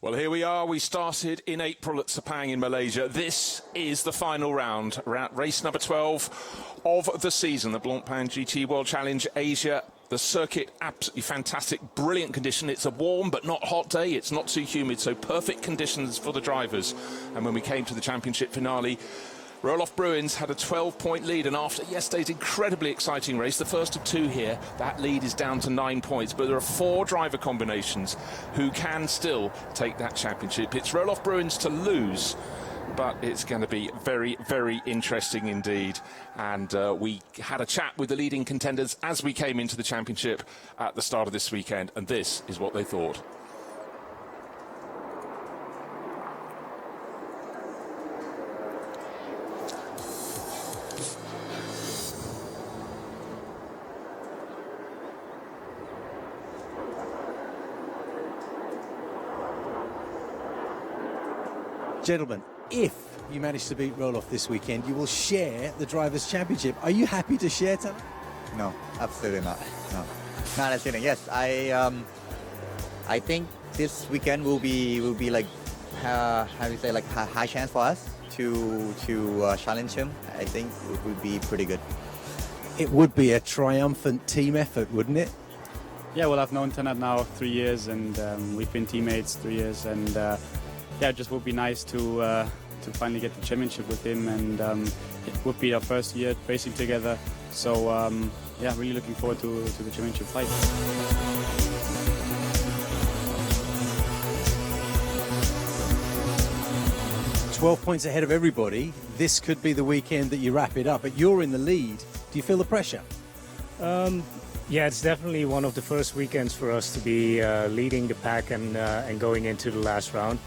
Well, here we are. We started in April at Sepang in Malaysia. This is the final round. We're at race number 12 of the season, the Blancpain GT World Challenge Asia. The circuit, absolutely fantastic, brilliant condition. It's a warm but not hot day. It's not too humid, so perfect conditions for the drivers. And when we came to the championship finale, Roelof Bruins had a 12-point lead, and after yesterday's incredibly exciting race, the first of two here, that lead is down to 9 points. But there are four driver combinations who can still take that championship. It's Roelof Bruins to lose, but it's going to be very, very interesting indeed. And we had a chat with the leading contenders as we came into the championship at the start of this weekend, and this is what they thought. Gentlemen, if you manage to beat Roelof this weekend, you will share the Drivers' Championship. Are you happy to share, Tom? No, absolutely not. No, not as feeling. Yes, I think this weekend will be like how do you say, like a high chance for us to challenge him. I think it would be pretty good. It would be a triumphant team effort, wouldn't it? Yeah, well, I've known Tanat now 3 years, and we've been teammates 3 years, and yeah, it just would be nice to finally get the championship with him, and it would be our first year racing together. So yeah, really looking forward to the championship fight. 12 points ahead of everybody. This could be the weekend that you wrap it up, but you're in the lead. Do you feel the pressure? Yeah, it's definitely one of the first weekends for us to be leading the pack and going into the last round.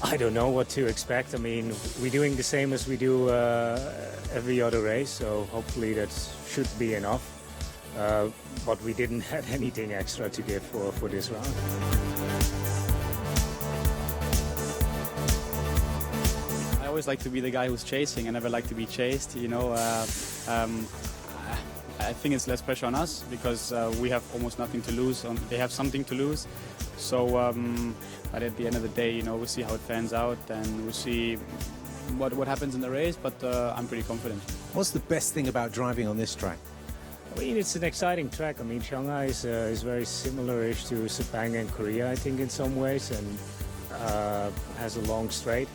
I don't know what to expect. I mean, we're doing the same as we do every other race, so hopefully that should be enough. But we didn't have anything extra to give for this round. I always like to be the guy who's chasing. I never like to be chased, you know. I think it's less pressure on us because we have almost nothing to lose. They have something to lose. So, but at the end of the day, you know, we'll see how it pans out, and we'll see what happens in the race. But I'm pretty confident. What's the best thing about driving on this track? I mean, it's an exciting track. I mean, Shanghai is very similar-ish to Sepang and Korea, I think, in some ways, and has a long straight.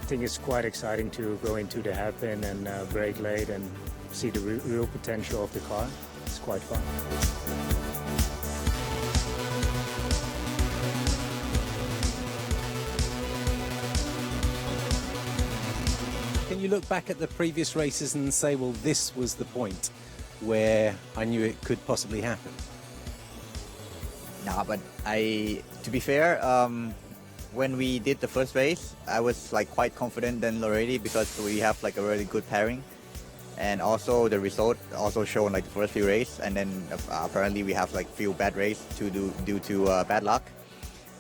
I think it's quite exciting to go into the hairpin and brake late and see the real potential of the car. It's quite fun. Can you look back at the previous races and say, well, this was the point where I knew it could possibly happen? Nah, but to be fair, when we did the first race, I was like quite confident then already because we have like a really good pairing. And also the result also shown like the first few races, and then apparently we have like few bad races due to bad luck,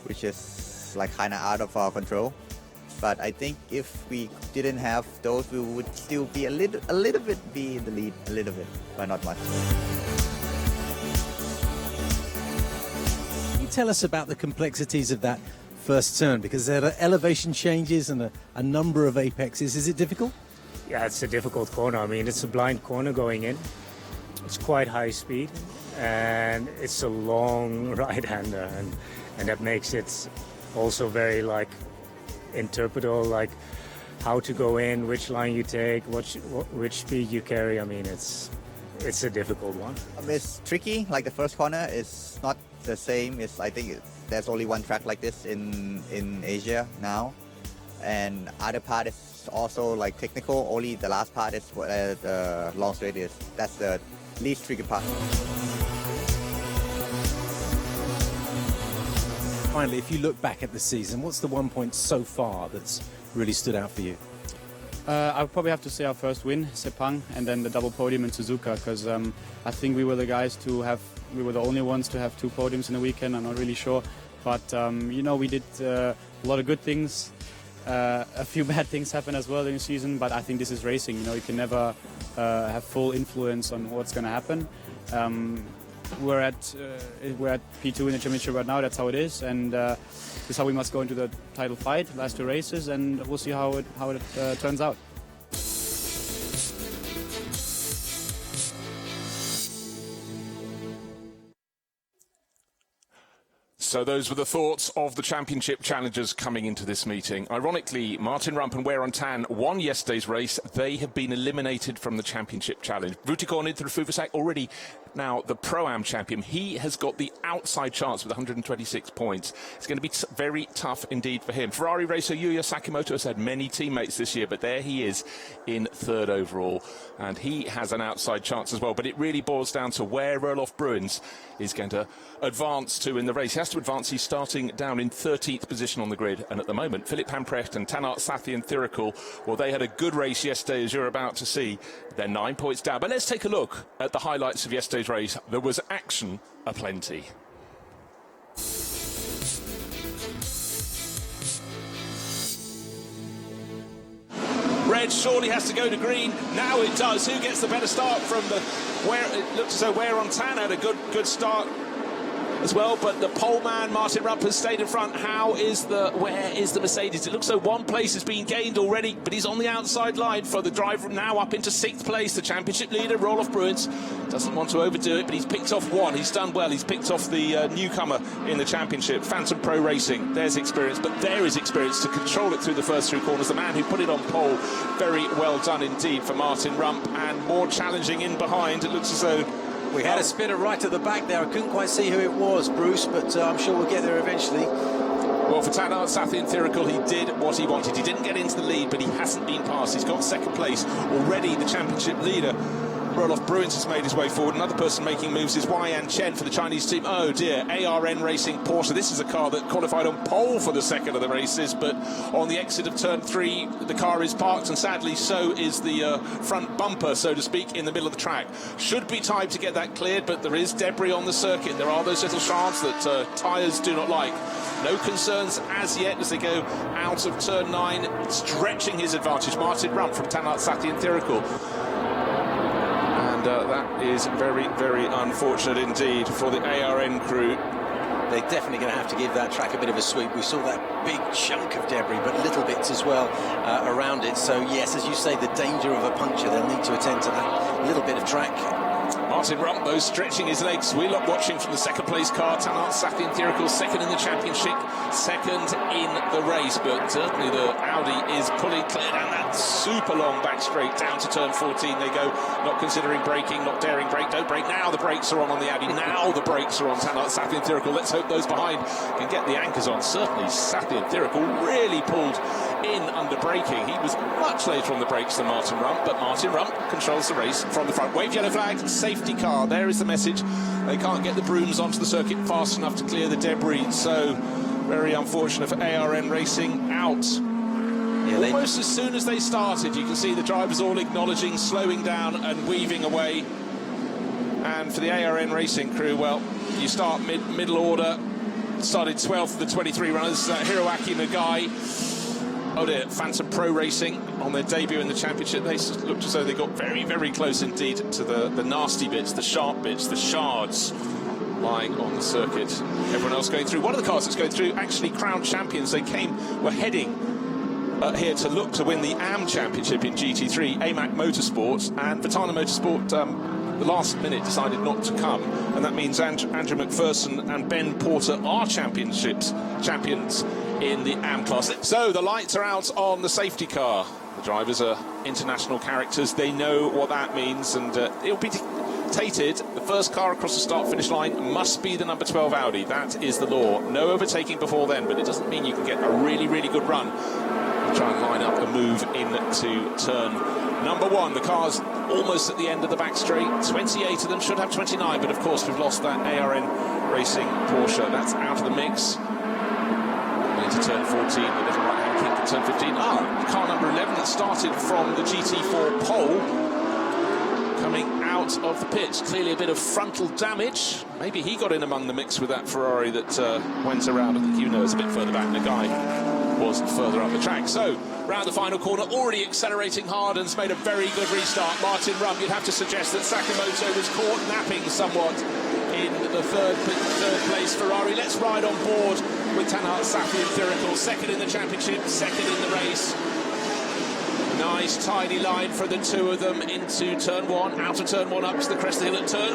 which is like kind of out of our control. But I think if we didn't have those, we would still be a little bit be in the lead, a little bit, but not much. Can you tell us about the complexities of that first turn? Because there are elevation changes and a number of apexes. Is it difficult? Yeah, it's a difficult corner. I mean, it's a blind corner going in. It's quite high speed, and it's a long right-hander, and that makes it also very like interpretable, like how to go in, which line you take, which speed you carry. I mean, it's a difficult one. It's tricky. Like the first corner is not the same. I think there's only one track like this in Asia now, and other part is also like technical. Only the last part is where the long straight is. That's the least tricky part. Finally, if you look back at the season, what's the 1 point so far that's really stood out for you? I would probably have to say our first win, Sepang, and then the double podium in Suzuka, because I think we were the guys we were the only ones to have 2 podiums in a weekend. I'm not really sure, but you know, we did a lot of good things. A few bad things happen as well in the season, but I think this is racing. You know, you can never have full influence on what's going to happen. we're at P2 in the championship right now. That's how it is, and this is how we must go into the title fight. Last 2 races, and we'll see how it turns out. So those were the thoughts of the championship challengers coming into this meeting. Ironically, Martin Rump and Wear on Tan won yesterday's race. They have been eliminated from the championship challenge. Vutikorn through Fufusak already now the Pro-Am champion. He has got the outside chance with 126 points. It's going to be very tough indeed for him. Ferrari racer Yuya Sakimoto has had many teammates this year, but there he is in 3rd overall. And he has an outside chance as well. But it really boils down to where Roelof Bruins is going to advance to in the race. He has to advance. He's starting down in 13th position on the grid. And at the moment, Philip Hamprecht and Tanart Sathi and Thirikul, well, they had a good race yesterday, as you're about to see. They're 9 points down. But let's take a look at the highlights of yesterday's race. There was action aplenty. Red surely has to go to green. Now it does. Who gets the better start from the where? It looks as though Wear on Tan had a good start as well, but the pole man Martin Rump has stayed in front. Where is the Mercedes? It looks as though one place has been gained already, but he's on the outside line for the driver now up into 6th place. The championship leader, Roelof Bruins, doesn't want to overdo it, but he's picked off one. He's done well. He's picked off the newcomer in the championship, Phantom Pro Racing. There's experience, but there is experience to control it through the first 3 corners. The man who put it on pole, very well done indeed for Martin Rump, and more challenging in behind. It looks as though we had a spinner right at the back there. I couldn't quite see who it was, Bruce, but I'm sure we'll get there eventually. Well, for Tanart Sathi and Thirikul, he did what he wanted. He didn't get into the lead, but he hasn't been passed. He's got 2nd place. Already the championship leader, Roelof Bruins, has made his way forward. Another person making moves is Yan Chen for the Chinese team. Oh dear, ARN Racing Porsche. This is a car that qualified on pole for the 2nd of the races, but on the exit of turn 3, the car is parked, and sadly so is the front bumper, so to speak, in the middle of the track. Should be time to get that cleared, but there is debris on the circuit. There are those little shards that tyres do not like. No concerns as yet as they go out of turn 9, stretching his advantage. Martin Rump from Tanart Sathi and Thirikul. And that is very, very unfortunate indeed for the ARN crew. They're definitely going to have to give that track a bit of a sweep. We saw that big chunk of debris, but little bits as well around it. So, yes, as you say, the danger of a puncture, they'll need to attend to that little bit of track. Martin Rump, though, stretching his legs. We're not watching from the 2nd place car. Tanart Sathi and Thirikul 2nd in the championship, 2nd in the race. But certainly the Audi is pulling clear down that super long back straight down to turn 14. They go, not considering braking, not daring brake. Don't brake. Now the brakes are on the Audi. Now the brakes are on Tanart Sathi and Thirikul. Let's hope those behind can get the anchors on. Certainly Sathi and Thirikul really pulled in under braking. He was much later on the brakes than Martin Rump, but Martin Rump controls the race from the front. Wave yellow flag, safety car. There is the message. They can't get the brooms onto the circuit fast enough to clear the debris, so very unfortunate for ARN Racing. Out. Yeah, almost as soon as they started, you can see the drivers all acknowledging, slowing down and weaving away. And for the ARN Racing crew, well, you start middle order. Started 12th of the 23 runners. Hiroaki Nagai. Oh dear, Phantom Pro Racing on their debut in the championship. They looked as though they got very, very close indeed to the nasty bits, the sharp bits, the shards lying on the circuit. Everyone else going through. One of the cars that's going through, actually crowned champions. They were heading here to look to win the AM Championship in GT3, AMAC Motorsports, and Vitana Motorsport the last minute decided not to come, and that means Andrew McPherson and Ben Porter are champions in the AM class. So the lights are out on the safety car. The drivers are international characters. They know what that means, and it'll be dictated. The first car across the start-finish line must be the number 12 Audi. That is the law. No overtaking before then, but it doesn't mean you can get a really, really good run. We'll try and line up a move into turn number 1. The car's almost at the end of the back straight. 28 of them, should have 29, but of course we've lost that ARN Racing Porsche. That's out of the mix. Into turn 14, the little right-hand kink at turn 15. Car number 11 that started from the GT4 pole, coming out of the pits. Clearly a bit of frontal damage. Maybe he got in among the mix with that Ferrari that went around. I think you know it's a bit further back. The guy was further up the track. So, round the final corner, already accelerating hard and has made a very good restart. Martin Rump, you'd have to suggest that Sakimoto was caught napping somewhat in the third place Ferrari. Let's ride on board with Tanat Safi and Thirical, second in the championship, second in the race. Nice tiny line for the two of them into turn one, out of turn one, up to the crest of the hill at turn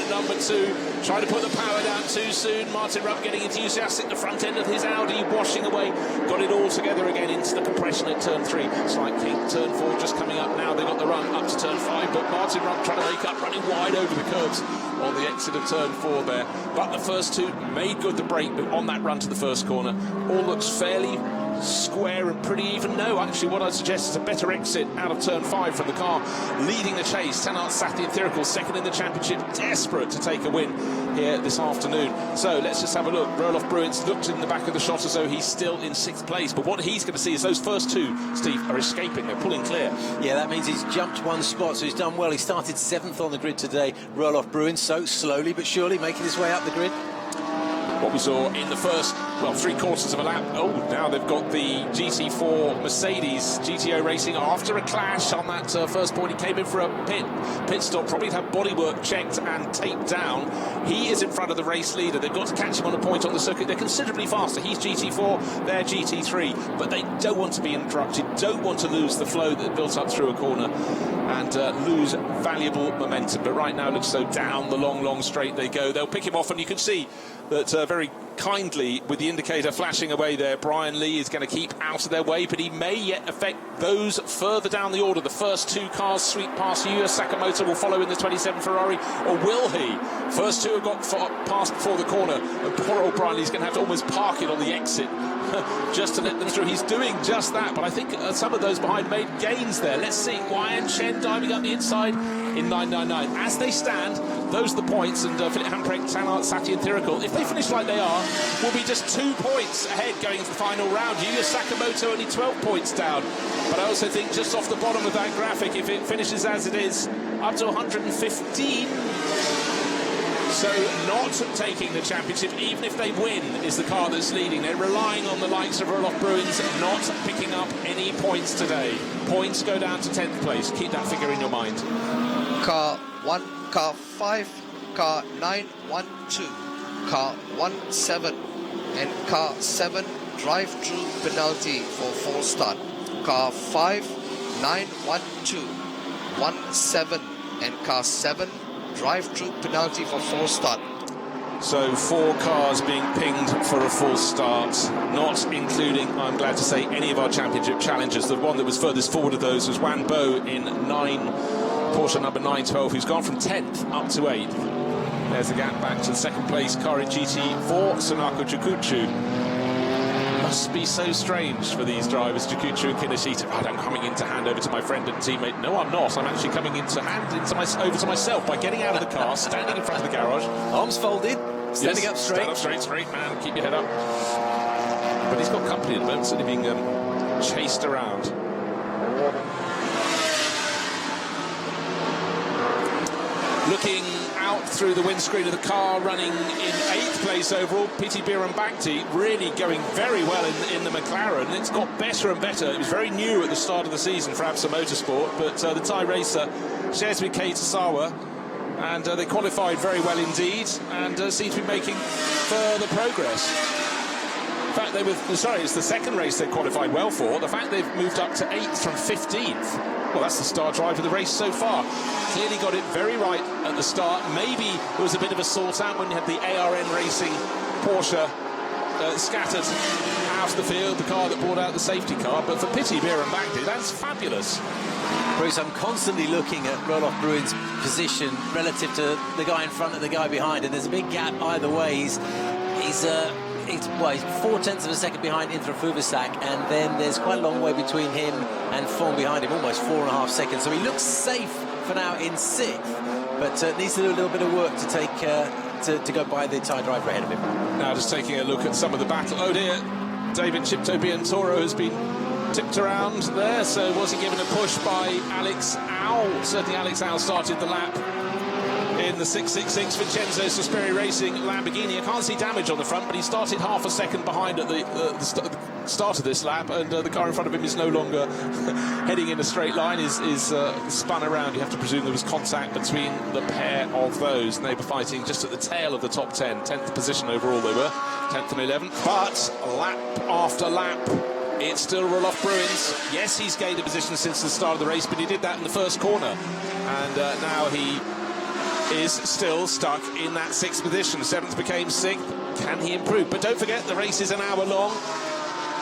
number 2, trying to put the power down too soon. Martin Rupp getting enthusiastic, the front end of his Audi washing away, got it all together again into the compression at turn 3. Slight kick, turn 4 just coming up now, they've got the run up to turn 5, but Martin Rupp trying to make up, running wide over the curbs on the exit of turn 4 there. But the first two made good the break on that run to the first corner. All looks fairly square and pretty even. No, actually what I'd suggest is a better exit out of turn 5 from the car leading the chase. Tanat Safi and Thirical second in the championship, desperate to take a win here this afternoon. So let's just have a look. Roelof Bruins looked in the back of the shot as though he's still in 6th place, but what he's going to see is those first two, Steve, are escaping. They're pulling clear. Yeah, that means he's jumped one spot, so he's done well. He started 7th on the grid today, Roelof Bruins, so slowly but surely making his way up the grid. What we saw in the first, well, 3/4 of a lap. Oh, now they've got the GT4 Mercedes GTO Racing after a clash on that first point. He came in for a pit stop, probably to have bodywork checked and taped down. He is in front of the race leader. They've got to catch him on a point on the circuit. They're considerably faster. He's GT4, they're GT3, but they don't want to be interrupted, don't want to lose the flow that built up through a corner and lose valuable momentum. But right now it looks so down the long straight they go. They'll pick him off, and you can see that very kindly with the indicator flashing away there, Brian Lee is going to keep out of their way, but he may yet affect those further down the order. The first two cars sweep past Yuya Sakamoto, will follow in the 27 Ferrari, or will he? First two have got past before the corner, and poor old Brian Lee's going to have to almost park it on the exit just to let them through. He's doing just that, but I think some of those behind made gains there. Let's see, Guyan Chen diving up the inside in 999. As they stand, those are the points, and Philip Hamprecht, Tanat Safi and Thirical, if they finish like they are, will be just 2 points ahead going into the final round. Yuya Sakamoto only 12 points down, but I also think just off the bottom of that graphic, if it finishes as it is, up to 115. So not taking the championship, even if they win, is the car that's leading. They're relying on the likes of Roelof Bruins not picking up any points today. Points go down to 10th place. Keep that figure in your mind. Car 1, car 5, car 9, 1, 2, car 1, 7, and car 7 drive-through penalty for false start. Car 5, 9, 1, 2, 1, 7, and car 7 drive-through penalty for false start. So 4 cars being pinged for a false start, not including, I'm glad to say, any of our championship challengers. The one that was furthest forward of those was Wan Bo in Porsche number 912, who's gone from 10th up to 8th. There's the gap back to the second place car in GT4, Sonako Jukuchu. Must be so strange for these drivers, Jukuchu and Kinoshita. Right, I'm coming in to hand over to my friend and teammate. No, I'm not. I'm actually coming in to hand over to myself by getting out of the car, standing in front of the garage. Arms folded, standing up straight. Stand up straight, man. Keep your head up. But he's got company at the moment, certainly being chased around. Looking out through the windscreen of the car, running in 8th place overall, Piti Bhirombhakdi, really going very well in the McLaren. It's got better and better. It was very new at the start of the season for SRO Motorsport, but the Thai racer shares with Kei Tasawa, and they qualified very well indeed, and seem to be making further progress. In fact, it's the second race they qualified well for. The fact they've moved up to 8th from 15th, well, that's the star drive of the race so far. Clearly got it very right at the start. Maybe there was a bit of a sort out when you had the ARN Racing Porsche scattered out of the field, the car that brought out the safety car. But for Piti Bhirombhakdi, that's fabulous. Bruce, I'm constantly looking at Roelof Bruins' position relative to the guy in front and the guy behind, and there's a big gap either way. He's 0.4 of a second behind Intra Fuvasak, and then there's quite a long way between him and Fong behind him, almost 4.5 seconds. So he looks safe for now in 6th, but needs to do a little bit of work to take to go by the Thai driver ahead of him. Now just taking a look at some of the battle. Oh dear, David Chiptopian Toro has been tipped around there. So was he given a push by Alex Au? Certainly Alex Au started the lap in the 666 Vincenzo Sospiri Racing Lamborghini. I can't see damage on the front, but he started half a second behind at the start of this lap, and the car in front of him is no longer heading in a straight line, is spun around. You have to presume there was contact between the pair of those, and they were fighting just at the tail of the top 10. 10th position overall they were, 10th and 11th. But lap after lap, it's still Roloff Bruins. Yes, he's gained a position since the start of the race, but he did that in the first corner. And now he is still stuck in that 6th position. 7th became 6th. Can he improve? But don't forget, the race is an hour long.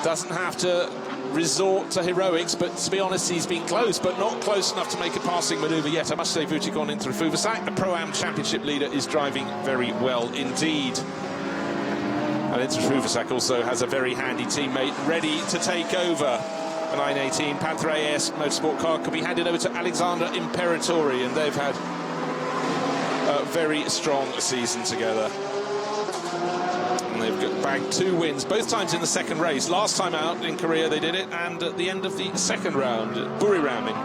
Doesn't have to resort to heroics, but to be honest, he's been close, but not close enough to make a passing manoeuvre yet. I must say, Vujikon into Fuvasak, the Pro-Am Championship leader, is driving very well indeed. And Inter Fuvasak also has a very handy teammate ready to take over. The 918 Panther AS Motorsport car could be handed over to Alexander Imperatori, and they've had a very strong season together. And they've bagged 2 wins, both times in the second race. Last time out in Korea they did it, and at the end of the second round at Buriram in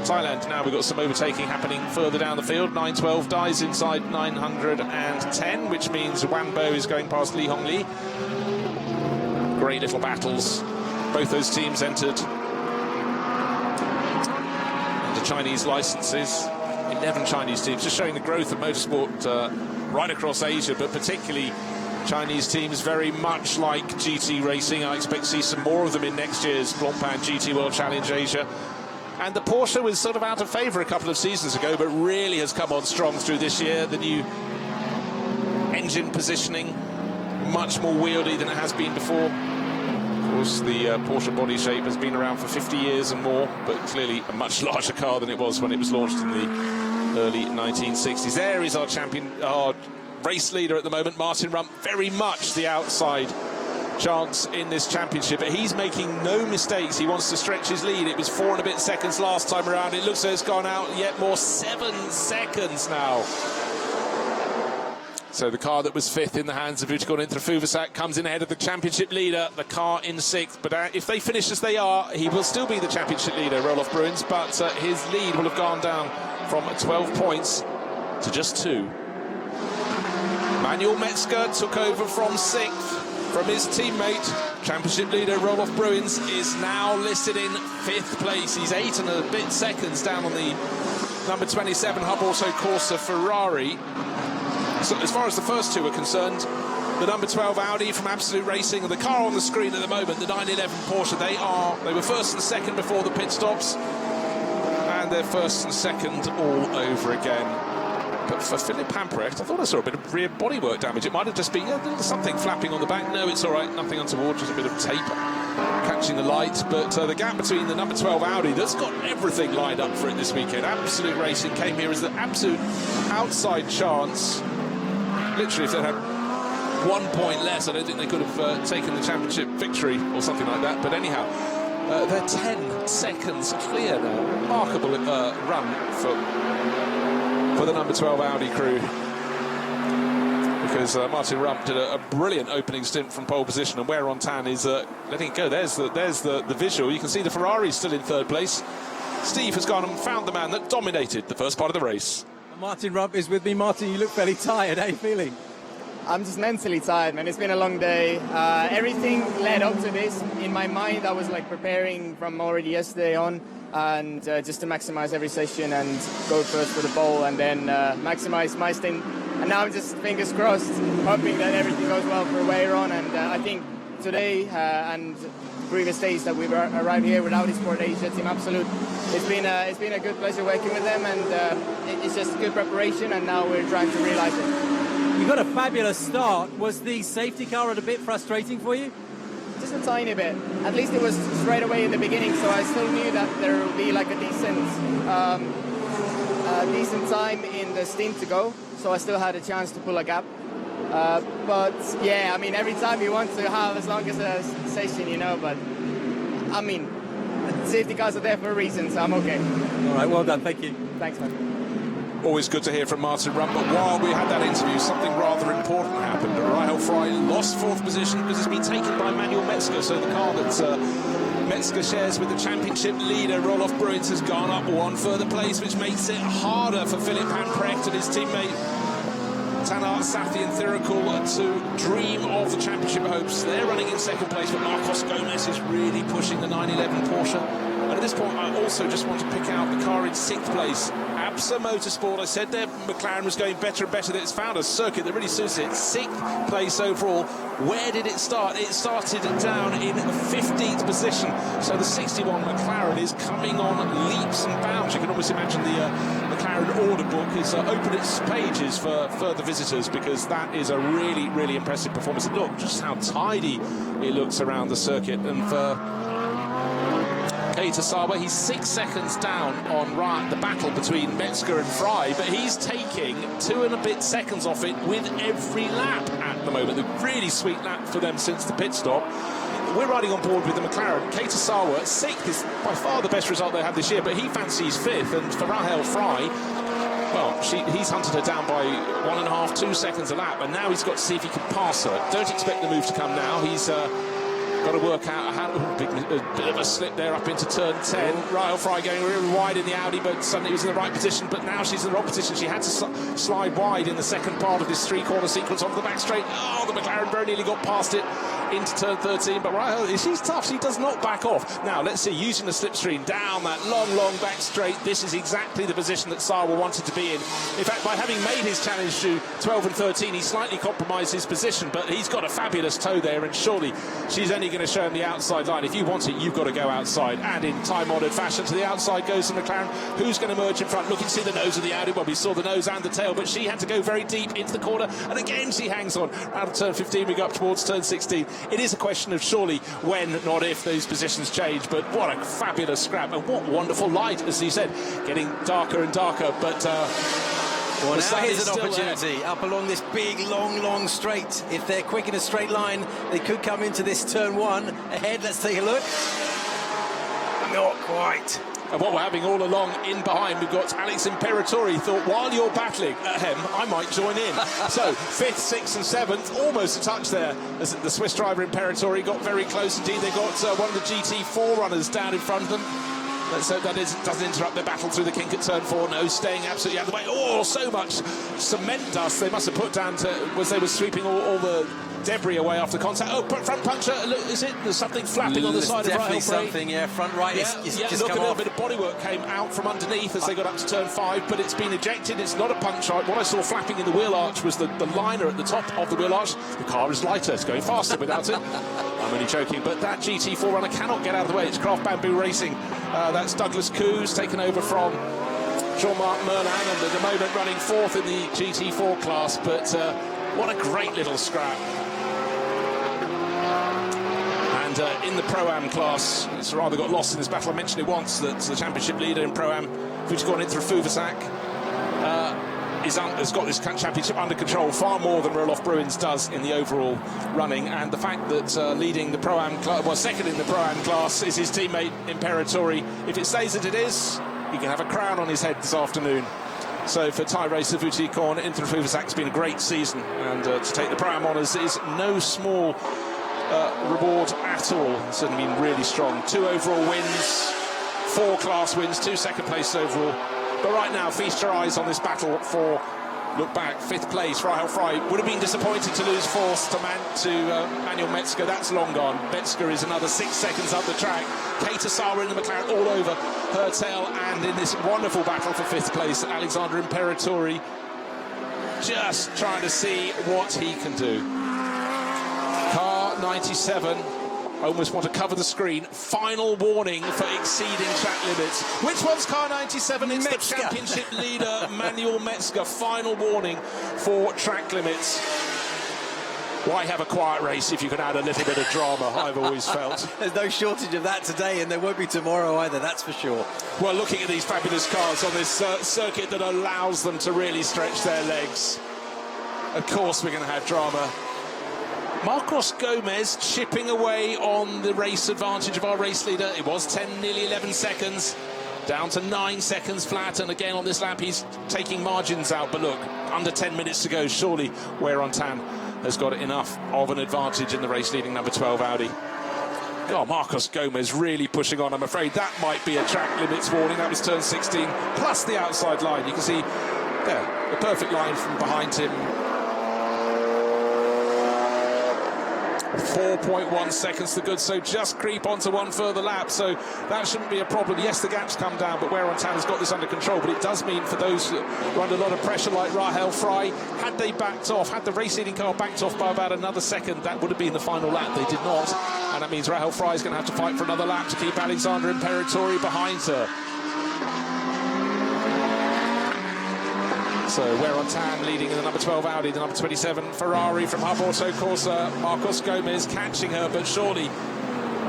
Thailand. Now we've got some overtaking happening further down the field. 912 dies inside 910, which means Wanbo is going past Li Hongli. Great little battles. Both those teams entered under Chinese licenses. 11 Chinese teams, just showing the growth of motorsport right across Asia, but particularly Chinese teams very much like GT racing. I expect to see some more of them in next year's Blancpain GT World Challenge Asia. And the Porsche was sort of out of favour a couple of seasons ago, but really has come on strong through this year. The new engine positioning, much more wieldy than it has been before. Of course, the Porsche body shape has been around for 50 years and more, but clearly a much larger car than it was when it was launched in the early 1960s. There is our champion, our race leader at the moment, Martin Rump, very much the outside chance in this championship, but he's making no mistakes. He wants to stretch his lead. It was 4 and a bit seconds last time around. It looks like it's gone out yet more, 7 seconds now. So the car that was 5th in the hands of Vujikon Intrafuvasak comes in ahead of the championship leader, the car in 6th. But if they finish as they are, he will still be the championship leader, Roloff Bruins, but his lead will have gone down from 12 points to just 2. Manuel Metzger took over from 6th from his teammate. Championship leader Roloff Bruins is now listed in 5th place. He's 8 and a bit seconds down on the number 27 Hub Auto Corsa Ferrari. So as far as the first 2 are concerned, the number 12 Audi from Absolute Racing, and the car on the screen at the moment, the 911 Porsche, they were 1st and 2nd before the pit stops, and they're 1st and 2nd all over again. But for Philip Hamprecht, I thought I saw a bit of rear bodywork damage. It might have just been something flapping on the back. No, it's all right, nothing untoward, just a bit of tape catching the light. But the gap between the number 12 Audi, that's got everything lined up for it this weekend. Absolute Racing came here as the absolute outside chance. Literally, if they had 1 point less, I don't think they could have taken the championship victory or something like that. But anyhow, they're 10 seconds clear now. Remarkable run for the number 12 Audi crew, because Martin Rump did a brilliant opening stint from pole position, and Ware on Tan is letting it go. There's the visual. You can see the Ferrari still in 3rd place. Steve has gone and found the man that dominated the first part of the race. Martin Rump is with me. Martin, you look fairly tired. How are you feeling? I'm just mentally tired, man. It's been a long day. Everything led up to this. In my mind, I was like preparing from already yesterday on, and just to maximize every session and go first for the pole, and then maximize my stint. And now I'm just fingers crossed, hoping that everything goes well for Wayron. And I think today and previous days that we were arrived here with Audi Sport Asia Team Absolute, it's been a good pleasure working with them, and it's just good preparation, and now we're trying to realize it. You got a fabulous start. Was the safety car a bit frustrating for you? Just a tiny bit. At least it was straight away in the beginning, so I still knew that there would be like a decent time in the stint to go, so I still had a chance to pull a gap. But yeah, I mean, every time you want to have as long as a session, you know, but I mean, safety cars are there for a reason, so I'm okay. All right, well done, thank you. Thanks, man. Always good to hear from Martin Rump, but while we had that interview, something rather important happened. Rahel Fry lost 4th position because it's been taken by Manuel Metzger, so the car that Metzger shares with the championship leader. Roloff Bruins has gone up one further place, which makes it harder for Philipp Hanprecht and his teammate Tanar Sathi and Thirakul to dream of the championship hopes. They're running in second place, but Marcos Gomez is really pushing the 911 Porsche. And at this point, I also just want to pick out the car in 6th place. SRO Motorsport, I said their McLaren was going better and better. That it's found a circuit that really suits it. 6th place overall. Where did it start? It started down in 15th position. So the 61 McLaren is coming on leaps and bounds. You can almost imagine the McLaren order book is open its pages for further visitors, because that is a really, really impressive performance. And look just how tidy it looks around the circuit. And for Keita Sawa, he's 6 seconds down on the battle between Metzger and Fry, but he's taking 2 and a bit seconds off it with every lap at the moment. A really sweet lap for them since the pit stop. We're riding on board with the McLaren. Keita Sawa, 6th, is by far the best result they had this year, but he fancies 5th. And for Rahel Fry, well, he's hunted her down by 1.5, 2 seconds a lap, and now he's got to see if he can pass her. Don't expect the move to come now. He's got to work out a bit of a slip there up into turn 10. Rahel Fry going really wide in the Audi, but suddenly was in the right position. But now she's in the wrong position. She had to slide wide in the second part of this 3-corner sequence onto the back straight. Oh, the McLaren very nearly got past it into turn 13. But Rahel, she's tough. She does not back off. Now, let's see, using the slipstream down that long back straight. This is exactly the position that Sawa wanted to be in. In fact, by having made his challenge to 12 and 13, he slightly compromised his position, but he's got a fabulous toe there, and surely she's only going to show him the outside line. If you want it, you've got to go outside, and in time-honoured fashion to the outside goes the McLaren. Who's going to merge in front? Look, you see the nose of the Audi. Well, we saw the nose and the tail, but she had to go very deep into the corner, and again she hangs on. Out of turn 15, we go up towards turn 16. It is a question of surely when, not if, those positions change. But what a fabulous scrap, and what wonderful light, as you said, getting darker and darker. But well, now here's an opportunity there. up along this big, long straight. If they're quick in a straight line, they could come into this turn 1 ahead. Let's take a look. Not quite. And what we're having all along in behind, we've got Alex Imperatori. Thought, while you're battling ahem, I might join in. So 5th, 6th and 7th, almost a touch there as the Swiss driver Imperatori got very close indeed. They got one of the GT4 runners down in front of them. Let's hope that doesn't interrupt their battle through the kink at turn 4. No, staying absolutely out of the way. Oh, so much cement dust they must have put down as they were sweeping all the debris away after contact. Oh, front puncture. Look, is it? There's something flapping on the side of Rahel Fry. Something, yeah. Front right. Yeah, it's look, just a little off. bit of bodywork came out from underneath as they got up to turn 5, but it's been ejected. It's not a punch out. What I saw flapping in the wheel arch was the liner at the top of the wheel arch. The car is lighter. It's going faster without it. I'm only joking, but that GT4 runner cannot get out of the way. It's Craft Bamboo Racing. That's Douglas Coos taken over from Jean-Marc Merlin, and at the moment running 4th in the GT4 class. But what a great little scrap. And in the Pro-Am class, it's rather got lost in this battle. I mentioned it once, that the championship leader in Pro-Am, who's gone in through Fuvasak, has got this championship under control far more than Roloff Bruins does in the overall running. And the fact that leading the Pro-Am class, well, second in the Pro-Am class, is his teammate Imperatori. If it stays as it is, he can have a crown on his head this afternoon. So for Thai racer Vuti Korn, Inter Fuvasak's been a great season, and to take the Pro-Am honours is no small reward at all. It's certainly been really strong. 2 overall wins, 4 class wins, 2 second place overall. But right now, feast your eyes on this battle for, look back, 5th place. Rahel Fry would have been disappointed to lose 4th to Manuel Metzger. That's long gone. Metzger is another 6 seconds up the track. Keita Sawa in the McLaren all over her tail, and in this wonderful battle for 5th place, Alexander Imperatori just trying to see what he can do. Car 97, I almost want to cover the screen. Final warning for exceeding track limits. Which one's car 97? It's Metzger. The championship leader, Manuel Metzger. Final warning for track limits. Why have a quiet race if you can add a little bit of drama, I've always felt. There's no shortage of that today, and there won't be tomorrow either, that's for sure. Well, looking at these fabulous cars on this circuit that allows them to really stretch their legs, of course we're going to have drama. Marcos Gomez chipping away on the race advantage of our race leader. It was 10, nearly 11 seconds, down to 9 seconds flat. And again on this lap, he's taking margins out. But look, under 10 minutes to go. Surely Wear on Tan has got enough of an advantage in the race leading number 12 Audi. God, Marcos Gomez really pushing on. I'm afraid that might be a track limits warning. That was turn 16 plus the outside line. You can see there, the perfect line from behind him. 4.1 seconds to good, so just creep onto one further lap, so that shouldn't be a problem. Yes, the gap's come down, but Wear on Tan has got this under control, but it does mean for those who are under a lot of pressure like Rahel Fry, had they backed off, had the race leading car backed off by about another second, that would have been the final lap. They did not, and that means Rahel Fry is going to have to fight for another lap to keep Alexander Imperatori behind her. So Wear on Tan leading in the number 12 Audi, the number 27 Ferrari from Hub Auto Corsa. Marcos Gomez catching her, but surely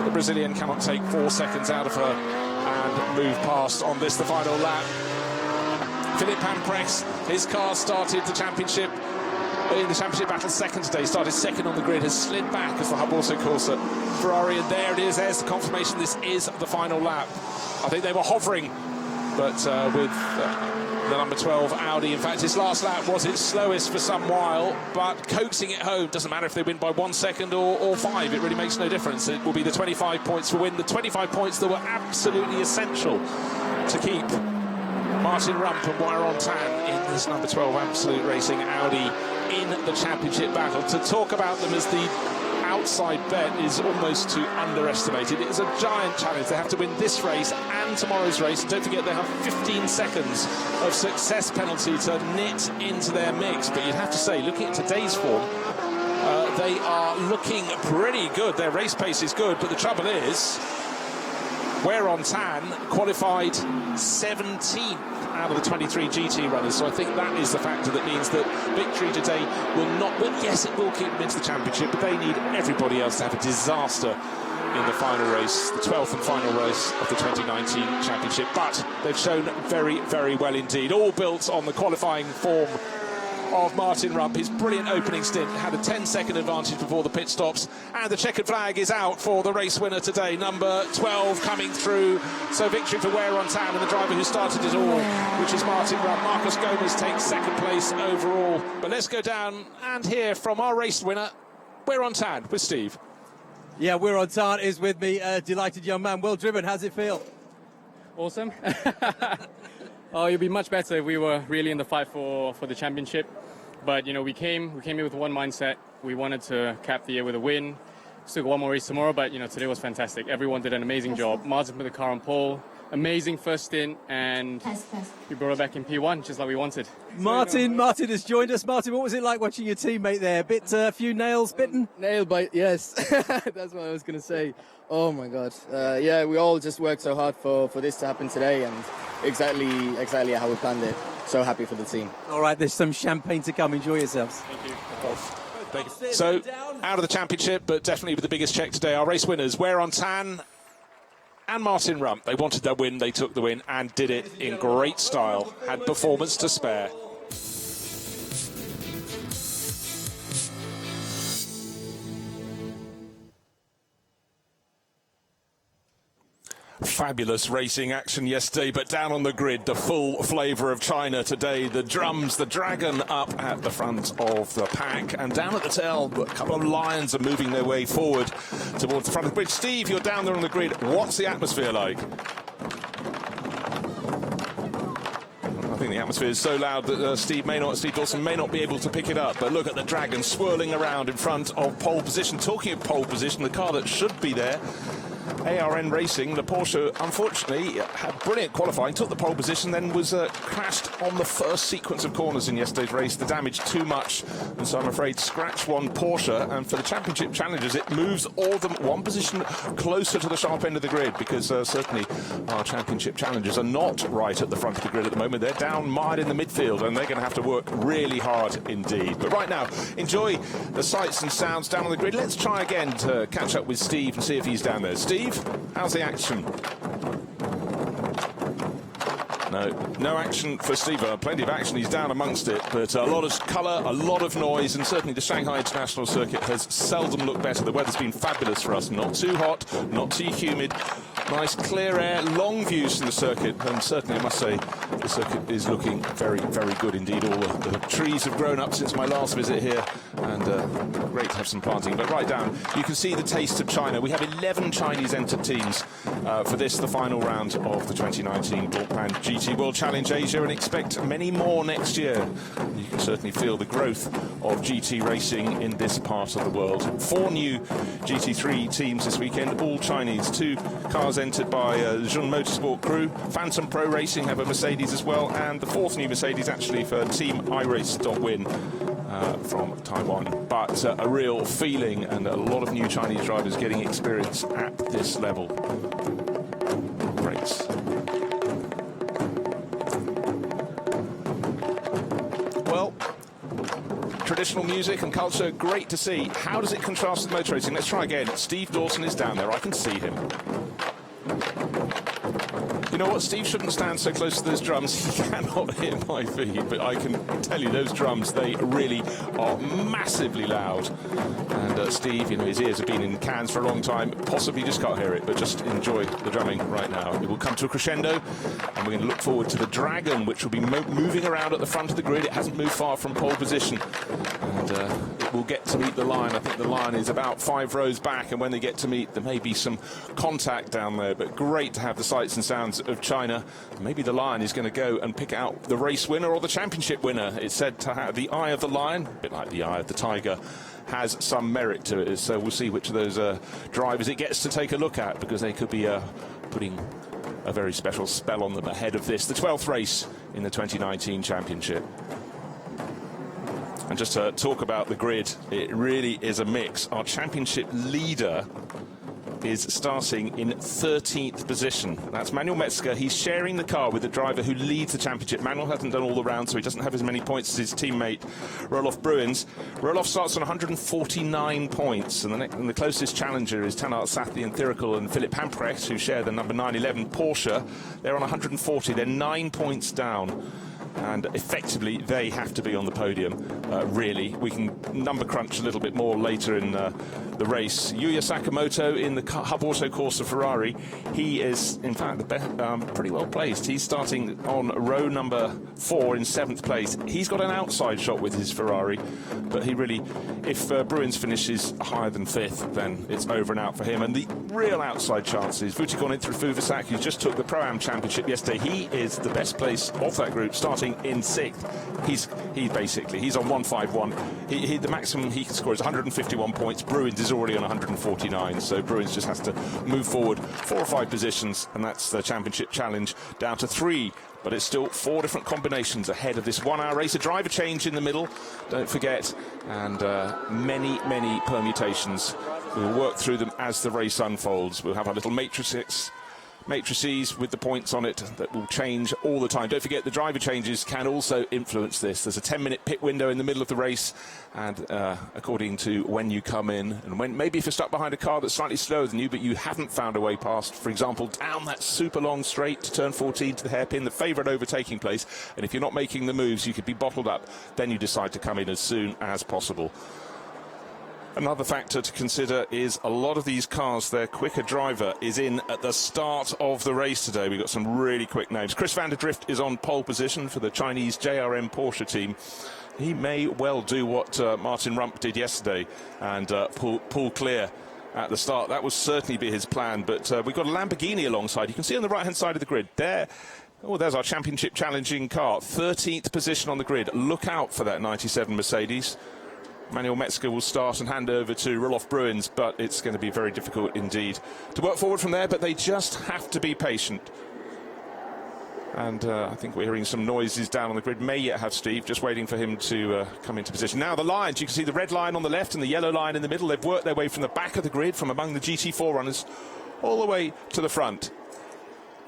the Brazilian cannot take 4 seconds out of her and move past on this, the final lap. Philippe Pampres, his car started the championship in the championship battle second today, started second on the grid, has slid back as the Hub Auto Corsa Ferrari, and there it is, there's the confirmation this is the final lap. I think they were hovering, but with the number 12 Audi, in fact his last lap was its slowest for some while, but coaxing it home. Doesn't matter if they win by 1 second or 5, it really makes no difference. It will be the 25 points for win, the 25 points that were absolutely essential to keep Martin Rump and Wear on Tan in this number 12 Absolute Racing Audi in the championship battle. To talk about them as the outside bet is almost to underestimate it. It is a giant challenge. They have to win this race and tomorrow's race. Don't forget they have 15 seconds of success penalty to knit into their mix. But you'd have to say, looking at today's form, they are looking pretty good. Their race pace is good, but the trouble is, Wear on Tan qualified 17th out of the 23 GT runners, so I think that is the factor that means that victory today will not, well, yes, it will keep them into the championship, but they need everybody else to have a disaster in the final race, the 12th and final race of the 2019 championship. But they've shown very, very well indeed, all built on the qualifying form of Martin Rump. His brilliant opening stint had a 10-second advantage before the pit stops, and the checkered flag is out for the race winner today, number 12 coming through. So victory for Wear on Tan and the driver who started it all, which is Martin Rump. Marcos Gomez takes second place overall. But let's go down and hear from our race winner, Wear on Tan, with Steve. Yeah, Wear on Tan is with me. Delighted young man, well driven. How's it feel? Awesome. Oh, it'd be much better if we were really in the fight for the championship. But, you know, we came here with one mindset. We wanted to cap the year with a win. Still got one more race tomorrow, but, you know, today was fantastic. Everyone did an amazing job. Martin put the car on pole. Amazing first stint, and we brought it back in P1, just like we wanted. Martin has joined us. Martin, what was it like watching your teammate there? A few nails bitten? Nail bite, yes. That's what I was going to say. Oh, my God. Yeah, we all just worked so hard for this to happen today, and exactly how we planned it. So happy for the team. All right, there's some champagne to come. Enjoy yourselves. Thank you. So, out of the championship, but definitely with the biggest check today, our race winners, Wear on Tan and Martin Rump. They wanted their win, they took the win, and did it in great style. Had performance to spare. Fabulous racing action yesterday, but down on the grid, the full flavour of China today. The drums, the dragon up at the front of the pack, and down at the tail, a couple of lions are moving their way forward towards the front of the grid. Steve, you're down there on the grid. What's the atmosphere like? I think the atmosphere is so loud that Steve Dawson may not be able to pick it up. But look at the dragon swirling around in front of pole position. Talking of pole position, the car that should be there, ARN Racing, the Porsche, unfortunately had brilliant qualifying, took the pole position, then was crashed on the first sequence of corners in yesterday's race. The damage too much, and so I'm afraid scratch one Porsche. And for the championship challenges, it moves all of them one position closer to the sharp end of the grid, because certainly our championship challenges are not right at the front of the grid at the moment. They're down mired in the midfield, and they're going to have to work really hard indeed. But right now, enjoy the sights and sounds down on the grid. Let's try again to catch up with Steve and see if he's down there. Steve, how's the action? No action for Steve. Plenty of action. He's down amongst it, but a lot of colour, a lot of noise, and certainly the Shanghai International Circuit has seldom looked better. The weather's been fabulous for us. Not too hot, not too humid. Nice clear air, long views from the circuit, and certainly I must say the circuit is looking very, very good indeed. All the trees have grown up since my last visit here, and great to have some planting. But right down, you can see the taste of China. We have 11 Chinese entered teams for this, the final round of the 2019 Blancpain GT World Challenge Asia, and expect many more next year. You can certainly feel the growth of GT racing in this part of the world. 4 new GT3 teams this weekend, all Chinese. 2 cars entered by SRO Motorsports Group. Phantom Pro Racing have a Mercedes as well, and the 4th new Mercedes actually for Team iRace.win from Taiwan. But a real feeling, and a lot of new Chinese drivers getting experience at this level. Great. Well, traditional music and culture, great to see. How does it contrast with motor racing? Let's try again. Steve Dawson is down there. I can see him. You know what? Steve shouldn't stand so close to those drums. He cannot hear my feet, but I can tell you those drums, they really are massively loud. And Steve, you know, his ears have been in cans for a long time. Possibly just can't hear it, but just enjoy the drumming right now. It will come to a crescendo, and we're going to look forward to the Dragon, which will be moving around at the front of the grid. It hasn't moved far from pole position, and it will get to meet the Lion. I think the Lion is about 5 rows back, and when they get to meet, there may be some contact down there, but great to have the sights and sounds of China. Maybe the Lion is going to go and pick out the race winner or the championship winner. It's said to have the eye of the Lion, a bit like the eye of the Tiger, has some merit to it. So we'll see which of those drivers it gets to take a look at, because they could be putting a very special spell on them ahead of this, the 12th race in the 2019 championship. And just to talk about the grid, it really is a mix. Our championship leader is starting in 13th position. That's Manuel Metzger. He's sharing the car with the driver who leads the championship. Manuel hasn't done all the rounds, so he doesn't have as many points as his teammate Roelof Bruins. Roelof starts on 149 points, and the closest challenger is Tanart Sathi and Thirakel and Philipp Hamprecht, who share the number 911 Porsche. They're on 140. They're 9 points down. And effectively, they have to be on the podium, really. We can number crunch a little bit more later in the race. Yuya Sakamoto in the Hub Auto Corsa Ferrari. He is, in fact, pretty well placed. He's starting on row number 4 in 7th place. He's got an outside shot with his Ferrari, but he really, if Bruins finishes higher than 5th, then it's over and out for him. And the real outside chances, Vutikonit through Fuvasak, who just took the Pro-Am Championship yesterday. He is the best place of that group, starting in 6th. He's on 151. The maximum he can score is 151 points. Bruins is already on 149, so Bruins just has to move forward 4 or 5 positions, and that's the championship challenge down to 3. But it's still 4 different combinations ahead of this 1-hour race. A driver change in the middle, don't forget, and many permutations. We'll work through them as the race unfolds. We'll have our little matrices with the points on it that will change all the time. Don't forget, the driver changes can also influence this. There's a 10-minute pit window in the middle of the race, and according to when you come in, and when maybe if you're stuck behind a car that's slightly slower than you, but you haven't found a way past, for example, down that super long straight to turn 14 to the hairpin, the favourite overtaking place, and if you're not making the moves, you could be bottled up. Then you decide to come in as soon as possible. Another factor to consider is a lot of these cars, their quicker driver is in at the start of the race today. We've got some really quick names. Chris van der Drift is on pole position for the Chinese JRM Porsche team. He may well do what Martin Rump did yesterday and pull clear at the start. That will certainly be his plan, but we've got a Lamborghini alongside. You can see on the right-hand side of the grid there. Oh, there's our championship challenging car. 13th position on the grid. Look out for that 97 Mercedes. Manuel Metzger will start and hand over to Roelof Bruins, but it's going to be very difficult indeed to work forward from there, but they just have to be patient. And I think we're hearing some noises down on the grid. May yet have Steve, just waiting for him to come into position. Now the lines, you can see the red line on the left and the yellow line in the middle. They've worked their way from the back of the grid, from among the GT4 runners, all the way to the front.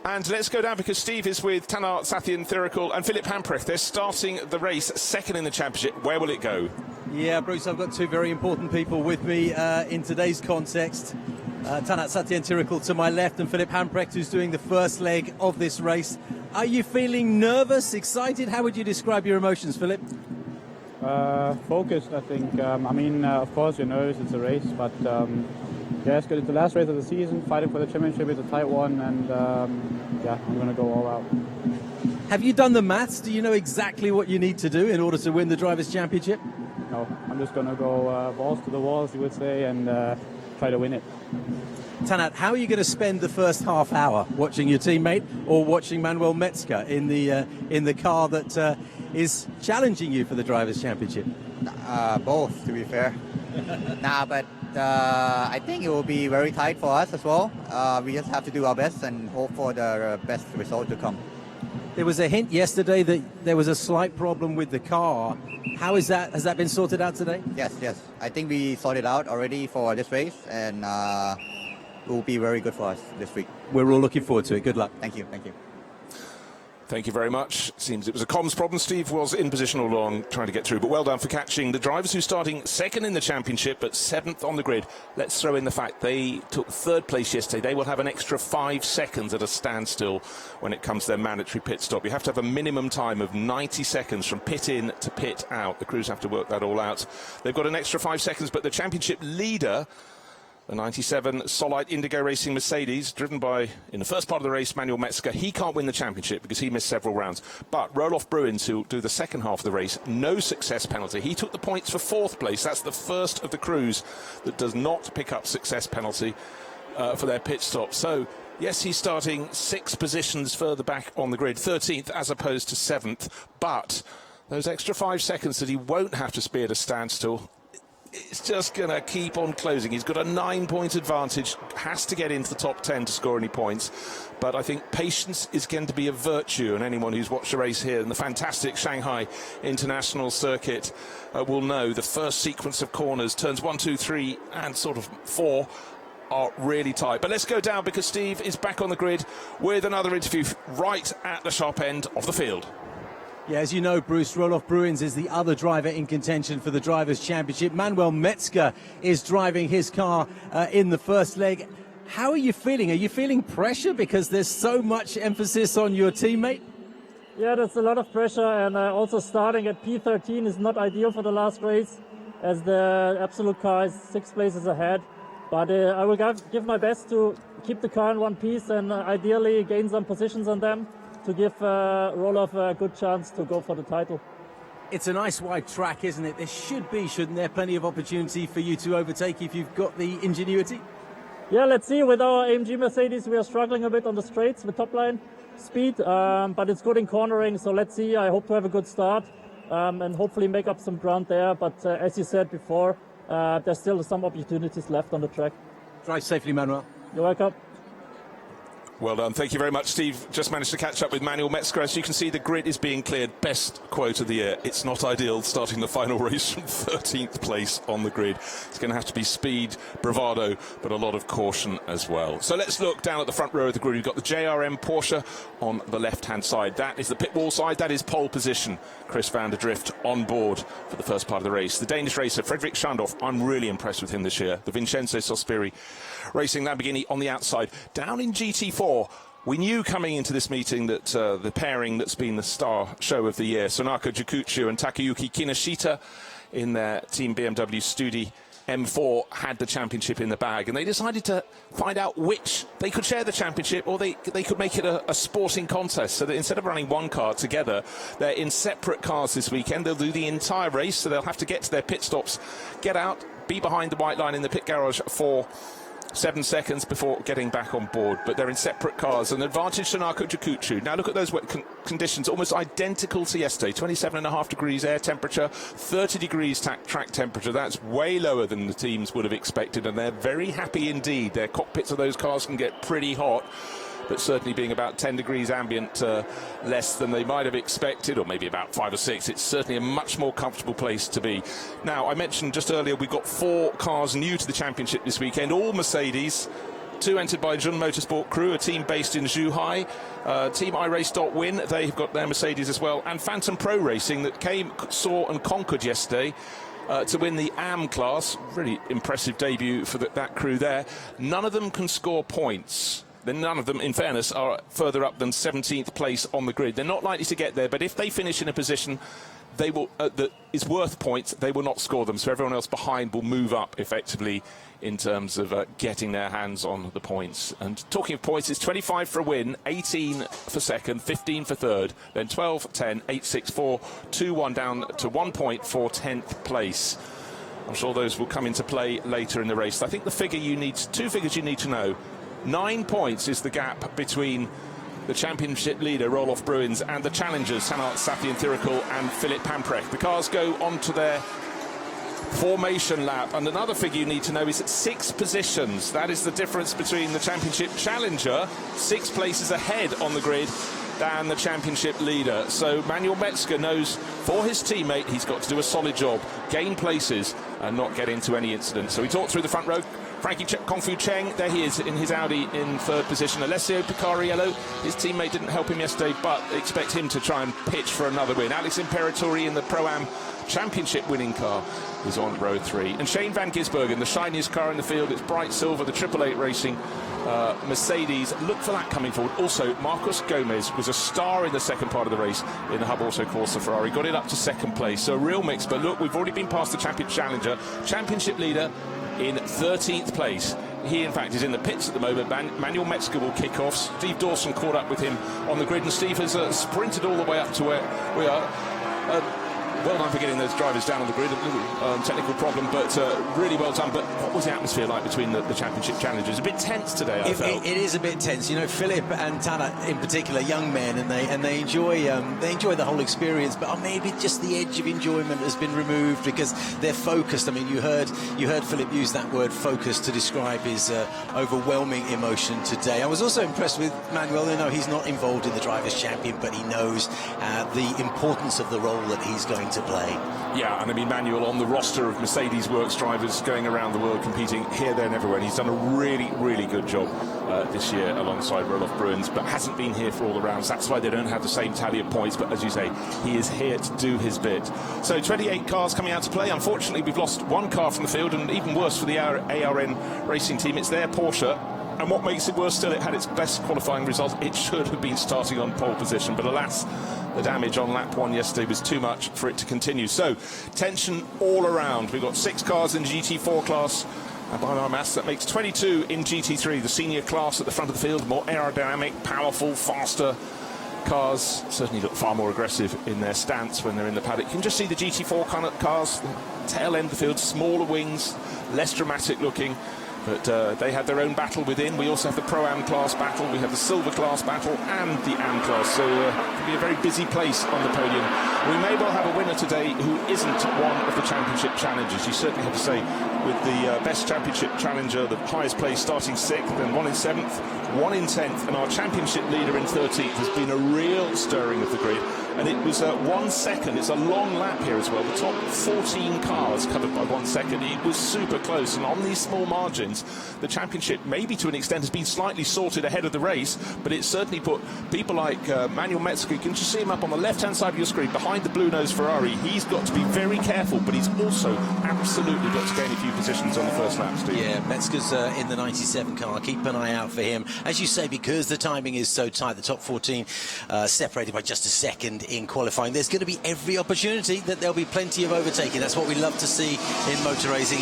And let's go down, because Steve is with Tanart Sathi and Thirakel and Philipp Hamprecht. They're starting the race second in the championship. Where will it go? Yeah, Bruce, I've got 2 very important people with me in today's context. Tanart Sathi and Thirakel to my left, and Philipp Hamprecht, who's doing the first leg of this race. Are you feeling nervous, excited? How would you describe your emotions, Philipp? Focused, I think. Of course you're nervous, it's a race, but Yeah, it's good. It's the last race of the season. Fighting for the championship is a tight one, and yeah, I'm going to go all out. Have you done the maths? Do you know exactly what you need to do in order to win the Drivers' Championship? No, I'm just going to go balls to the wall, as you would say, and try to win it. Tanat, how are you going to spend the first half hour? Watching your teammate or watching Manuel Metzger in the car that is challenging you for the Drivers' Championship? Both, to be fair. But I think it will be very tight for us as well. We just have to do our best and hope for the best result to come. There was a hint yesterday that there was a slight problem with the car. How is that? Has that been sorted out today? Yes. I think we sorted out already for this race, and it will be very good for us this week. We're all looking forward to it. Good luck. Thank you. Thank you very much. Seems it was a comms problem. Steve was in position all along trying to get through, but well done for catching the drivers who starting second in the championship but 7th on the grid. Let's throw in the fact they took 3rd place yesterday. They will have an extra 5 seconds at a standstill when it comes to their mandatory pit stop. You have to have a minimum time of 90 seconds from pit in to pit out. The crews have to work that all out. They've got an extra 5 seconds, but the championship leader, the 97 Solite Indigo Racing Mercedes, driven by, in the first part of the race, Manuel Metzger, he can't win the championship because he missed several rounds. But Roelof Bruins, who do the second half of the race, no success penalty. He took the points for 4th place. That's the first of the crews that does not pick up success penalty for their pit stop. So, yes, he's starting 6 positions further back on the grid, 13th as opposed to 7th. But those extra 5 seconds that he won't have to be at a standstill, it's just going to keep on closing. He's got a 9-point advantage, has to get into the top 10 to score any points. But I think patience is going to be a virtue, and anyone who's watched the race here in the fantastic Shanghai International Circuit will know the first sequence of corners, turns 1, 2, 3 and sort of 4, are really tight. But let's go down because Steve is back on the grid with another interview right at the sharp end of the field. Yeah, as you know, Bruce, Roelof Bruins is the other driver in contention for the Drivers' Championship. Manuel Metzger is driving his car in the first leg. How are you feeling? Are you feeling pressure because there's so much emphasis on your teammate? Yeah, there's a lot of pressure, and also starting at P13 is not ideal for the last race, as the absolute car is 6 places ahead. But I will give my best to keep the car in one piece and ideally gain some positions on them, to give Roelof a good chance to go for the title. It's a nice wide track, isn't it? There should be, shouldn't there, plenty of opportunity for you to overtake if you've got the ingenuity? Yeah, let's see. With our AMG Mercedes, we are struggling a bit on the straights with top line speed, but it's good in cornering, so let's see. I hope to have a good start and hopefully make up some ground there. But as you said before, there's still some opportunities left on the track. Drive safely, Manuel. You're welcome. Well done. Thank you very much, Steve. Just managed to catch up with Manuel Metzger. As you can see, the grid is being cleared. Best quote of the year. It's not ideal starting the final race from 13th place on the grid. It's going to have to be speed, bravado, but a lot of caution as well. So let's look down at the front row of the grid. We've got the JRM Porsche on the left-hand side. That is the pit wall side. That is pole position. Chris van der Drift on board for the first part of the race. The Danish racer, Frederik Schandorf, I'm really impressed with him this year. The Vincenzo Sospiri racing Lamborghini on the outside. Down in GT4, we knew coming into this meeting that the pairing that's been the star show of the year, Sonako Jukuchu and Takayuki Kinoshita in their Team BMW Studi M4, had the championship in the bag, and they decided to find out which they could share the championship or they could make it a sporting contest, so that instead of running one car together, they're in separate cars this weekend. They'll do the entire race, so they'll have to get to their pit stops, get out, be behind the white line in the pit garage for 7 seconds before getting back on board, but they're in separate cars. An advantage to Sonako Jukuchu. Now look at those conditions, almost identical to yesterday. 27.5 degrees air temperature, 30 degrees track temperature. That's way lower than the teams would have expected, and they're very happy indeed. Their cockpits of those cars can get pretty hot, but certainly being about 10 degrees ambient less than they might have expected, or maybe about 5 or 6, it's certainly a much more comfortable place to be. Now, I mentioned just earlier we've got 4 cars new to the championship this weekend, all Mercedes, 2 entered by Jun Motorsport Crew, a team based in Zhuhai. Team iRace.win, they've got their Mercedes as well, and Phantom Pro Racing that came, saw and conquered yesterday to win the AM class. Really impressive debut for that crew there. None of them can score points then none of them, in fairness, are further up than 17th place on the grid. They're not likely to get there, but if they finish in a position they will that is worth points, they will not score them. So everyone else behind will move up effectively in terms of getting their hands on the points. And talking of points, it's 25 for a win, 18 for second, 15 for third, then 12, 10, 8, 6, 4, 2, 1 down to 1 point for 10th place. I'm sure those will come into play later in the race. I think the figure two figures you need to know. 9 points is the gap between the championship leader, Roelof Bruins, and the challengers, Sanat Sathyanthirikul and Philip Pamprek. The cars go on to their formation lap, and another figure you need to know is at 6 positions. That is the difference between the championship challenger, 6 places ahead on the grid, than the championship leader. So Manuel Metzger knows for his teammate he's got to do a solid job, gain places and not get into any incidents. So he talked through the front row. Frankie Kung-Fu Cheng, there he is in his Audi in 3rd position. Alessio Picariello, his teammate didn't help him yesterday, but expect him to try and pitch for another win. Alex Imperatori in the Pro-Am Championship winning car is on row 3. And Shane Van Gisbergen, the shiniest car in the field, it's bright silver, the 888 Racing Mercedes. Look for that coming forward. Also, Marcos Gomez was a star in the second part of the race in the Hub Auto Corsa Ferrari, got it up to 2nd place. So a real mix, but look, we've already been past the championship leader in 13th place. He, in fact, is in the pits at the moment. Manuel Metzger will kick off. Steve Dawson caught up with him on the grid, and Steve has sprinted all the way up to where we are. Well done for getting those drivers down on the grid. A little technical problem, but really well done. But what was the atmosphere like between the championship challengers? A bit tense today, I felt. It is a bit tense. You know, Philip and Tana in particular, young men, and they enjoy the whole experience. But maybe just the edge of enjoyment has been removed because they're focused. I mean, you heard Philip use that word "focus" to describe his overwhelming emotion today. I was also impressed with Manuel. You know, he's not involved in the Drivers' Champion, but he knows the importance of the role that he's going to play. Yeah, and I mean, Manuel on the roster of Mercedes Works drivers going around the world competing here, there and everywhere, and he's done a really, really good job this year alongside Roelof Bruins, but hasn't been here for all the rounds. That's why they don't have the same tally of points, but as you say, he is here to do his bit. So 28 cars coming out to play. Unfortunately, we've lost 1 car from the field, and even worse for the ARN racing team, it's their Porsche. And what makes it worse still, it had its best qualifying result. It should have been starting on pole position, but alas, the damage on lap 1 yesterday was too much for it to continue. So, tension all around. We've got 6 cars in GT4 class, and by our maths, that makes 22 in GT3, the senior class at the front of the field. More aerodynamic, powerful, faster cars. Certainly look far more aggressive in their stance when they're in the paddock. You can just see the GT4 kind of cars, tail end of the field, smaller wings, less dramatic looking. But they had their own battle within. We also have the Pro-Am class battle, we have the Silver class battle and the Am class. So it could be a very busy place on the podium. We may well have a winner today who isn't one of the championship challengers. You certainly have to say, with the best championship challenger, the highest place starting 6th, and 1 in 7th, 1 in 10th, and our championship leader in 13th has been a real stirring of the grid. And it was 1 second. It's a long lap here as well. The top 14 cars covered by 1 second. It was super close. And on these small margins, the championship, maybe to an extent, has been slightly sorted ahead of the race. But it certainly put people like Manuel Metzger, you can just see him up on the left-hand side of your screen, behind the blue-nose Ferrari. He's got to be very careful, but he's also absolutely got to gain a few positions on the first lap, Steve. Yeah, Metzger's in the 97 car. Keep an eye out for him. As you say, because the timing is so tight, the top 14 separated by just a second in qualifying, there's going to be every opportunity that there'll be plenty of overtaking. That's what we love to see in motor racing.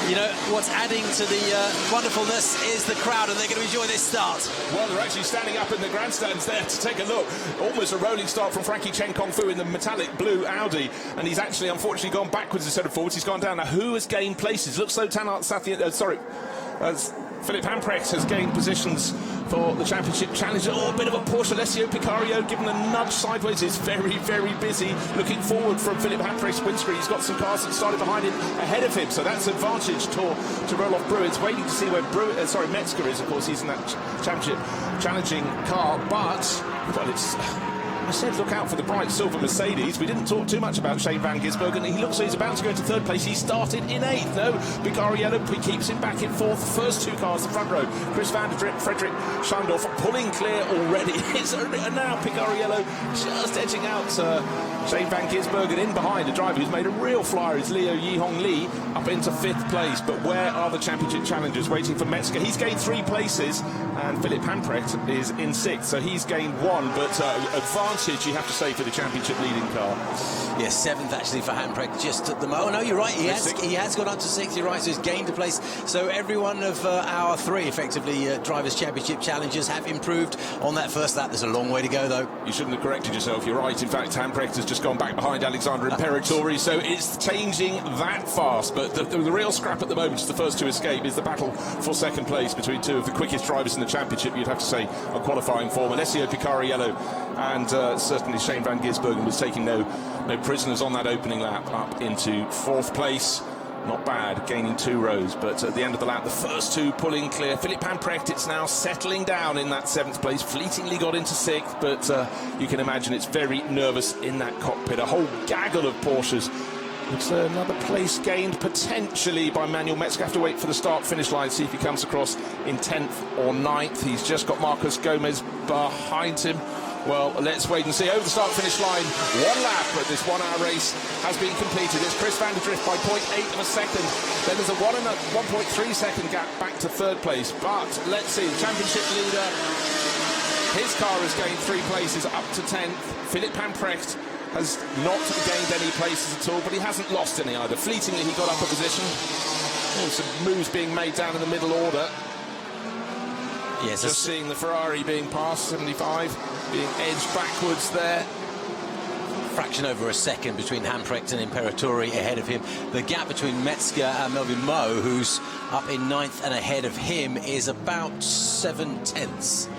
You know, what's adding to the wonderfulness is the crowd, and they're going to enjoy this start. Well, they're actually standing up in the grandstands there to take a look. Almost a rolling start from Frankie Chen Kung Fu in the metallic blue Audi, and he's actually unfortunately gone backwards instead of forwards. He's gone down. Now, who has gained places? Looks like Philip Pamprek has gained positions for the championship challenge. Oh, a bit of a Porsche. Alessio Picario given a nudge sideways. It's very, very busy. Looking forward from Philip Hamprek's windscreen. He's got some cars that started behind him, ahead of him. So that's advantage to Roelof Bruins. Waiting to see where Metzger is. Of course, he's in that championship challenging car. But, well, it's I said look out for the bright silver Mercedes. We didn't talk too much about Shane van Gisbergen. He looks like he's about to go into third place. He started in 8th. No, Picariello keeps him back in 4th. First 2 cars, the front row. Chris van der Drift, Frederick Schandorf pulling clear already. And now Picariello just edging out Shane van Gisbergen. In behind a driver who's made a real flyer is Leo Yihong Lee up into 5th place. But where are the championship challengers waiting for Metzger? He's gained 3 places, and Philip Hamprecht is in 6th, so he's gained 1, but advantage, you have to say, for the championship leading car. Yes, 7th actually for Hamprecht, just at the moment. Oh, no, you're right, he has gone up to 6th, you're right, so he's gained a place. So every one of our 3, effectively, Drivers' Championship challengers have improved on that first lap. There's a long way to go, though. You shouldn't have corrected yourself, you're right. In fact, Hamprecht has just gone back behind Alexander Imperatori, so it's changing that fast. But the real scrap at the moment is the first to escape, is the battle for 2nd place between 2 of the quickest drivers in the championship, you'd have to say, on qualifying form. Alessio Picariello and certainly Shane van Gisbergen was taking no prisoners on that opening lap up into 4th place. Not bad, gaining 2 rows, but at the end of the lap, the first 2 pulling clear. Philip Hamprecht, it's now settling down in that 7th place, fleetingly got into 6th, but you can imagine it's very nervous in that cockpit. A whole gaggle of Porsches. It's another place gained potentially by Manuel Metzger. Have to wait for the start-finish line, see if he comes across in 10th or 9th. He's just got Marcos Gomez behind him. Well, let's wait and see. Over the start-finish line, 1 lap, but this 1-hour race has been completed. It's Chris van der Drift by 0.8 of a second. Then there's a 1.3 second gap back to 3rd place. But let's see, the championship leader, his car has gained 3 places up to 10th. Philip Hamprecht has not gained any places at all, but he hasn't lost any either. Fleetingly, he got up a position. Some moves being made down in the middle order. Yes, just seeing the Ferrari being passed, 75, being edged backwards there. Fraction over a second between Hamprecht and Imperatori ahead of him. The gap between Metzger and Melvin Moe, who's up in 9th and ahead of him, is about 7 tenths.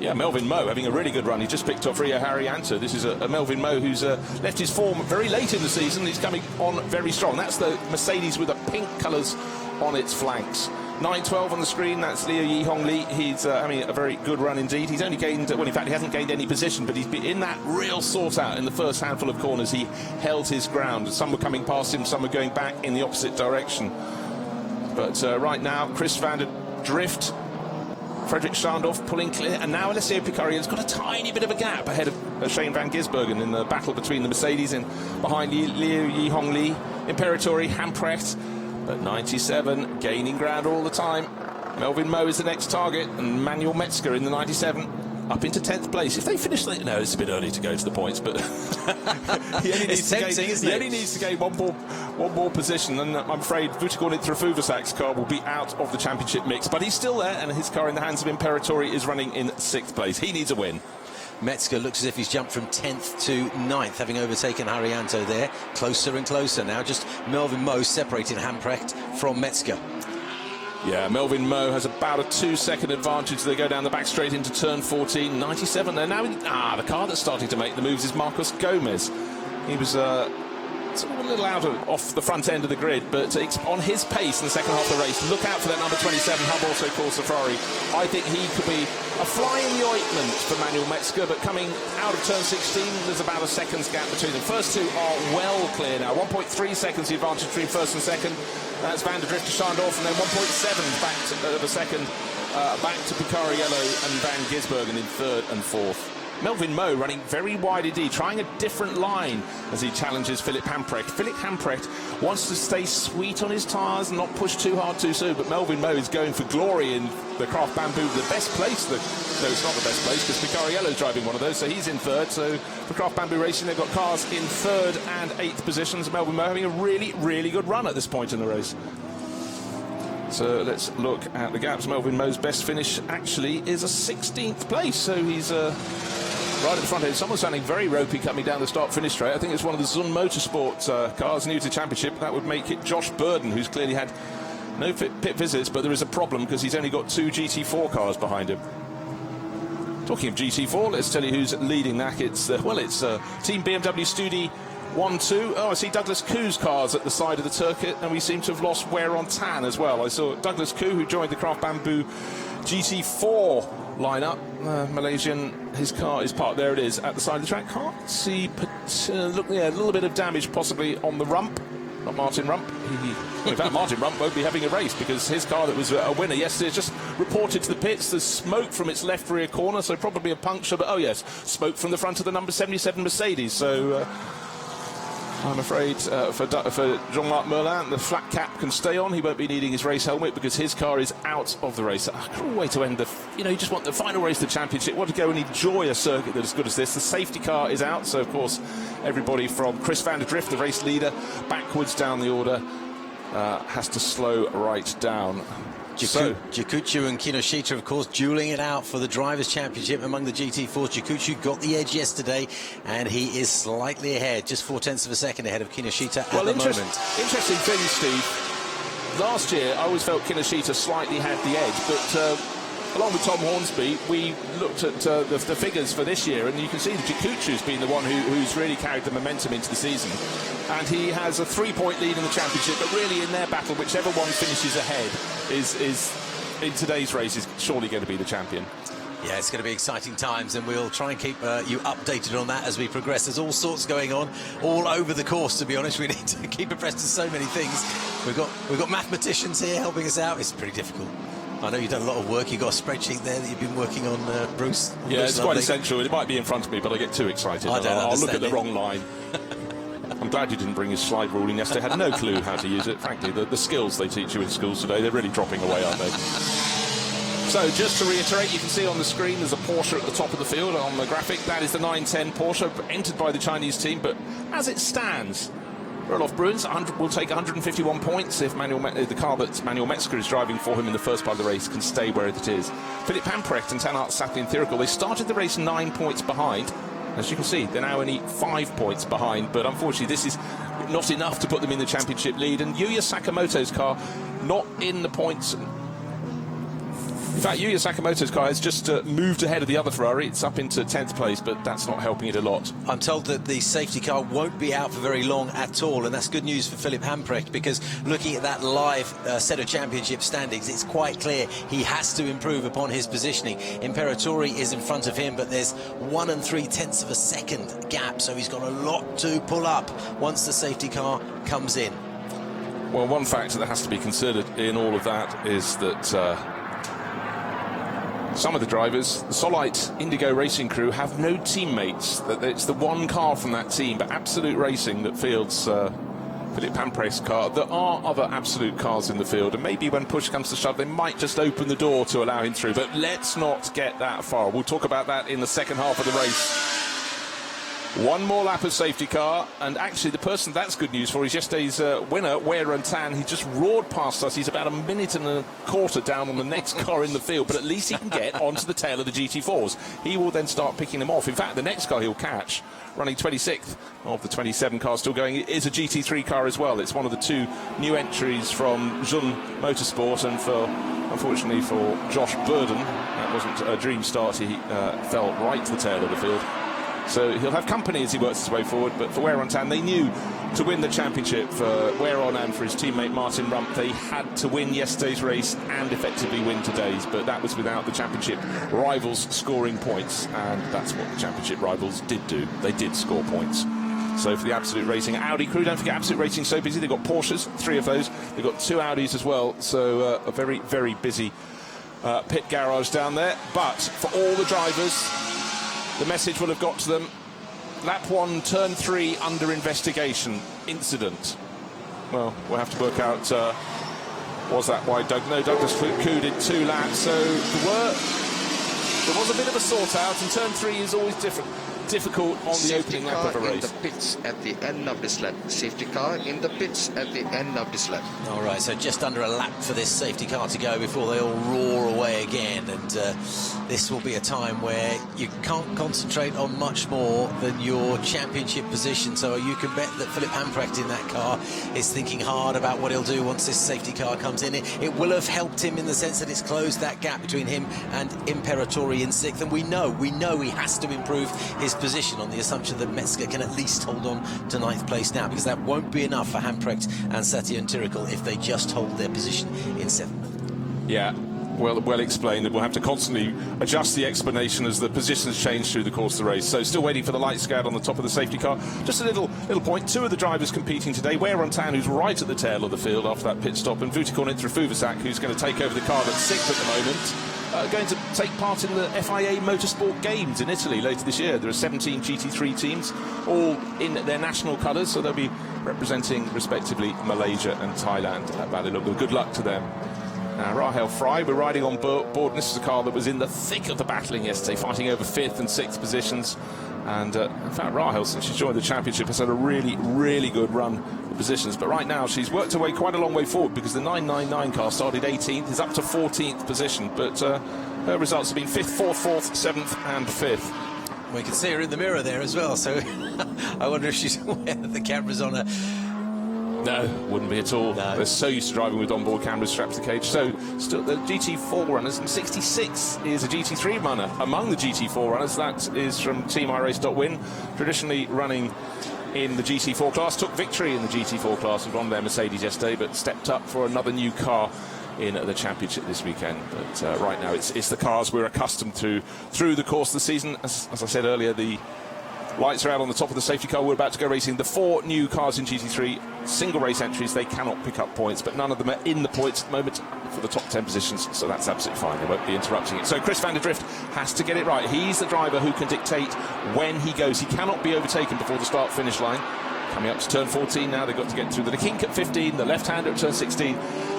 Yeah, Melvin Moe having a really good run. He just picked off Rio Haryanto. This is a Melvin Moe who's left his form very late in the season. He's coming on very strong. That's the Mercedes with the pink colours on its flanks. 9.12 on the screen, that's Leo Yihong Lee. He's having a very good run indeed. He's only gained, well, in fact, he hasn't gained any position, but he's been in that real sort-out in the first handful of corners. He held his ground. Some were coming past him, some were going back in the opposite direction. But right now, Chris van der Drift, Frederick Schandorf pulling clear, and now Alessio Picariello's got a tiny bit of a gap ahead of Shane van Gisbergen in the battle between the Mercedes and behind Leo Yihong Lee, Imperatori, Hamprecht. But 97, gaining ground all the time. Melvin Moe is the next target, and Manuel Metzger in the 97, up into 10th place. If they finish late, no, it's a bit early to go to the points, but he only needs to gain one more position, and I'm afraid Vutakorn Trafuvasak's car will be out of the championship mix. But he's still there, and his car in the hands of Imperatori is running in 6th place. He needs a win. Metzger looks as if he's jumped from 10th to 9th, having overtaken Haryanto there. Closer and closer now, just Melvin Moe separating Hamprecht from Metzger. Yeah, Melvin Moe has about a 2-second advantage. They go down the back straight into turn 14. 97, they're now in... the car that's starting to make the moves is Marcos Gomez. He was sort of a little off the front end of the grid, but on his pace in the second half of the race. Look out for that number 27, Hub also calls Ferrari. I think he could be a fly in the ointment for Manuel Metzger, but coming out of turn 16, there's about a second's gap between them. First 2 are well clear now. 1.3 seconds the advantage between first and second. That's van der Drift to Schandorf, and then 1.7 back of a second back to Picariello and van Gisbergen in 3rd and 4th. Melvin Moe running very wide indeed, trying a different line as he challenges Philip Hamprecht. Philip Hamprecht wants to stay sweet on his tyres and not push too hard too soon, but Melvin Moe is going for glory in the Craft Bamboo, the best place. No, it's not the best place, because Picariello's driving one of those, so he's in 3rd. So for Craft Bamboo Racing, they've got cars in 3rd and 8th positions. Melvin Moe having a really, really good run at this point in the race. So let's look at the gaps. Melvin Moe's best finish actually is a 16th place, so he's right at the front end. Someone's sounding very ropey coming down the start-finish straight. I think it's one of the SRO Motorsports cars new to championship. That would make it Josh Burden, who's clearly had no pit visits, but there is a problem because he's only got 2 GT4 cars behind him. Talking of GT4, let's tell you who's leading that. It's Team BMW Studi 1-2. Oh, I see Douglas Koo's cars at the side of the circuit, and we seem to have lost wear on tan as well. I saw Douglas Koo, who joined the Craft Bamboo GT4 line-up. Malaysian, his car is parked, there it is, at the side of the track. Can't see, look, yeah, a little bit of damage possibly on the rump. Not Martin Rump. In fact, Martin Rump won't be having a race because his car that was a winner yesterday is just reported to the pits. There's smoke from its left rear corner, so probably a puncture. But, oh, yes, smoke from the front of the number 77 Mercedes. So I'm afraid for Jean-Marc Merlin, the flat cap can stay on. He won't be needing his race helmet because his car is out of the race. A cruel way to end the... You know, you just want the final race of the championship. You want to go and enjoy a circuit that is as good as this. The safety car is out, so, of course, everybody from Chris van der Drift, the race leader, backwards down the order, has to slow right down. Jakuchu and Kinoshita, of course, dueling it out for the Drivers' Championship among the GT4s. Jakuchu got the edge yesterday, and he is slightly ahead, just 0.4 of a second ahead of Kinoshita at the moment. Interesting thing, Steve. Last year, I always felt Kinoshita slightly had the edge, but along with Tom Hornsby, we looked at the figures for this year, and you can see that Jakuchu's been the one who's really carried the momentum into the season. And he has a 3-point lead in the championship, but really in their battle, whichever one finishes ahead is in today's race is surely going to be the champion. Yeah, it's going to be exciting times, and we'll try and keep you updated on that as we progress. There's all sorts going on all over the course, to be honest. We need to keep abreast of so many things. We've got mathematicians here helping us out. It's pretty difficult. I know you've done a lot of work. You've got a spreadsheet there that you've been working on, Bruce. Yeah, it's quite essential. It might be in front of me, but I get too excited. I'll look at the wrong line. I'm glad you didn't bring his slide rule in yesterday. I had no clue how to use it, frankly. The skills they teach you in schools today, they're really dropping away, aren't they? So, just to reiterate, you can see on the screen there's a Porsche at the top of the field on the graphic. That is the 910 Porsche, entered by the Chinese team. But as it stands, Roelof Bruins will take 151 points if the car that Manuel Metzger is driving for him in the first part of the race can stay where it is. Philip Hamprecht and Tanart Sathyan-Thirikul, they started the race 9 points behind. As you can see, they're now only 5 points behind, but unfortunately this is not enough to put them in the championship lead. And Yuya Sakamoto's car not in the points. In fact, Yuya Sakamoto's car has just moved ahead of the other Ferrari. It's up into 10th place, but that's not helping it a lot. I'm told that the safety car won't be out for very long at all, and that's good news for Philip Hamprecht, because looking at that live set of championship standings, it's quite clear he has to improve upon his positioning. Imperatori is in front of him, but there's 1 3/10 of a second gap, so he's got a lot to pull up once the safety car comes in. Well, one factor that has to be considered in all of that is that some of the drivers, the Solite Indigo Racing crew, have no teammates. It's the one car from that team, but Absolute Racing that fields Philip Hamprecht's car. There are other Absolute cars in the field, and maybe when push comes to shove, they might just open the door to allow him through. But let's not get that far. We'll talk about that in the second half of the race. One more lap of safety car, and actually the person that's good news for is yesterday's winner, Wei Tan. He just roared past us. He's about 1.25 minutes down on the next car in the field, but at least he can get onto the tail of the GT4s. He will then start picking them off. In fact, the next car he'll catch, running 26th of the 27 cars still going, is a GT3 car as well. It's one of the 2 new entries from SRO Motorsport, and unfortunately for Josh Burden, that wasn't a dream start. He fell right to the tail of the field. So he'll have company as he works his way forward. But for Wei Tan, they knew to win the championship for Wei and for his teammate Martin Rump, they had to win yesterday's race and effectively win today's. But that was without the championship rivals scoring points. And that's what the championship rivals did do. They did score points. So for the Absolute Racing Audi crew, don't forget Absolute Racing so busy. They've got Porsches, 3 of those. They've got 2 Audis as well. So a very, very busy pit garage down there. But for all the drivers, the message will have got to them. Lap 1, turn 3, under investigation. Incident. Well, we'll have to work out, was that why Douglas Koo did 2 laps. So there was a bit of a sort out, and turn 3 is always difficult on the opening lap of a race. In the pits at the end of this lap. Safety car in the pits at the end of this lap. All right, so just under a lap for this safety car to go before they all roar away again, and this will be a time where you can't concentrate on much more than your championship position. So you can bet that Philip Hamprecht in that car is thinking hard about what he'll do once this safety car comes in. It will have helped him in the sense that it's closed that gap between him and Imperatori in 6th, and we know he has to improve his position on the assumption that Metzger can at least hold on to 9th place now, because that won't be enough for Hamprecht and Sathyan-Thirikul if they just hold their position in 7th. Yeah, well explained, and we'll have to constantly adjust the explanation as the positions change through the course of the race. So still waiting for the light scout on the top of the safety car. Just a little point. Two of the drivers competing today. Wear on Tan, who's right at the tail of the field after that pit stop, and Vutikornitra-Fuvasak, who's going to take over the car that's 6th at the moment. Going to take part in the FIA Motorsport Games in Italy later this year. There are 17 GT3 teams, all in their national colours, so they'll be representing respectively Malaysia and Thailand at Valley Look. Good luck to them. Rahel Fry, we're riding on board, and this is a car that was in the thick of the battling yesterday, fighting over 5th and 6th positions. And in fact, Rahel, since she's joined the championship, has had a really, really good run of positions. But right now, she's worked her way quite a long way forward, because the 999 car started 18th, is up to 14th position. But her results have been 5th, 4th, 4th, 7th and 5th. We can see her in the mirror there as well, so I wonder if she's aware that the camera's on her. No, wouldn't be at all. No. They're so used to driving with onboard cameras strapped to the cage. So, still the GT4 runners, and 66 is a GT3 runner. Among the GT4 runners, that is from Team iRace.win, traditionally running in the GT4 class, took victory in the GT4 class and won their Mercedes yesterday, but stepped up for another new car in the championship this weekend. But right now, it's the cars we're accustomed to through the course of the season. As I said earlier, the lights are out on the top of the safety car. We're about to go racing. The 4 new cars in GT3, single race entries, they cannot pick up points, but none of them are in the points at the moment for the top 10 positions, so that's absolutely fine. They won't be interrupting it. So Chris van der Drift has to get it right. He's the driver who can dictate when he goes. He cannot be overtaken before the start-finish line. Coming up to turn 14 now, they've got to get through the kink at 15, the left-hander at turn 16.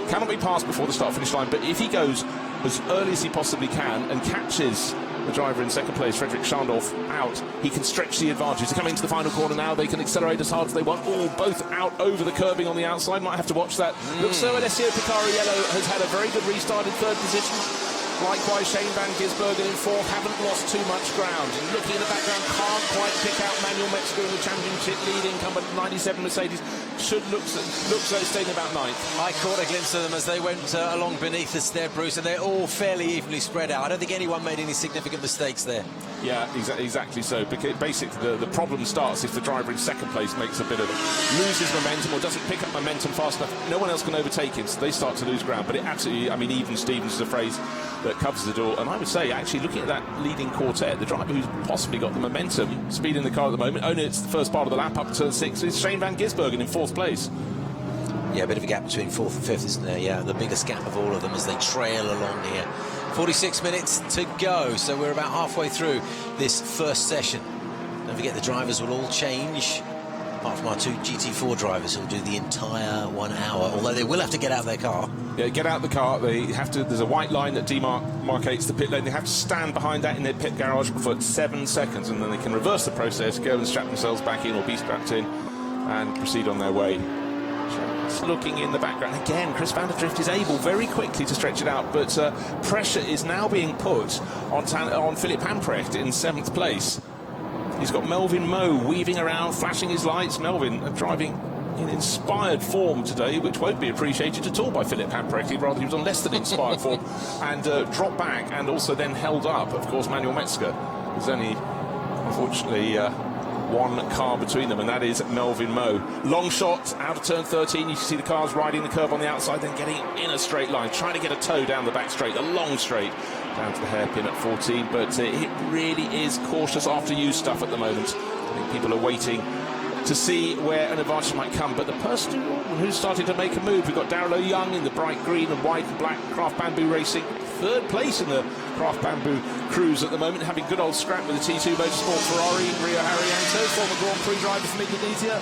Cannot be passed before the start-finish line, but if he goes as early as he possibly can and catches the driver in second place, Frederick Schandorf, out, he can stretch the advantage. They're coming into the final corner now. They can accelerate as hard as they want. Oh, both out over the curbing on the outside. Might have to watch that. Looks so Alessio Picariello has had a very good restart in 3rd position. Likewise, Shane van Gisbergen in 4th, haven't lost too much ground. And looking in the background, can't quite pick out Manuel Metzger in the championship lead incumbent 97 Mercedes. Should look so staying about 9th. I caught a glimpse of them as they went along beneath us there, Bruce, and they're all fairly evenly spread out. I don't think anyone made any significant mistakes there. Yeah, exactly so. Basically, the problem starts if the driver in second place makes a bit of loses momentum or doesn't pick up momentum fast enough. No one else can overtake him, so they start to lose ground. But it absolutely, I mean, even Stevens is a phrase that covers the door. And I would say, actually, looking at that leading quartet, the driver who's possibly got the momentum, speed in the car at the moment, only it's the first part of the lap up to turn 6, is Shane van Gisbergen in 4th place. Yeah, a bit of a gap between 4th and 5th, isn't there? Yeah, the biggest gap of all of them as they trail along here. 46 minutes to go, so we're about halfway through this first session. Don't forget the drivers will all change, apart from our 2 GT4 drivers who'll do the entire 1 hour, although they will have to get out of their car. Yeah, get out of the car. They have to. There's a white line that demarcates the pit lane. They have to stand behind that in their pit garage for 7 seconds, and then they can reverse the process, go and strap themselves back in or be strapped in, and proceed on their way. Just looking in the background again, Chris van der Drift is able very quickly to stretch it out, but pressure is now being put on Philip Hamprecht in 7th place. He's got Melvin Moe weaving around, flashing his lights. Melvin driving in inspired form today, which won't be appreciated at all by Philip Hamprecht. He was on less than inspired form and dropped back and also then held up. Of course, Manuel Metzger. There's only, unfortunately, 1 car between them, and that is Melvin Moe. Long shot out of turn 13. You can see the cars riding the curb on the outside, then getting in a straight line, trying to get a toe down the back straight, a long straight down to the hairpin at 14. But it really is cautious after use stuff at the moment. I think people are waiting to see where an advantage might come. But the person who's started to make a move, we've got Daryl O'Young in the bright green and white and black Craft Bamboo Racing. 3rd place in the Craft Bamboo Cruise at the moment, having good old scrap with the T2 Motorsport Ferrari. Rio Harriento, former Grand Prix driver from Indonesia,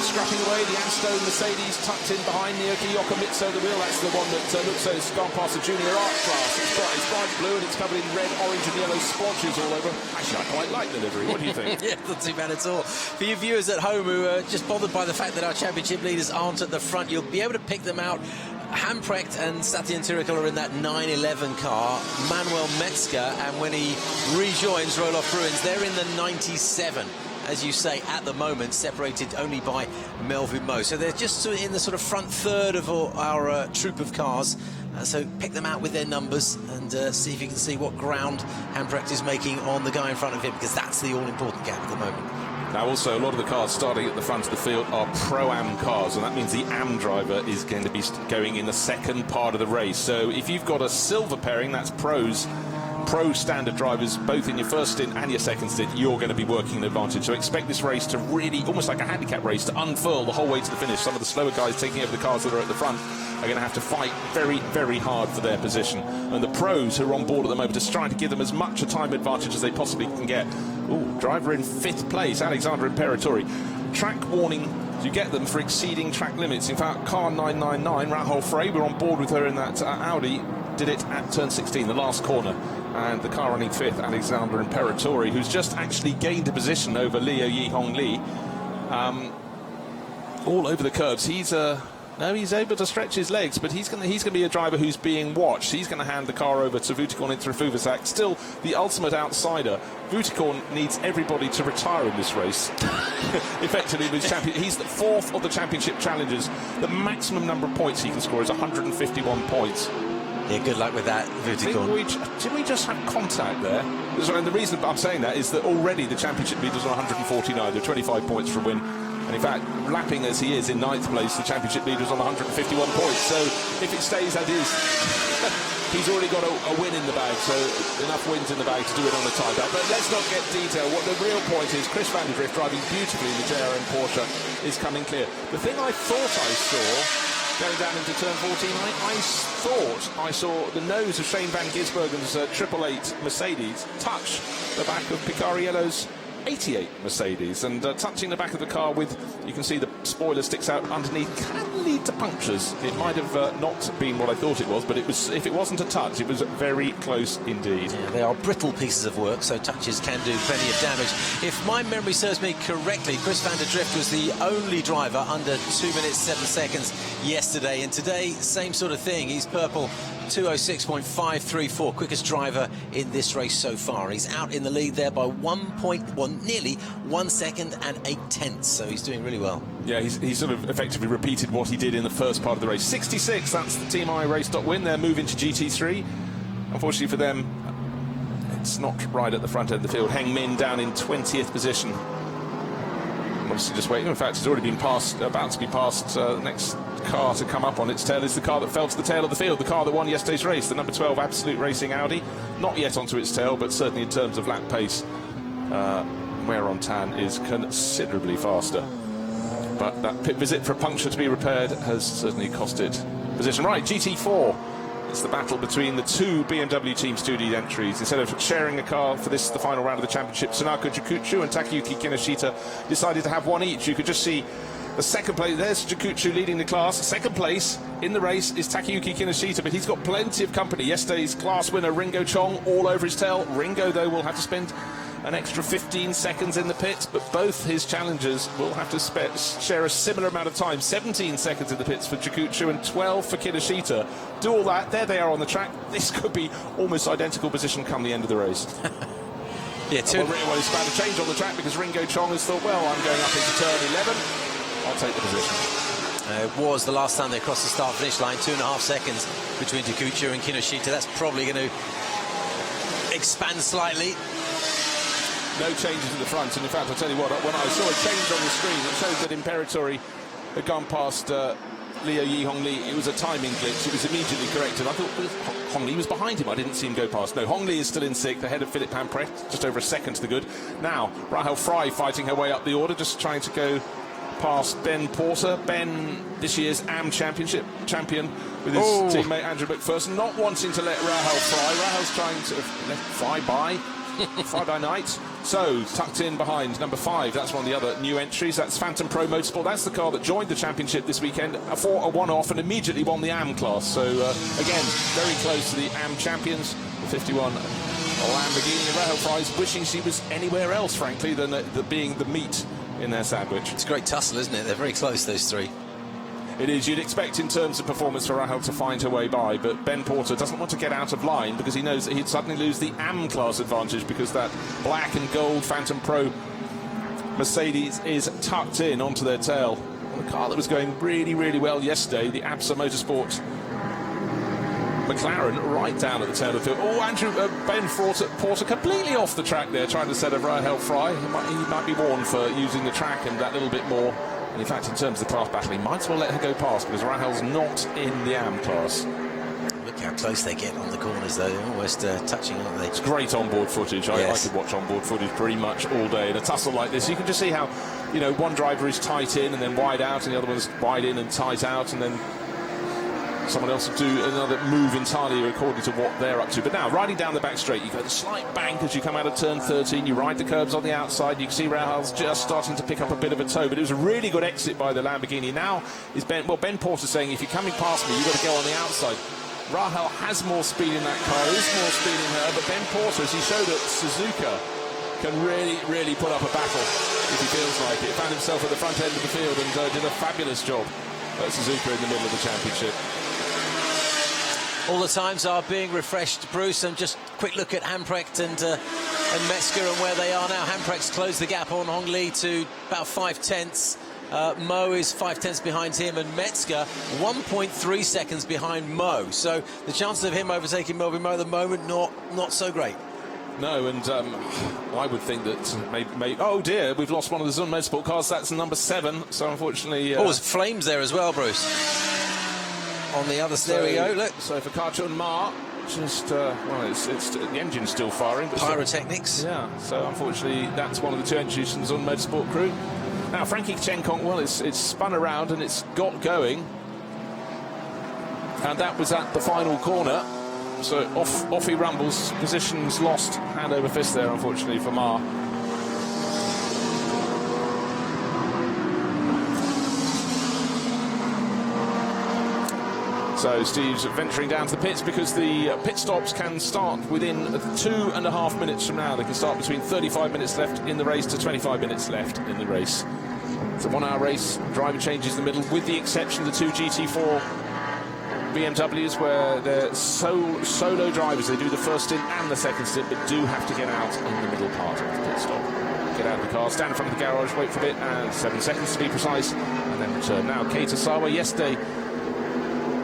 scrapping away. The Anstone Mercedes tucked in behind Naoki Yokomitsu, the wheel. That's the one that looks so it's gone past the junior art class. It's bright blue and it's covered in red, orange and yellow splotches all over. Actually, I quite like the livery. What do you think? Yeah, not too bad at all. For you viewers at home who are just bothered by the fact that our championship leaders aren't at the front, you'll be able to pick them out. Hamprecht and Satyen Tirikul are in that 911 car. Manuel Metzger, and when he rejoins Roloff Bruins, they're in the 97. As you say, at the moment, separated only by Melvin Moe. So they're just in the sort of front third of our troop of cars. So pick them out with their numbers and see if you can see what ground Hamprecht is making on the guy in front of him, because that's the all-important gap at the moment. Now, also, a lot of the cars starting at the front of the field are Pro-Am cars, and that means the Am driver is going to be going in the second part of the race. So if you've got a silver pairing, that's pros, pro standard drivers, both in your first stint and your second stint, you're going to be working an advantage. So expect this race to really, almost like a handicap race, to unfurl the whole way to the finish. Some of the slower guys taking over the cars that are at the front are going to have to fight very, very hard for their position. And the pros who are on board at the moment are trying to give them as much a time advantage as they possibly can get. Ooh, driver in 5th place, Alexander Imperatori. Track warning, you get them for exceeding track limits. In fact, car 999, Rahul Frey, we're on board with her in that Audi, did it at turn 16, the last corner. And the car running 5th, Alexander Imperatori, who's just actually gained a position over Liu Yihong Li. All over the curbs. He's able to stretch his legs, but he's going to be a driver who's being watched. He's going to hand the car over to Vutikorn into Fuvasak. Still the ultimate outsider. Vutikorn needs everybody to retire in this race. Effectively, he's the 4th of the championship challengers. The maximum number of points he can score is 151 points. Yeah, good luck with that, Vutikorn. Did we just have contact there? And the reason I'm saying that is that already the championship leader's on 149. They're 25 points for a win. And in fact, lapping as he is in 9th place, the championship leader's on 151 points. So if it stays as is, he's already got a win in the bag. So enough wins in the bag to do it on a tie back. But let's not get detailed. What the real point is, Chris van der Drift driving beautifully in the JRM Porsche is coming clear. The thing I thought I saw going down into turn 14, I thought I saw the nose of Shane van Gisbergen's 888 Mercedes touch the back of Picariello's 88 Mercedes, and touching the back of the car with, you can see the spoiler sticks out underneath, can lead to punctures. It might have not been what I thought it was, but it was. If it wasn't a touch, it was very close indeed. Yeah, they are brittle pieces of work, so touches can do plenty of damage. If my memory serves me correctly, Chris van der Drift was the only driver under 2 minutes 7 seconds yesterday, and today, same sort of thing. He's purple. 206.534, quickest driver in this race so far. He's out in the lead there by nearly 1 second and 8/10, so he's doing really well. Yeah, he's sort of effectively repeated what he did in the first part of the race. 66, that's the Team I race.win. They're moving to GT3. Unfortunately for them, it's not right at the front end of the field. Heng Min down in 20th position. Obviously just waiting. In fact, it's already been passed, about to be passed. The next car to come up on its tail is the car that fell to the tail of the field, the car that won yesterday's race, the number 12 Absolute Racing Audi. Not yet onto its tail, but certainly in terms of lap pace, Wear on Tan is considerably faster. But that pit visit for a puncture to be repaired has certainly costed position. Right, GT4. It's the battle between the two BMW Team Studio entries. Instead of sharing a car for this, the final round of the championship, Tsunaka Jikuchu and Takayuki Kinoshita decided to have one each. You could just see the second place. There's Jikuchu leading the class. Second place in the race is Takayuki Kinoshita, but he's got plenty of company. Yesterday's class winner, Ringo Chong, all over his tail. Ringo, though, will have to spend an extra 15 seconds in the pits, but both his challengers will have to share a similar amount of time. 17 seconds in the pits for Jikuchu and 12 for Kinoshita. Do all that, there they are on the track. This could be almost identical position come the end of the race. Yeah, well, it's about to change on the track because Ringo Chong has thought, well, I'm going up into turn 11, I'll take the position. It was the last time they crossed the start-finish line, 2.5 seconds between Jikuchu and Kinoshita. That's probably going to expand slightly. No changes in the front, and in fact, I'll tell you what, when I saw a change on the screen, it showed that Imperatori had gone past Liu Yihong Li. It was a timing glitch. It was immediately corrected. I thought Hong Li was behind him. I didn't see him go past. No, Hong Li is still in 6th, ahead of Philippe Hamprecht, just over a second to the good. Now, Rahul Frey fighting her way up the order, just trying to go past Ben Porter. Ben, this year's AM Championship champion, with his teammate Andrew McPherson, not wanting to let Rahul Frey. Rahul's trying to let Frey by. Friday night. So, tucked in behind number 5, that's one of the other new entries. That's Phantom Pro Motorsport. That's the car that joined the championship this weekend for a one-off and immediately won the AM class. So, again, very close to the AM champions, the 51 Lamborghini. Rahul Frey's wishing she was anywhere else, frankly, than being the meat in their sandwich. It's a great tussle, isn't it? They're very close, those three. It is. You'd expect in terms of performance for Rahul to find her way by, but Ben Porter doesn't want to get out of line because he knows that he'd suddenly lose the AM class advantage because that black and gold Phantom Pro Mercedes is tucked in onto their tail. And the car that was going really, really well yesterday, the SRO Motorsports McLaren right down at the tail of the field. Oh, Ben Porter completely off the track there, trying to set a Rahel Fry. He might be warned for using the track and that little bit more. And in fact, in terms of the class battle, he might as well let her go past because Rahel's not in the AM class. Look how close they get on the corners, though. They're almost touching, aren't they? It's great onboard footage. Yes. I could watch onboard footage pretty much all day. In a tussle like this, you can just see how, you know, one driver is tight in and then wide out, and the other one's wide in and tight out, and then someone else will do another move entirely according to what they're up to. But now, riding down the back straight, you go the slight bank as you come out of turn 13, you ride the curbs on the outside, you can see Rahel's just starting to pick up a bit of a toe, but it was a really good exit by the Lamborghini. Now is Ben Porter saying, if you're coming past me, you've got to go on the outside. Rahel has more speed in that car, there is more speed in her, but Ben Porter, as he showed at Suzuka, can really put up a battle if he feels like it. Found himself at the front end of the field and did a fabulous job at Suzuka in the middle of the championship. All the times are being refreshed, Bruce, and just quick look at Hamprecht and Metzger and where they are now. Hamprecht's closed the gap on Hongli to about 5/10. Mo is 5/10 behind him, and Metzger 1.3 seconds behind Mo. So the chances of him overtaking Melvin Mo at the moment not so great. No, and I would think that maybe oh dear, we've lost one of the Zun Motorsport cars. That's number 7. So unfortunately, there's flames there as well, Bruce. On the other stereo, look. So for Karchun Ma, just well, it's the engine's still firing. But pyrotechnics. Yeah. So unfortunately, that's one of the 2 engines from the Zun Motorsport Group. Now Frankie Chenkong, well, it's spun around and it's got going, and that was at the final corner. So off he rumbles. Positions lost, hand over fist there, unfortunately for Ma. So Steve's venturing down to the pits because the pit stops can start within 2.5 minutes from now. They can start between 35 minutes left in the race to 25 minutes left in the race. It's a 1-hour race. Driver changes in the middle, with the exception of the 2 GT4 BMWs, where they're solo drivers. They do the first stint and the second stint, but do have to get out in the middle part of the pit stop. Get out of the car, stand in front of the garage, wait for a bit, and 7 seconds to be precise, and then return. Now, Keita Sawa yesterday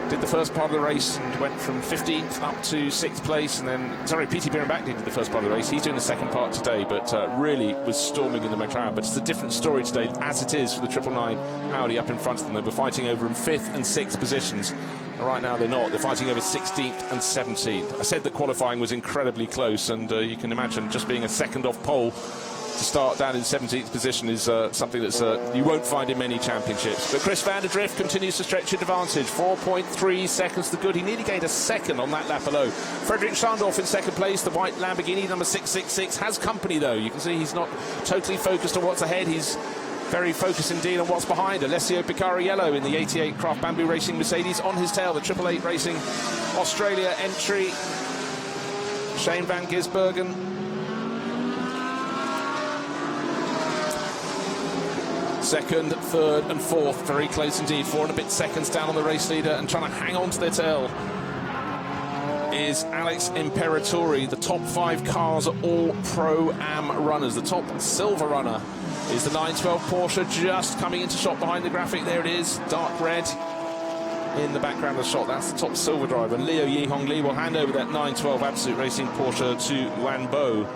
did the first part of the race and went from 15th up to 6th place, and then, sorry, PT Birnbach did the first part of the race. He's doing the second part today, but really was storming in the McLaren. But it's a different story today, as it is for the 999 Audi up in front of them. They were fighting over in 5th and 6th positions. And right now they're not. They're fighting over 16th and 17th. I said that qualifying was incredibly close, and you can imagine just being a second off pole to start down in 17th position is something that's you won't find in many championships. But Chris van der Drift continues to stretch advantage. 4.3 seconds to good. He nearly gained a second on that lap below. Frederick Schandorf in second place. The white Lamborghini, number 666, has company though. You can see he's not totally focused on what's ahead. He's very focused indeed on what's behind. Alessio Picariello in the 88 Craft Bamboo Racing Mercedes on his tail. The 888 Racing Australia entry. Shane van Gisbergen. Second, third and fourth, very close indeed. 4 and a bit seconds down on the race leader, and trying to hang on to their tail is Alex Imperatori. The top 5 cars are all Pro-Am runners. The top silver runner is the 912 Porsche, just coming into shot behind the graphic. There it is, dark red in the background of the shot. That's the top silver driver. And Leo Yihong Li will hand over that 912 Absolute Racing Porsche to Wan Bo.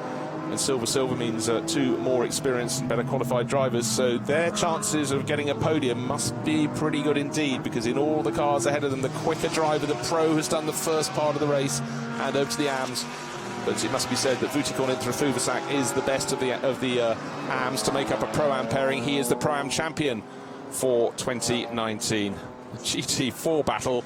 And silver means 2 more experienced and better qualified drivers, so their chances of getting a podium must be pretty good indeed, because in all the cars ahead of them, the quicker driver, the Pro, has done the first part of the race, hand over to the AMs. But it must be said that Vutikorn Intrafuvasak is the best of the AMs to make up a Pro-Am pairing. He is the Pro-Am champion for 2019. The GT4 battle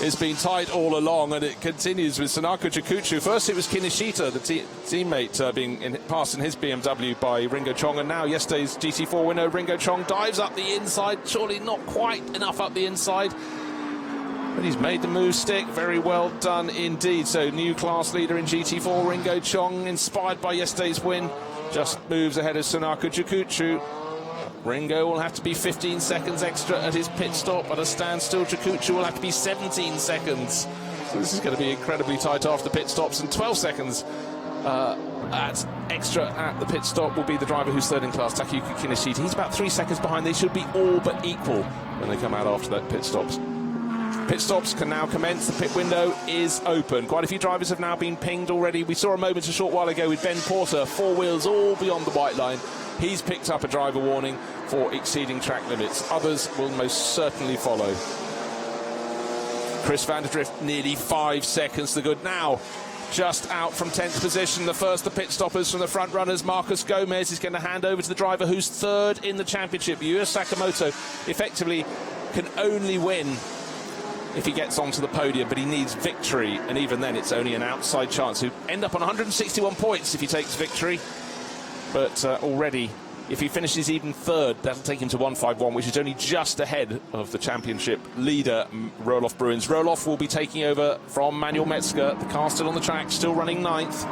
has been tight all along, and it continues with Sanako Chikuchu. First it was Kinoshita, the teammate, being passed in his BMW by Ringo Chong, and now yesterday's GT4 winner Ringo Chong dives up the inside, surely not quite enough up the inside, but he's made the move stick. Very well done indeed. So new class leader in GT4, Ringo Chong, inspired by yesterday's win, just moves ahead of Sanako Chikuchu. Ringo will have to be 15 seconds extra at his pit stop. At a standstill, Chikuchu will have to be 17 seconds. So this is going to be incredibly tight after the pit stops. And 12 seconds extra at the pit stop will be the driver who's third in class, Takayuki Kinoshita. He's about 3 seconds behind. They should be all but equal when they come out after that pit stops. Pit stops can now commence. The pit window is open. Quite a few drivers have now been pinged already. We saw a moment a short while ago with Ben Porter, 4 wheels all beyond the white line. He's picked up a driver warning for exceeding track limits. Others will most certainly follow. Chris van der Drift nearly 5 seconds to good now. Just out from 10th position. The first, the pit stoppers from the front runners. Marcus Gomez is going to hand over to the driver who's third in the championship. Yuya Sakamoto effectively can only win if he gets onto the podium, but he needs victory, and even then it's only an outside chance. He'll end up on 161 points if he takes victory, but already if he finishes even third, that'll take him to 151, which is only just ahead of the championship leader, Roelof Bruins. Roelof will be taking over from Manuel Metzger. The car still on the track, still running 9th.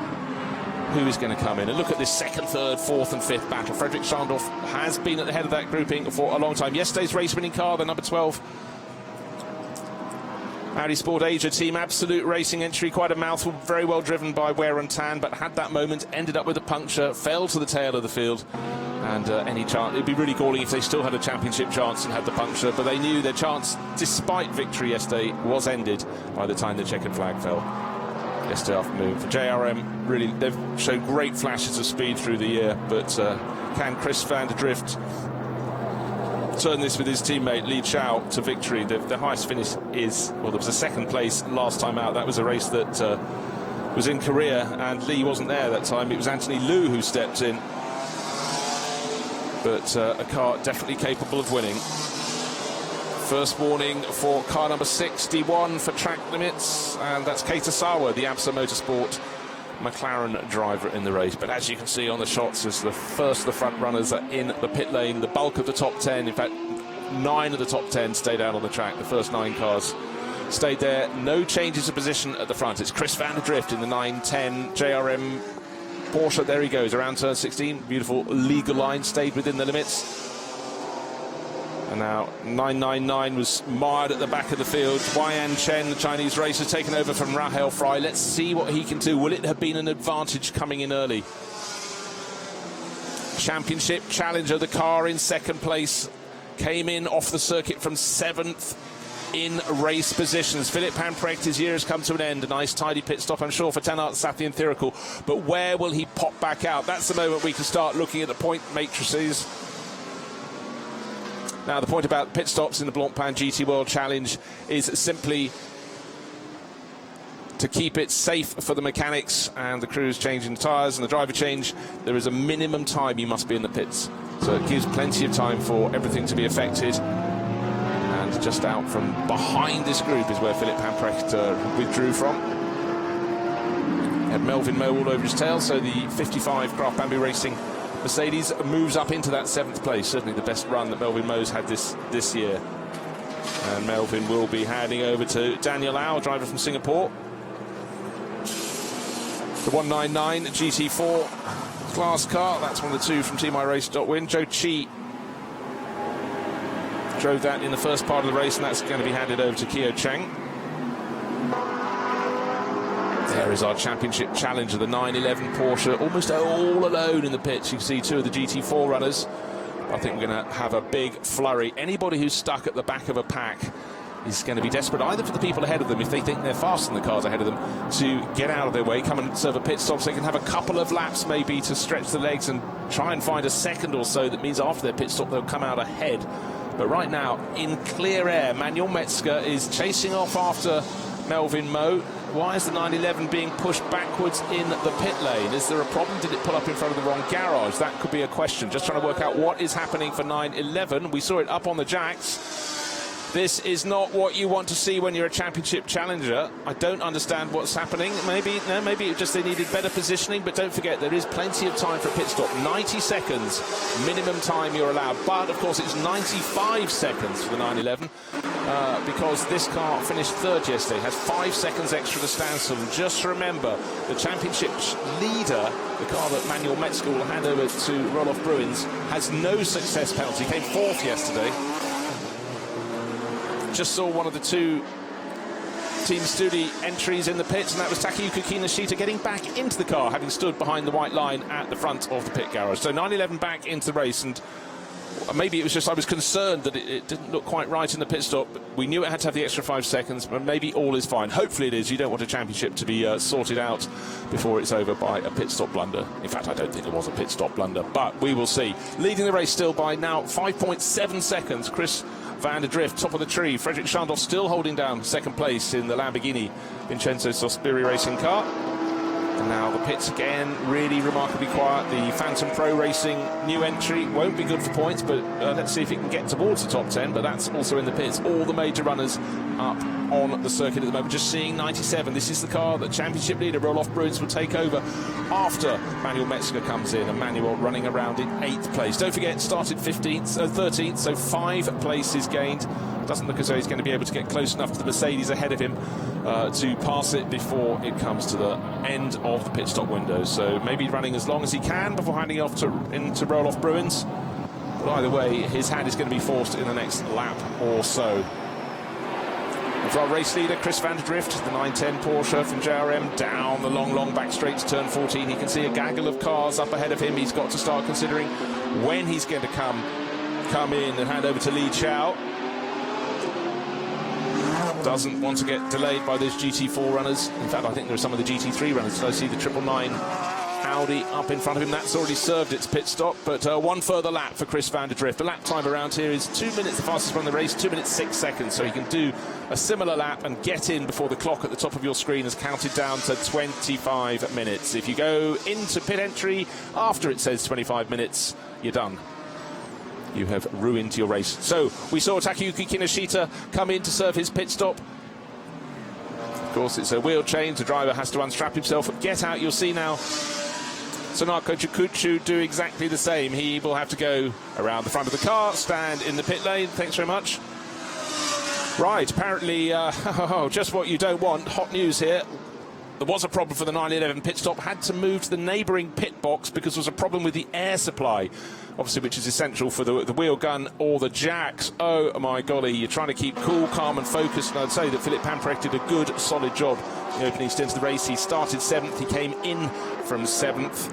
Who is going to come in? And look at this 2nd, 3rd, 4th and 5th battle. Frederick Schandorf has been at the head of that grouping for a long time. Yesterday's race-winning car, the number 12, Audi Sport Asia team, Absolute Racing entry, quite a mouthful, very well driven by wear and tan, but had that moment, ended up with a puncture, fell to the tail of the field, and any chance, it'd be really galling if they still had a championship chance and had the puncture, but they knew their chance, despite victory yesterday, was ended by the time the checkered flag fell yesterday afternoon. For JRM, really, they've shown great flashes of speed through the year, but can Chris van der Drift turn this with his teammate Li Chao to victory? The highest finish is, well, there was a 2nd place last time out. That was a race that was in Korea, and Li wasn't there that time. It was Anthony Liu who stepped in, but a car definitely capable of winning. First warning for car number 61 for track limits, and that's Keita Sawa, the SRO Motorsport McLaren driver in the race. But as you can see on the shots, as the first of the front runners are in the pit lane, the bulk of the top 10, in fact 9 of the top 10 stayed out on the track. The first 9 cars stayed there. No changes of position at the front. It's Chris van der Drift in the 910 JRM Porsche. There he goes around turn 16. Beautiful legal line, stayed within the limits. And now 999 was mired at the back of the field. Waiyan Chen, the Chinese racer, taken over from Rahel Fry. Let's see what he can do. Will it have been an advantage coming in early? Championship challenger, the car in 2nd place, came in off the circuit from 7th in race positions. Philip Hamprecht's year has come to an end. A nice tidy pit stop, I'm sure, for Tanat Sathyanthirikul. But where will he pop back out? That's the moment we can start looking at the point matrices. Now, the point about pit stops in the Blancpain GT World Challenge is simply to keep it safe for the mechanics and the crews changing tyres and the driver change. There is a minimum time you must be in the pits, so it gives plenty of time for everything to be affected. And just out from behind this group is where Philip Hamprecht withdrew from. Had Melvin Moe all over his tail, so the 55 Craft Bamboo Racing Mercedes moves up into that 7th place. Certainly the best run that Melvin Moe's had this year. And Melvin will be handing over to Daniel Lau, driver from Singapore. The 199 GT4 class car, that's one of the 2 from Team iRace.win. Zhou Qi drove that in the first part of the race, and that's going to be handed over to Kyo Chang. There is our championship challenger, the 911 Porsche, almost all alone in the pits. You can see 2 of the GT4 runners. I think we're going to have a big flurry. Anybody who's stuck at the back of a pack is going to be desperate, either for the people ahead of them, if they think they're faster than the cars ahead of them, to get out of their way, come and serve a pit stop so they can have a couple of laps maybe to stretch the legs and try and find a second or so. That means after their pit stop they'll come out ahead. But right now, in clear air, Manuel Metzger is chasing off after Melvin Moe. Why is the 911 being pushed backwards in the pit lane? Is there a problem? Did it pull up in front of the wrong garage? That could be a question. Just trying to work out what is happening for 911. We saw it up on the jacks. This is not what you want to see when you're a championship challenger. I don't understand what's happening. Maybe it just they needed better positioning, but don't forget there is plenty of time for a pit stop. 90 seconds minimum time you're allowed, but of course it's 95 seconds for the 911 because this car finished 3rd yesterday, has 5 seconds extra to stand still. Just remember, the championship leader, the car that Manuel Metzger will hand over to Roelof Bruins, has no success penalty. He came 4th yesterday. Just saw one of the 2 Team Studi entries in the pits, and that was Takayuki Kinoshita getting back into the car, having stood behind the white line at the front of the pit garage. So 911 back into the race, and Maybe it was just I was concerned that it didn't look quite right in the pit stop. We knew it had to have the extra 5 seconds, but maybe all is fine. Hopefully it is. You don't want a championship to be sorted out before it's over by a pit stop blunder. In fact, I don't think it was a pit stop blunder, but we will see. Leading the race still by now 5.7 seconds. Chris van der Drift, top of the tree. Frederick Schandorf still holding down second place in the Lamborghini Vincenzo Sospiri racing car. And now the pits again, really remarkably quiet. The Phantom Pro Racing new entry won't be good for points, but let's see if it can get towards the top 10. But that's also in the pits. All the major runners up on the circuit at the moment. Just seeing 97. This is the car that championship leader Roelof Bruins will take over after Manuel Metzger comes in. And Manuel running around in 8th place. Don't forget, started 13th, so 5 places gained. Doesn't look as though he's going to be able to get close enough to the Mercedes ahead of him to pass it before it comes to the end of the pit stop window. So maybe running as long as he can before handing off into Roelof Bruins. But either way, his hand is going to be forced in the next lap or so. And for our race leader, Chris van der Drift, the 910 Porsche from JRM, down the long back straight to turn 14. He can see a gaggle of cars up ahead of him. He's got to start considering when he's going to come in and hand over to Li Chao. Doesn't want to get delayed by those GT4 runners. In fact, I think there are some of the GT3 runners. So I see the 999 Audi up in front of him. That's already served its pit stop, but one further lap for Chris van der Drift. The lap time around here is 2 minutes, the fastest run in the race, 2 minutes 6 seconds. So he can do a similar lap and get in before the clock at the top of your screen has counted down to 25 minutes. If you go into pit entry after it says 25 minutes, you're done. You have ruined your race. So we saw Takayuki Kinoshita come in to serve his pit stop. Of course, it's a wheel change. The driver has to unstrap himself. Get out. You'll see now Sonako Chikuchu do exactly the same. He will have to go around the front of the car, stand in the pit lane. Thanks very much. Right, apparently, just what you don't want. Hot news here. There was a problem for the 911 pit stop, had to move to the neighbouring pit box because there was a problem with the air supply, obviously, which is essential for the wheel gun or the jacks. Oh my golly, you're trying to keep cool, calm and focused, and I'd say that Philippe Pamprek did a good, solid job in the opening stint of the race. He started 7th, he came in from 7th,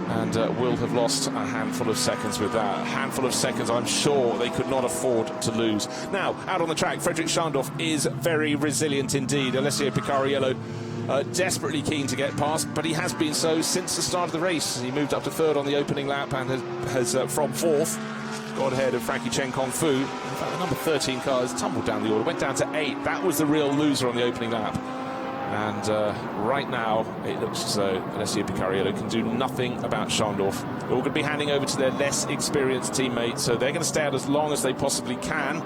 and will have lost a handful of seconds with that. A handful of seconds I'm sure they could not afford to lose. Now, out on the track, Frederick Schandorf is very resilient indeed. Alessio Picariello desperately keen to get past, but he has been so since the start of the race. He moved up to 3rd on the opening lap and has from 4th got ahead of Frankie Chen Kong Fu. In fact, the number 13 car has tumbled down the order, went down to 8. That was the real loser on the opening lap. And right now, it looks as though Alessio Picariello can do nothing about Schandorf. They're all going to be handing over to their less experienced teammates, so they're going to stay out as long as they possibly can.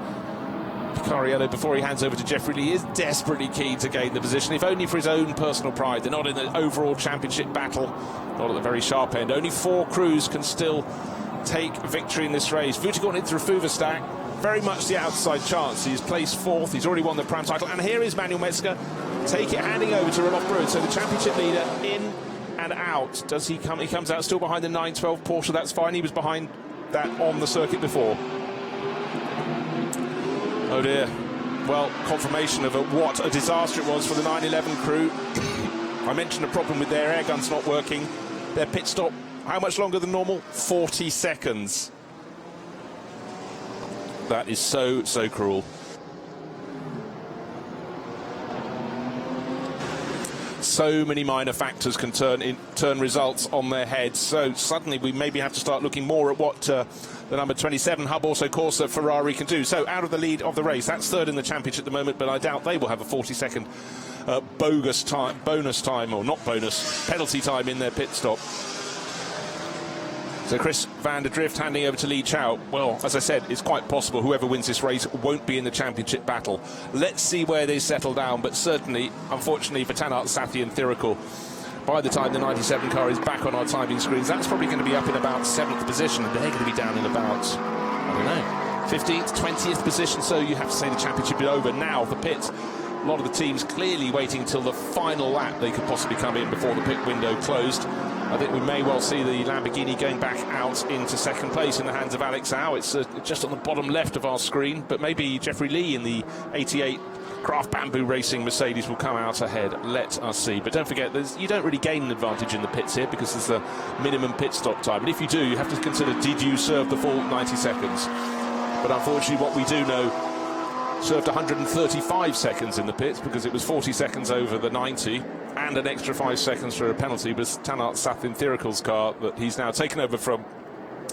Picariello, before he hands over to Jeffrey Lee, is desperately keen to gain the position, if only for his own personal pride. They're not in the overall championship battle, not at the very sharp end. Only 4 crews can still take victory in this race. Vuittegorn in through Fuverstack, very much the outside chance. He's placed 4th, he's already won the Prime title, and here is Manuel Metzger, handing over to Roelof Bruins. So the championship leader in and out. Does he come? He comes out still behind the 912 Porsche, that's fine. He was behind that on the circuit before. Oh dear. Well, confirmation of what a disaster it was for the 911 crew. I mentioned a problem with their air guns not working. Their pit stop, how much longer than normal? 40 seconds. That is so cruel. So many minor factors can turn results on their heads. So suddenly we maybe have to start looking more at what the number 27 Hub Also Corsa Ferrari can do. So out of the lead of the race, that's 3rd in the championship at the moment, but I doubt they will have a 40-second bonus time, or not bonus, penalty time in their pit stop. So Chris van der Drift handing over to Li Chao. Well, as I said, it's quite possible whoever wins this race won't be in the championship battle. Let's see where they settle down, but certainly, unfortunately for Tanart, Sathi and Thirikul, by the time the 97 car is back on our timing screens, that's probably going to be up in about 7th position, and they're going to be down in about, I don't know, 15th, 20th position, so you have to say the championship is over. Now, the pit, a lot of the teams clearly waiting until the final lap they could possibly come in before the pit window closed. I think we may well see the Lamborghini going back out into 2nd place in the hands of Alex Au. It's just on the bottom left of our screen, but maybe Jeffrey Lee in the 88 Craft Bamboo Racing Mercedes will come out ahead. Let us see. But don't forget, you don't really gain an advantage in the pits here because there's a minimum pit stop time. And if you do, you have to consider, did you serve the full 90 seconds? But unfortunately, what we do know, served 135 seconds in the pits because it was 40 seconds over the 90 and an extra 5 seconds for a penalty was Tanart Sathienthirakul's car that he's now taken over from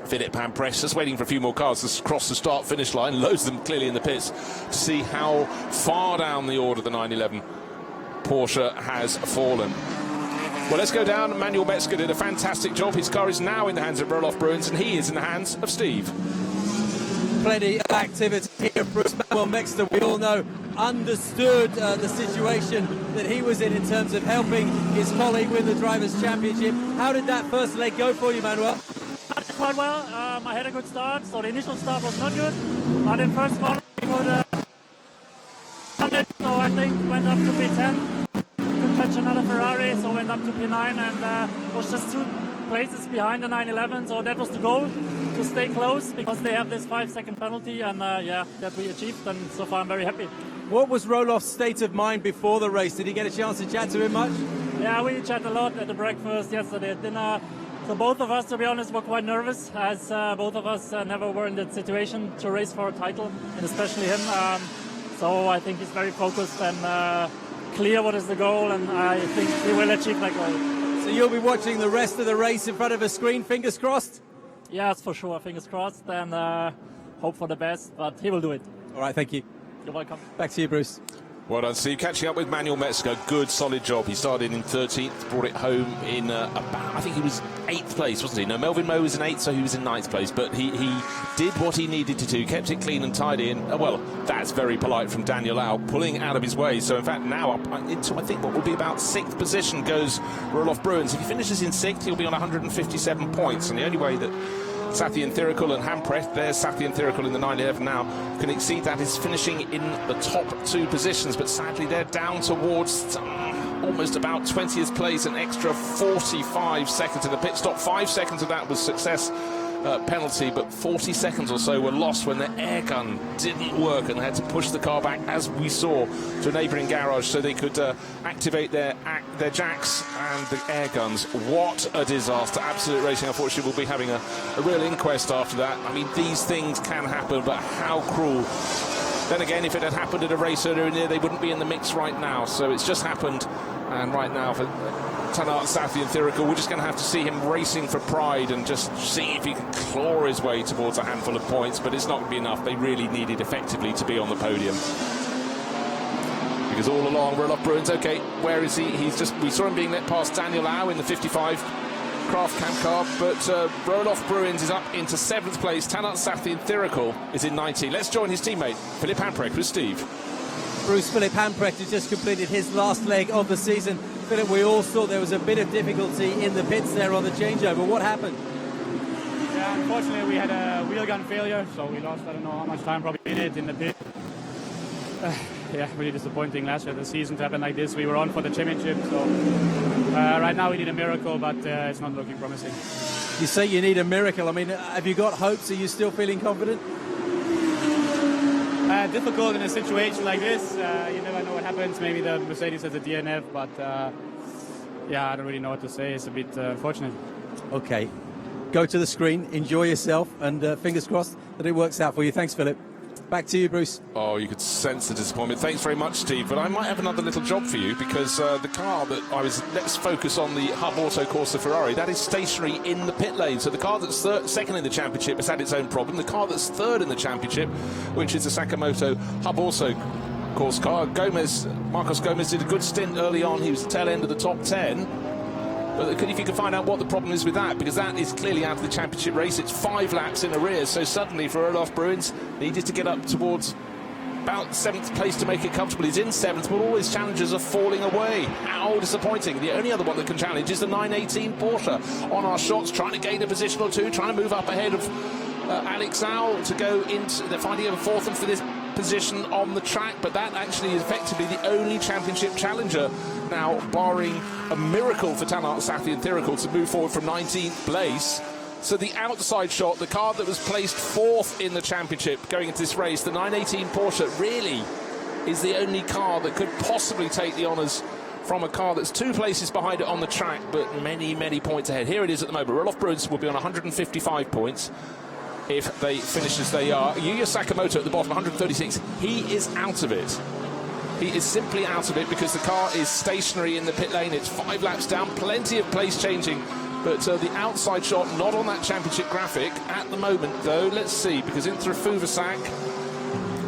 Philippe Hampress, just waiting for a few more cars to cross the start-finish line, loads of them clearly in the pits, to see how far down the order the 911 Porsche has fallen. Well, let's go down. Manuel Metzger did a fantastic job. His car is now in the hands of Roelof Bruins, and he is in the hands of Steve. Plenty of activity here. Bruce Manuel Metzger, we all know, understood the situation that he was in terms of helping his colleague win the Drivers' Championship. How did that first leg go for you, Manuel? Quite well. I had a good start, so the initial start was not good. But in first corner, we could so I think went up to P10. Could catch another Ferrari, so went up to P9 and was just 2 places behind the 911. So that was the goal, to stay close because they have this 5-second penalty, and yeah, that we achieved. And so far, I'm very happy. What was Roelof's state of mind before the race? Did he get a chance to chat to him much? Yeah, we chatted a lot at the breakfast yesterday at dinner. So both of us, to be honest, were quite nervous, as both of us never were in that situation to race for a title, and especially him. So I think he's very focused and clear what is the goal, and I think he will achieve that goal. So you'll be watching the rest of the race in front of a screen, fingers crossed? Yes, for sure, fingers crossed, and hope for the best, but he will do it. All right, thank you. You're welcome. Back to you, Bruce. Well done, Steve. Catching up with Manuel Metzger. Good, solid job. He started in 13th, brought it home in about, I think he was 8th place, wasn't he? No, Melvin Moe was in 8th, so he was in 9th place. But he did what he needed to do, kept it clean and tidy. And, well, that's very polite from Daniel Lau, pulling out of his way. So, in fact, now up into, I think, what will be about 6th position goes Roelof Bruins. If he finishes in 6th, he'll be on 157 points. And the only way that Sathienthirakul and Hampreth, there's Sathienthirakul in the 911 now, can exceed that is finishing in the top 2 positions, but sadly they're down towards almost about 20th place, an extra 45 seconds in the pit stop. 5 seconds of that was success penalty, but 40 seconds or so were lost when the air gun didn't work and they had to push the car back, as we saw, to a neighbouring garage so they could activate their jacks and the air guns. What a disaster. Absolute Racing, unfortunately, will be having a real inquest after that. I mean, these things can happen, but how cruel. Then again, if it had happened at a race earlier in the year, they wouldn't be in the mix right now. So it's just happened, and right now for Tanart Sathienthirakul, we're just going to have to see him racing for pride and just see if he can claw his way towards a handful of points, but it's not going to be enough. They really needed effectively to be on the podium. Because all along, Roelof Bruins, okay, where is he? We saw him being let past Daniel Lau in the 55 Craft Cam car, but Roelof Bruins is up into 7th place. Tanart Sathienthirakul is in 90. Let's join his teammate, Philippe Hampreth, with Steve. Bruce, Philippe Hampreth has just completed his last leg of the season. Philip, we all saw there was a bit of difficulty in the pits there on the changeover. What happened? Yeah, unfortunately we had a wheel gun failure, so we lost, I don't know how much time, probably a minute in the pit. Yeah, really disappointing last year. The season to happen like this. We were on for the championship, so right now we need a miracle, but it's not looking promising. You say you need a miracle. I mean, have you got hopes? Are you still feeling confident? Difficult in a situation like this. You never know what happens. Maybe the Mercedes has a DNF, but yeah, I don't really know what to say. It's a bit unfortunate. Okay, go to the screen, enjoy yourself, and fingers crossed that it works out for you. Thanks, Philip. Back to you, Bruce. Oh, you could sense the disappointment. Thanks very much, Steve. But I might have another little job for you, because the car that let's focus on the Hub Auto Corsa Ferrari. That is stationary in the pit lane. So the car that's second in the championship has had its own problem. The car that's third in the championship, which is the Sakamoto Hub Auto Corsa car, Marcos Gomez did a good stint early on. He was the tail end of the top 10. But if you can find out what the problem is with that, because that is clearly out of the championship race. It's 5 laps in arrears, so suddenly for Roelof Bruins, needed to get up towards about 7th place to make it comfortable. He's in 7th, but all his challenges are falling away. How disappointing. The only other one that can challenge is the 918 Porsche. On our shots, trying to gain a position or two, trying to move up ahead of Alex Owl to go into, they're finding a 4th and for this position on the track, but that actually is effectively the only championship challenger now, barring a miracle for Tanart Sathienthirakul to move forward from 19th place. So the outside shot, the car that was placed 4th in the championship going into this race, the 918 Porsche, really is the only car that could possibly take the honours from a car that's 2 places behind it on the track, but many, many points ahead. Here it is at the moment. Roelof Bruins will be on 155 points if they finish as they are. Yuya Sakamoto at the bottom, 136. He is out of it. He is simply out of it because the car is stationary in the pit lane. It's 5 laps down, plenty of place changing. But the outside shot, not on that championship graphic at the moment, though. Let's see, because in through Fuvasak,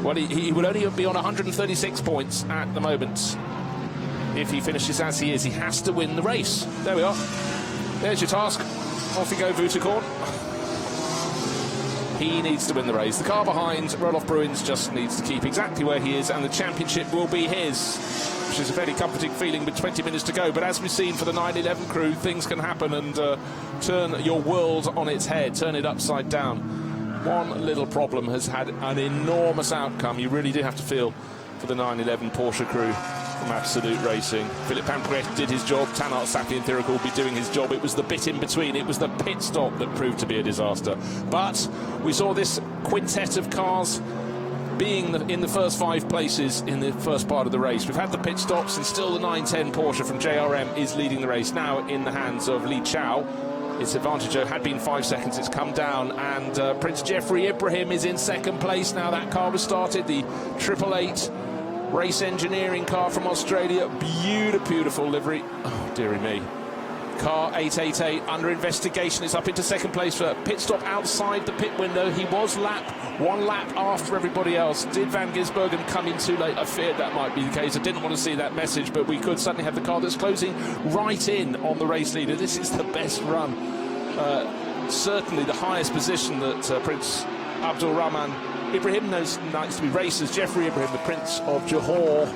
well, he would only be on 136 points at the moment. If he finishes as he is, he has to win the race. There we are. There's your task. Off you go, Vutakorn. He needs to win the race. The car behind, Roelof Bruins, just needs to keep exactly where he is, and the championship will be his, which is a very comforting feeling with 20 minutes to go. But as we've seen for the 911 crew, things can happen and turn your world on its head, turn it upside down. One little problem has had an enormous outcome. You really do have to feel for the 911 Porsche crew from Absolute Racing. Philippe Pampret did his job. Tanart Sapienthirikul will be doing his job. It was the bit in between. It was the pit stop that proved to be a disaster. But we saw this quintet of cars being in the first 5 places in the first part of the race. We've had the pit stops, and still the 910 Porsche from JRM is leading the race, now in the hands of Li Chao. Its advantage had been 5 seconds. It's come down, and Prince Jeffrey Ibrahim is in second place now. That car was started, the 888 race engineering car from Australia. Beautiful livery. Oh, dearie me. Car 888 under investigation. It's up into second place for a pit stop outside the pit window. He was 1 lap after everybody else. Did Van Gisbergen come in too late? I feared that might be the case. I didn't want to see that message, but we could suddenly have the car that's closing right in on the race leader. This is the best run. Certainly the highest position that Prince Abdul Rahman Ibrahim knows likes to be racers. Jeffrey Ibrahim, the Prince of Johor,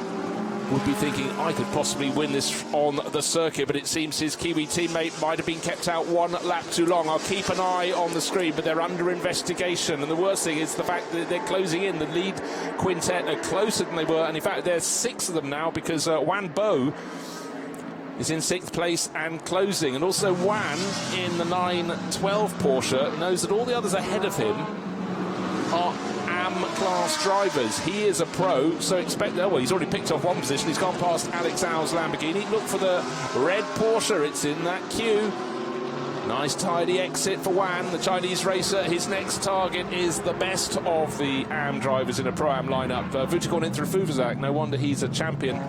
would be thinking, I could possibly win this on the circuit, but it seems his Kiwi teammate might have been kept out 1 lap too long. I'll keep an eye on the screen, but they're under investigation, and the worst thing is the fact that they're closing in. The lead quintet are closer than they were, and in fact there's 6 of them now, because Wan Bo is in 6th place and closing, and also Wan in the 912 Porsche knows that all the others ahead of him are AM-class drivers. He is a pro, so expect that. Well, he's already picked off 1 position. He's gone past Alex Al's Lamborghini. Look for the red Porsche. It's in that queue. Nice tidy exit for Wan, the Chinese racer. His next target is the best of the AM drivers in a Pro-Am lineup. Vutakorn in through Fuvazak. No wonder he's a champion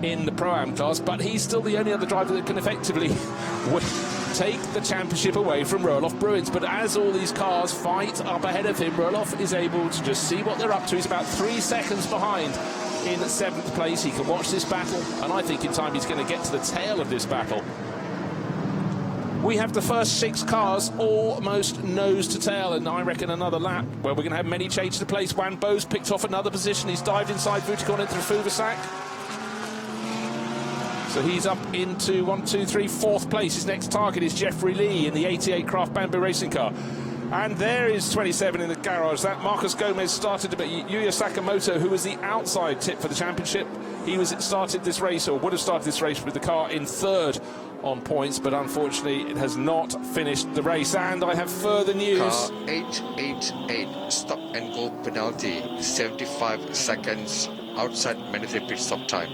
in the Pro-Am class, but he's still the only other driver that can effectively take the championship away from Roelof Bruins. But as all these cars fight up ahead of him, Roelof is able to just see what they're up to. He's about 3 seconds behind in 7th place. He can watch this battle, and I think in time he's going to get to the tail of this battle. We have the first 6 cars almost nose to tail, and I reckon another lap where we're going to have many changes to place. Wan Bo's picked off another position. He's dived inside Vutakorn into Fuvasak. So he's up into 4th place. His next target is Jeffrey Lee in the 88 Craft Bamboo racing car. And there is 27 in the garage. That Marcos Gomez started, but Yuya Sakamoto, who was the outside tip for the championship, started this race, or would have started this race with the car in 3rd on points, but unfortunately it has not finished the race. And I have further news. Car 888 stop and go penalty, 75 seconds outside mandatory pit stop time.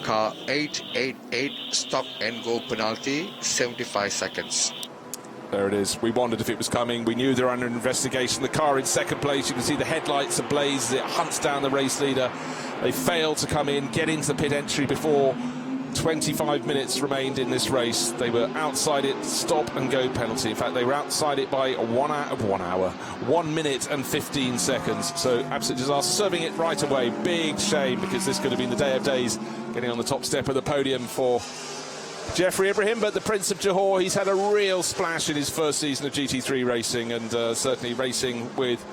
Car 888 stop and go penalty, 75 seconds. There it is. We wondered if it was coming. We knew they were under investigation. The car in 2nd place. You can see the headlights ablaze as it hunts down the race leader. They failed to come in, get into the pit entry before 25 minutes remained in this race. They were outside it, stop and go penalty. In fact, they were outside it by 1 minute and 15 seconds. So absolute disaster. Serving it right away. Big shame, because this could have been the day of days, getting on the top step of the podium for Jeffrey Ibrahim. But the Prince of Johor, he's had a real splash in his first season of GT3 racing, and certainly racing with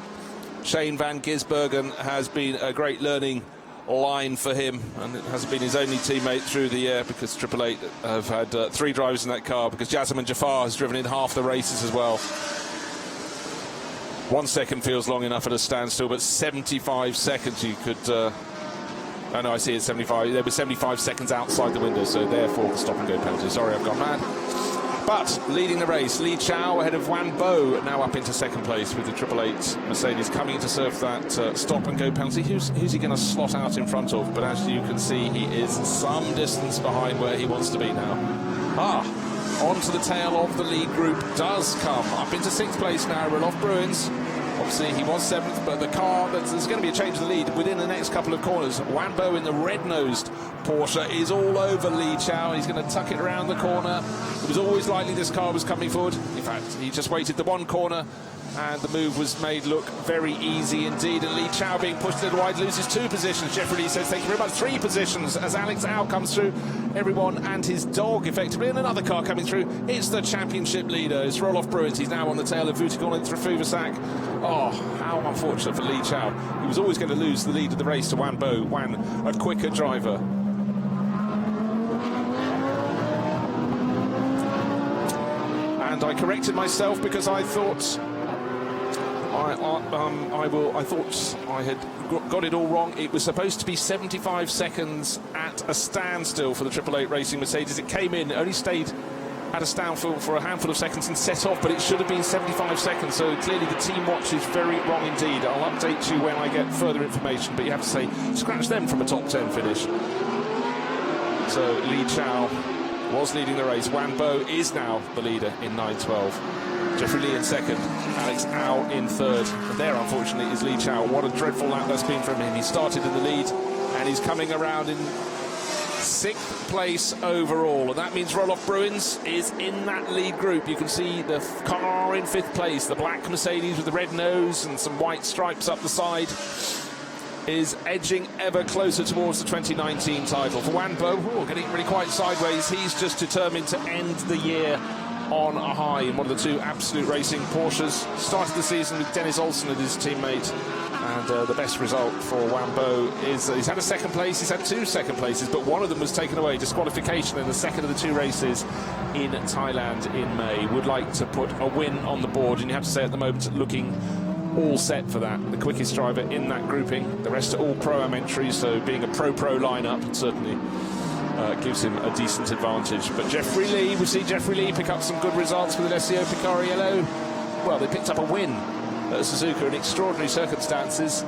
Shane Van Gisbergen has been a great learning line for him, and it hasn't been his only teammate through the year, because 888 have had 3 drivers in that car, because Jasmine Jafar has driven in half the races as well. 1 second feels long enough at a standstill, but 75 seconds you could oh no, I see it's 75. There were 75 seconds outside the window, so therefore the stop and go penalty. Sorry, I've gone mad. But leading the race, Li Chao ahead of Wan Bo, now up into second place with the 888 Mercedes coming to serve that stop and go penalty. Who's he going to slot out in front of? But as you can see, he is some distance behind where he wants to be now. Onto the tail of the lead group does come up into sixth place now. Roloff Bruins. Obviously, he was seventh, but the car, there's going to be a change of the lead within the next couple of corners. Wan Bo in the red-nosed Porsche is all over Li Chao. He's going to tuck it around the corner. It was always likely this car was coming forward. In fact, he just waited the one corner, and the move was made look very easy indeed. And Li Chao being pushed a little wide loses 2 positions. Jeffrey Lee says, thank you very much, 3 positions as Alex Au comes through. Everyone and his dog, effectively, and another car coming through. It's the championship leader. It's Roloff Bruins. He's now on the tail of Vuitton and Trafouvasac. Oh, how unfortunate for Li Chao. He was always going to lose the lead of the race to Wan Bo. Wan, a quicker driver. And I corrected myself because I thought I thought I had got it all wrong. It was supposed to be 75 seconds at a standstill for the 888 Racing Mercedes. It came in, only stayed at a standstill for a handful of seconds and set off, but it should have been 75 seconds. So clearly the team watch is very wrong indeed. I'll update you when I get further information, but you have to say, scratch them from a top 10 finish. So Li Chao was leading the race. Wan Bo is now the leader in 9:12. Jeffrey Lee in second, Alex Au in third. And there, unfortunately, is Li Chao. What a dreadful lap that's been from him. He started in the lead, and he's coming around in 6th place overall. And that means Roloff Bruins is in that lead group. You can see the car in 5th place. The black Mercedes with the red nose and some white stripes up the side is edging ever closer towards the 2019 title. For Wan Bo, getting really quite sideways. He's just determined to end the year on a high in one of the 2 Absolute Racing Porsches. Started the season with Dennis Olsen as his teammate, and the best result for Wan Bo is he's had a 2nd place, he's had 2 second places, but one of them was taken away, disqualification in the second of the 2 races in Thailand in May. Would like to put a win on the board, and you have to say at the moment looking all set for that. The quickest driver in that grouping. The rest are all Pro-Am entries, so being a Pro lineup certainly gives him a decent advantage. But Jeffrey Lee, we see Jeffrey Lee pick up some good results with an SRO Picariello. Well, they picked up a win at Suzuka in extraordinary circumstances,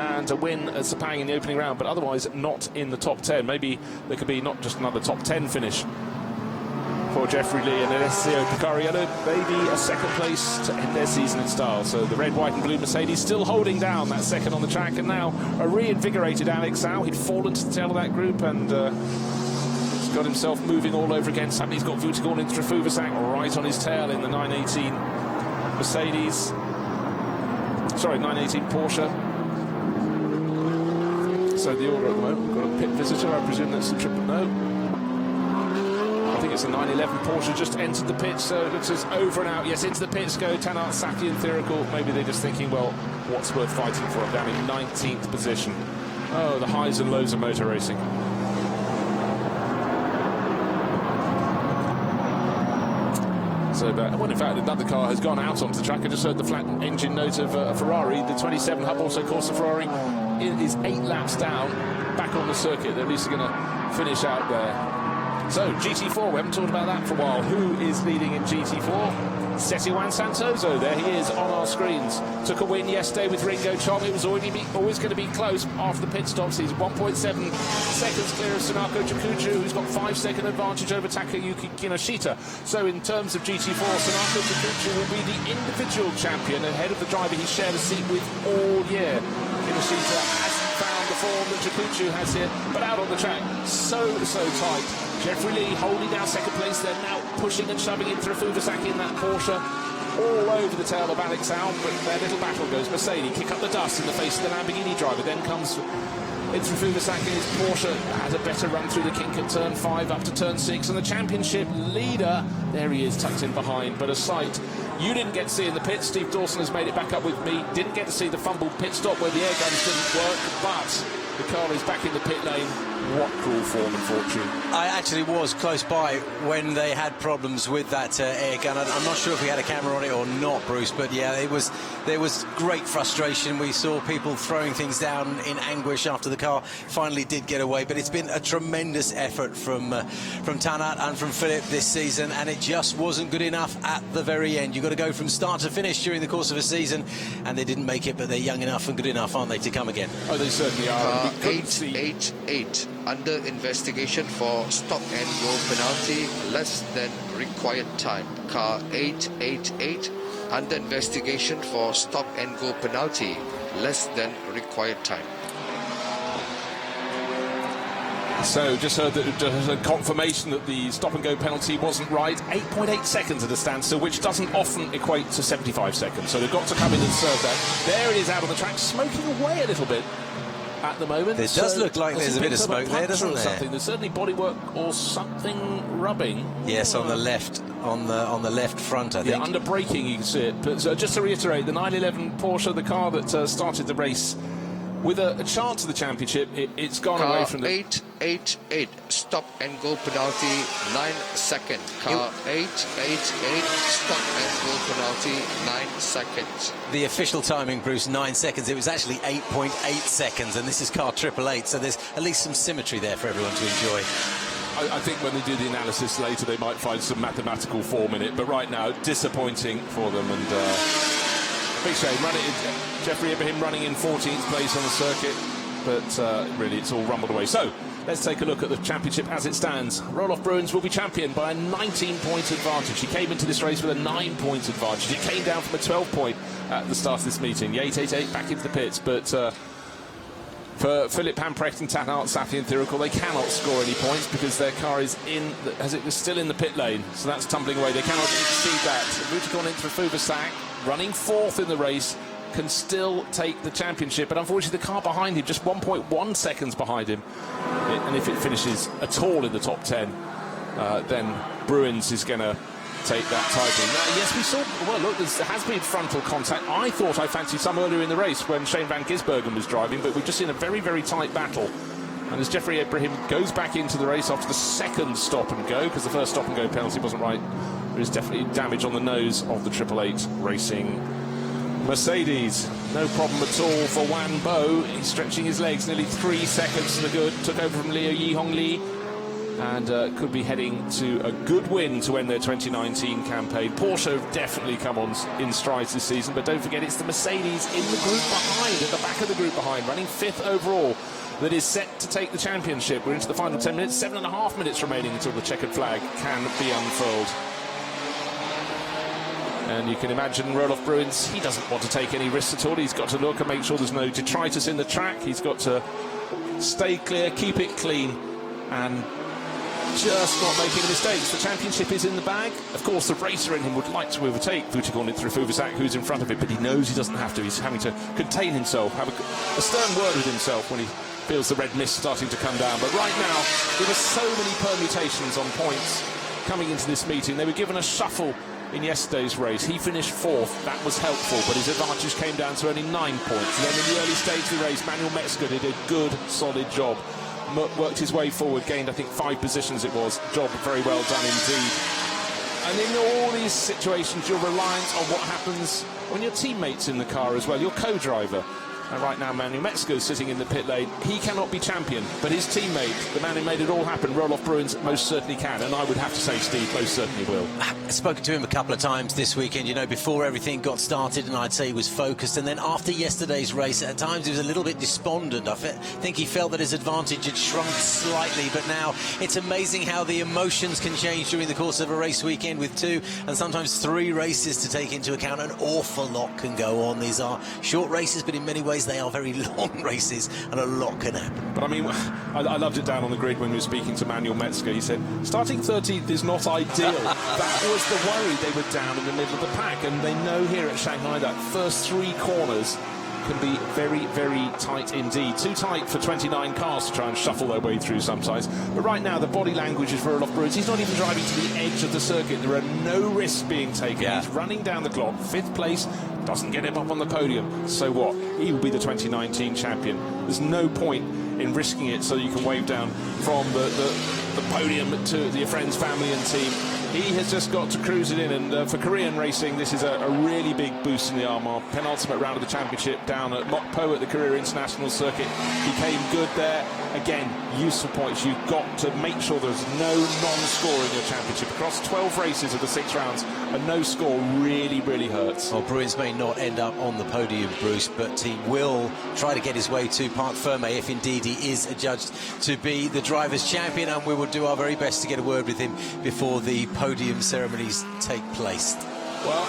and a win at Sepang in the opening round, but otherwise not in the top 10. Maybe there could be not just another top 10 finish for Jeffrey Lee and an SRO Picariello, maybe a 2nd place to end their season in style. So the red, white and blue Mercedes still holding down that 2nd on the track, and now a reinvigorated Alex Au. He'd fallen to the tail of that group and he's got himself moving all over again. Suddenly he's got Vuitton and Trafouvasac right on his tail in the 918 Mercedes. Sorry, 918 Porsche. So the order at the moment, we've got a pit visitor. I presume that's the triple no. I think it's a 911 Porsche just entered the pit, so it looks as over and out. Yes, into the pits go Tanat, Saki and Thirical. Maybe they're just thinking, well, what's worth fighting for? I'm down in 19th position. Oh, the highs and lows of motor racing. So, well, in fact, another car has gone out onto the track. I just heard the flat engine note of a Ferrari. The 27 Hub also Corsa Ferrari is 8 laps down, back on the circuit. They're at least going to finish out there. So, GT4, we haven't talked about that for a while. Who is leading in GT4? Setiwan Santoso, there he is on our screens. Took a win yesterday with Ringo Chong. It was always going to be close after the pit stops. He's 1.7 seconds clear of Sunako Chikuchu, who's got 5-second advantage over Takayuki Kinoshita. So in terms of GT4, Sunako Chikuchu will be the individual champion ahead of the driver he shared a seat with all year. Kinoshita hasn't found the form that Chikuchu has here, but out on the track, so tight. Jeffrey Lee holding down 2nd place. They're now pushing and shoving in through Trafouvasac in that Porsche, all over the tail of Alex Au, but their little battle goes. Mercedes kick up the dust in the face of the Lamborghini driver. Then comes in Trafouvasac in his Porsche, has a better run through the kink at turn 5 up to turn 6, and the championship leader, there he is tucked in behind, but a sight you didn't get to see in the pit. Steve Dawson has made it back up with me. Didn't get to see the fumbled pit stop where the air guns didn't work, but the car is back in the pit lane. what cruel form and fortune. I actually was close by when they had problems with that air gun. I'm not sure if we had a camera on it or not, Bruce, but yeah, there was great frustration. We saw people throwing things down in anguish after the car finally did get away, but it's been a tremendous effort from Tanat and from Philip this season, and it just wasn't good enough at the very end. You've got to go from start to finish during the course of a season, and they didn't make it, but they're young enough and good enough, aren't they, to come again? Oh, they certainly are. 888 under investigation for stop and go penalty, less than required time. Car 888 under investigation for stop and go penalty, less than required time. So just heard that just a confirmation that the stop and go penalty wasn't right. 8.8 seconds at a standstill, which doesn't often equate to 75 seconds. So they've got to come in and serve that. There it is out on the track, smoking away a little bit at the moment. It does look like there's a bit of smoke there, doesn't there? There's certainly bodywork or something rubbing. Yes, on the left, on the left front, I think. Yeah, under braking you can see it. But just to reiterate, the 911 Porsche, the car that started the race with a chance of the championship, it's gone car away from the 888 stop and go penalty, 9 seconds. Car 888 stop and go penalty, 9 seconds. The official timing, Bruce, 9 seconds. It was actually 8.8 seconds, and this is car 888, so there's at least some symmetry there for everyone to enjoy. I think when they do the analysis later, they might find some mathematical form in it. But right now, disappointing for them, and big shame. Jeffrey Ibrahim running in 14th place on the circuit, but really it's all rumbled away. So let's take a look at the championship as it stands. Roelof Bruins will be champion by a 19-point advantage. He came into this race with a 9-point advantage. It came down from a 12-point at the start of this meeting. The 888 back into the pits, but for Philip Hamprecht and Tanat Safi and Thirikul, they cannot score any points because their car is still in the pit lane, so that's tumbling away. They cannot exceed that. Vutikon into Fuvasak, running 4th in the race, can still take the championship, but unfortunately the car behind him, just 1.1 seconds behind him, and if it finishes at all in the top 10, then Bruins is going to take that title. Now, yes, we saw, well, look, there has been frontal contact. I thought I fancied some earlier in the race when Shane van Gisbergen was driving, but we've just seen a very, very tight battle. And as Jeffrey Ibrahim goes back into the race after the second stop and go, because the first stop and go penalty wasn't right, there is definitely damage on the nose of the 888 Racing Mercedes. No problem at all for Wan Bo. He's stretching his legs, nearly 3 seconds to the good. Took over from Liu Yihong Li, and could be heading to a good win to end their 2019 campaign. Porsche have definitely come on in strides this season, but don't forget it's the Mercedes in the group behind, at the back of the group behind, running 5th overall, that is set to take the championship. We're into the final 10 minutes, 7.5 minutes remaining until the checkered flag can be unfurled. And you can imagine Roelof Bruins, he doesn't want to take any risks at all. He's got to look and make sure there's no detritus in the track. He's got to stay clear, keep it clean, and just not make any mistakes. The championship is in the bag. Of course, the racer in him would like to overtake Vutikon through Fuvasak, who's in front of it, but he knows he doesn't have to. He's having to contain himself, have a stern word with himself when he feels the red mist starting to come down. But right now, there were so many permutations on points coming into this meeting. They were given a shuffle in yesterday's race. He finished 4th. That was helpful, but his advantage came down to only 9 points. And then in the early stage of the race, Manuel Metzger did a good, solid job. Worked his way forward, gained, I think, 5 positions it was. Job very well done indeed. And in all these situations, you're reliant on what happens when your teammate's in the car as well, your co-driver. And right now, Manuel Metzger is sitting in the pit lane. He cannot be champion, but his teammate, the man who made it all happen, Roelof Bruins, most certainly can. And I would have to say, Steve, most certainly will. I've spoken to him a couple of times this weekend, you know, before everything got started, and I'd say he was focused. And then after yesterday's race, at times he was a little bit despondent. I think he felt that his advantage had shrunk slightly, but now it's amazing how the emotions can change during the course of a race weekend with 2 and sometimes 3 races to take into account. An awful lot can go on. These are short races, but in many ways they are very long races, and a lot can happen. But I mean, I loved it down on the grid when we were speaking to Manuel Metzger. He said, starting 13th is not ideal. That was the worry. They were down in the middle of the pack, and they know here at Shanghai that first 3 corners can be very, very tight indeed. Too tight for 29 cars to try and shuffle their way through sometimes. But right now, the body language is for Roelof Bruins. He's not even driving to the edge of the circuit. There are no risks being taken. Yeah. He's running down the clock. 5th place doesn't get him up on the podium. So what? He will be the 2019 champion. There's no point in risking it so you can wave down from the podium to your friends, family and team. He has just got to cruise it in, and for Korean racing, this is a really big boost in the armour. Penultimate round of the championship down at Mokpo at the Korea International Circuit. He came good there. Again, useful points. You've got to make sure there's no non-score in your championship. Across 12 races of the 6 rounds, a no score really, really hurts. Well, Bruins may not end up on the podium, Bruce, but he will try to get his way to Parc Ferme if indeed he is adjudged to be the drivers' champion, and we will do our very best to get a word with him before the podium ceremonies take place. Well,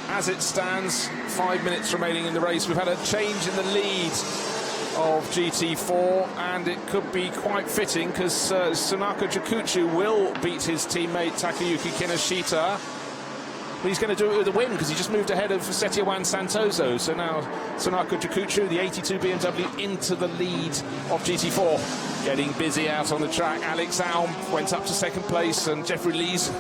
as it stands, 5 minutes remaining in the race. We've had a change in the lead of GT4, and it could be quite fitting because Sunako Jakuchu will beat his teammate Takayuki Kinoshita. But he's going to do it with a win because he just moved ahead of Setiowan Santoso. So now Sunako Jakuchu, the 82 BMW, into the lead of GT4. Getting busy out on the track. Alex Alm went up to 2nd place, and Jeffrey Lee's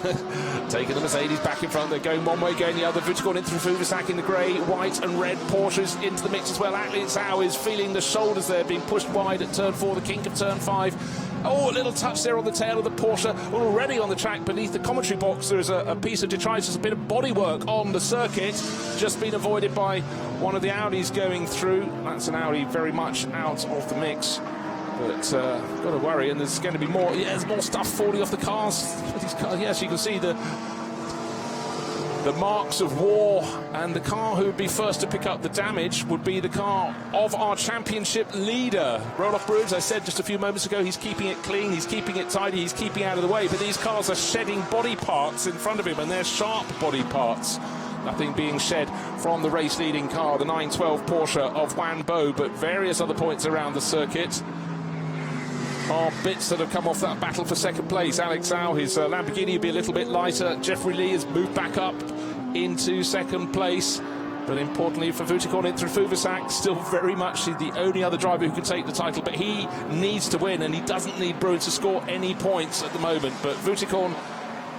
taking the Mercedes back in front. They're going one way, going the other. Vutikoin into Fufusak in the grey, white and red Porsches into the mix as well. Alex Alm is feeling the shoulders there, being pushed wide at turn 4, the kink of turn 5. Oh, a little touch there on the tail of the Porsche. Already on the track beneath the commentary box, there is a piece of detritus, a bit of bodywork on the circuit, just been avoided by one of the Audis going through. That's an Audi very much out of the mix. But got to worry, and there's going to be more. Yeah, there's more stuff falling off the cars. Yes, you can see the marks of war, and the car who would be first to pick up the damage would be the car of our championship leader, Roelof Bruins. I said just a few moments ago, he's keeping it clean, he's keeping it tidy, he's keeping out of the way, but these cars are shedding body parts in front of him, and they're sharp body parts. Nothing being shed from the race-leading car, the 912 Porsche of Wan Bo, but various other points around the circuit are bits that have come off that battle for 2nd place. Alex Au, his Lamborghini will be a little bit lighter. Jeffrey Lee has moved back up into 2nd place. But importantly for Vutikoin in through Fufusak, still very much the only other driver who can take the title. But he needs to win, and he doesn't need Bruins to score any points at the moment. But Vutikoin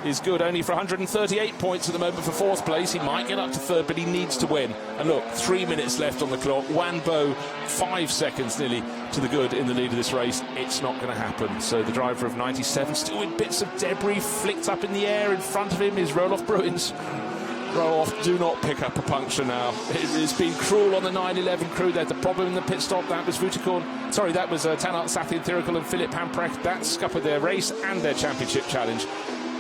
is good only for 138 points at the moment for 4th place. He might get up to 3rd, but he needs to win. And look, 3 minutes left on the clock. Wan Bo, 5 seconds nearly to the good in the lead of this race. It's not going to happen. So the driver of 97, still with bits of debris flicked up in the air in front of him, is Roelof Bruins. Roelof, do not pick up a puncture now. It's been cruel on the 911 crew. They had the problem in the pit stop. That was Vutikoin. Sorry, that was Tanat Sathian-Thirikul and Philip Hamprecht. That scuppered their race and their championship challenge.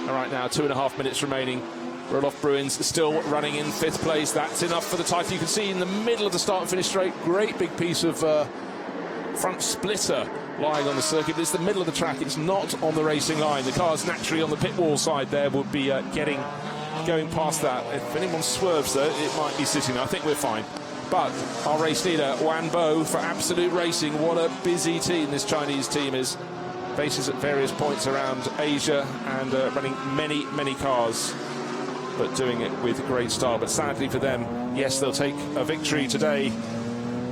All right, now 2.5 minutes remaining. Roelof Bruins still running in 5th place. That's enough for the title. You can see in the middle of the start and finish straight, great big piece of front splitter lying on the circuit. It's the middle of the track. It's not on the racing line. The car's naturally on the pit wall side there would be going past that. If anyone swerves, though, it might be sitting there. I think we're fine. But our race leader, Wan Bo, for Absolute Racing, what a busy team this Chinese team is. Bases at various points around Asia and running many cars, but doing it with great style. But sadly for them, yes, they'll take a victory today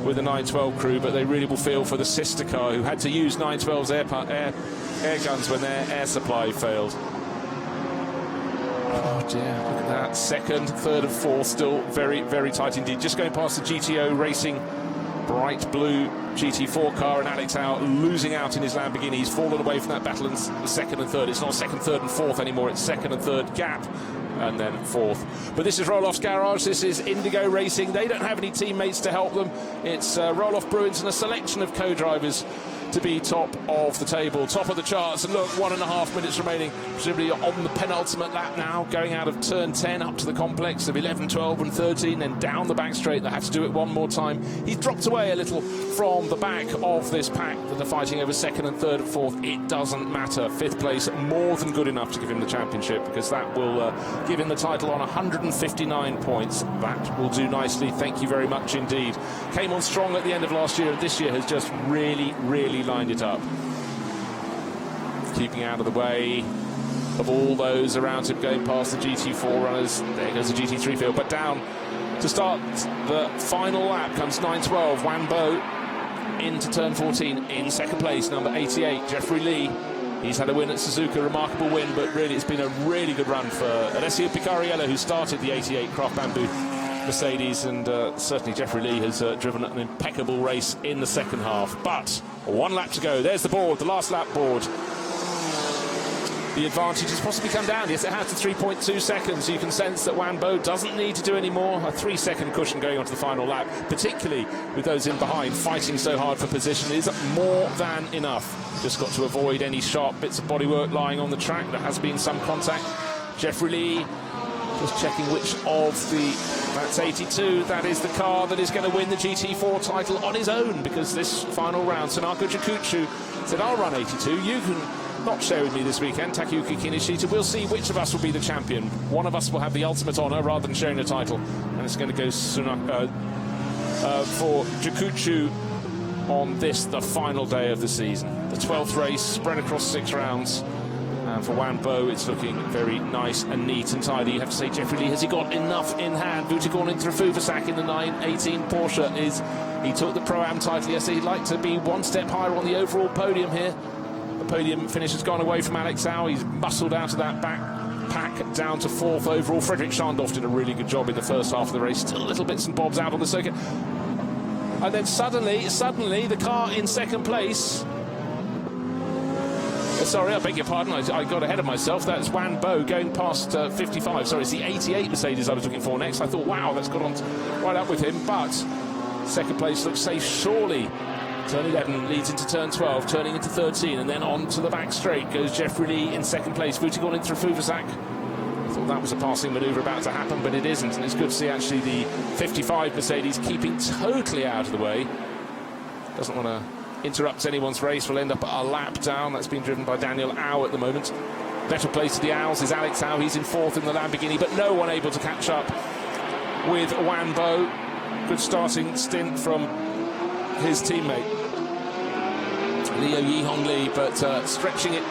with the 912 crew, but they really will feel for the sister car who had to use 912's air guns when their air supply failed. Oh dear, look at that. 2nd, 3rd and 4th still very tight indeed. Just going past the GTO Racing bright blue GT4 car, and Alex Au losing out in his Lamborghini. He's fallen away from that battle in 2nd and 3rd. It's not 2nd, 3rd and 4th anymore. It's 2nd and 3rd gap, and then 4th. But this is Roelof's garage. This is Indigo Racing. They don't have any teammates to help them. It's Roelof Bruins and a selection of co-drivers to be top of the table, top of the charts. And look, 1.5 minutes remaining, presumably on the penultimate lap now, going out of turn 10 up to the complex of 11, 12 and 13, then down the back straight. They have to do it one more time. He's dropped away a little from the back of this pack that are fighting over 2nd and 3rd and 4th. It doesn't matter. 5th place, more than good enough to give him the championship, because that will give him the title on 159 points. That will do nicely. Thank you very much indeed. Came on strong at the end of last year, and this year has just really lined it up. Keeping out of the way of all those around him, going past the GT4 runners. There goes the GT3 field, but down To start the final lap comes 9:12. Wan Bo into turn 14 in second place, number 88, Jeffrey Lee. He's had a win at Suzuka, remarkable win, but really it's been a really good run for Alessio Picariello, who started the 88 Craft Bamboo Mercedes, and certainly Jeffrey Lee has driven an impeccable race in the second half. But one lap to go. There's the board, the last lap board. The advantage has possibly come down. Yes, it has to 3.2 seconds. You can sense that Wan Bo doesn't need to do any more. A 3-second cushion going on to the final lap, particularly with those in behind fighting so hard for position, is more than enough. Just got to avoid any sharp bits of bodywork lying on the track. There has been some contact. Jeffrey Lee just checking which of the... That's 82. That is the car that is going to win the GT4 title on his own, because this final round, Sanako Jikuchu said, I'll run 82. You can not share with me this weekend, Takayuki Kinoshita. We'll see which of us will be the champion. One of us will have the ultimate honour rather than sharing the title. And it's going to go for Jikuchu on this, the final day of the season. The 12th race, spread across 6 rounds. And for Wan Bo, it's looking very nice and neat and tidy. You have to say, Jeffrey Lee, has he got enough in hand? Vuitagorn into Rafuvasак in the 918 Porsche. He took the Pro-Am title yesterday. He'd like to be one step higher on the overall podium here. The podium finish has gone away from Alex Au. He's muscled out of that back pack down to 4th overall. Frederick Schandorf did a really good job in the first half of the race. Still little bits and bobs out on the circuit. And then suddenly, the car in second place... Sorry, I beg your pardon, I got ahead of myself. That's Wan Bo going past 55. Sorry, it's the 88 Mercedes I was looking for next. I thought, wow, that's got on right up with him. But second place looks safe, surely. Turn 11 leads into turn 12, turning into 13, and then on to the back straight goes Jeffrey Lee in second place. Vuitagorn into Rafuvasák. I thought that was a passing manoeuvre about to happen, but it isn't. And it's good to see actually the 55 Mercedes keeping totally out of the way. Doesn't want to interrupts anyone's race. Will end up a lap down. That's been driven by Daniel Au at the moment. Better place to the Owls is Alex Au. He's in 4th in the Lamborghini, but no one able to catch up with Wan Bo. Good starting stint from his teammate Liu Yihong Li, but stretching it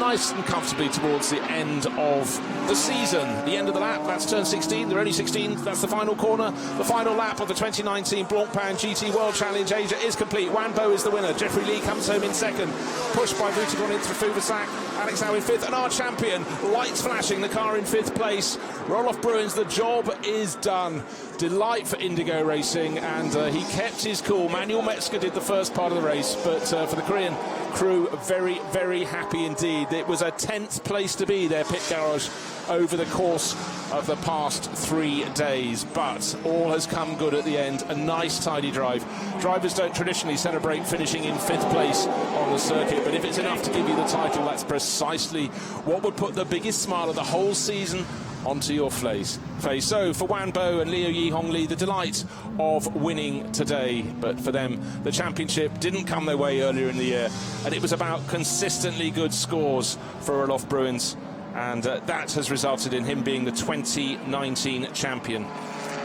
nice and comfortably towards the end of the season. The end of the lap, that's turn 16. They're only 16. That's the final corner. The final lap of the 2019 Blancpain GT World Challenge Asia is complete. Wan Bo is the winner. Jeffrey Lee comes home in second, pushed by Vuitagorn into Rafuvasák. Alex Au in 5th, and our champion, lights flashing, the car in 5th place. Roloff Bruins, the job is done. Delight for Indigo Racing, and he kept his cool. Manuel Metzger did the first part of the race, but for the Korean crew, very, very happy indeed. It was a 10th place to be, their pit garage, over the course of the past 3 days, but all has come good at the end. A nice tidy drive. Drivers don't traditionally celebrate finishing in 5th place on the circuit, but if it's enough to give you the title, that's precisely what would put the biggest smile of the whole season onto your face. So for Wan Bo and Liu Yihong Li, the delight of winning today, but for them the championship didn't come their way earlier in the year, and it was about consistently good scores for Roloff Bruins, and that has resulted in him being the 2019 champion.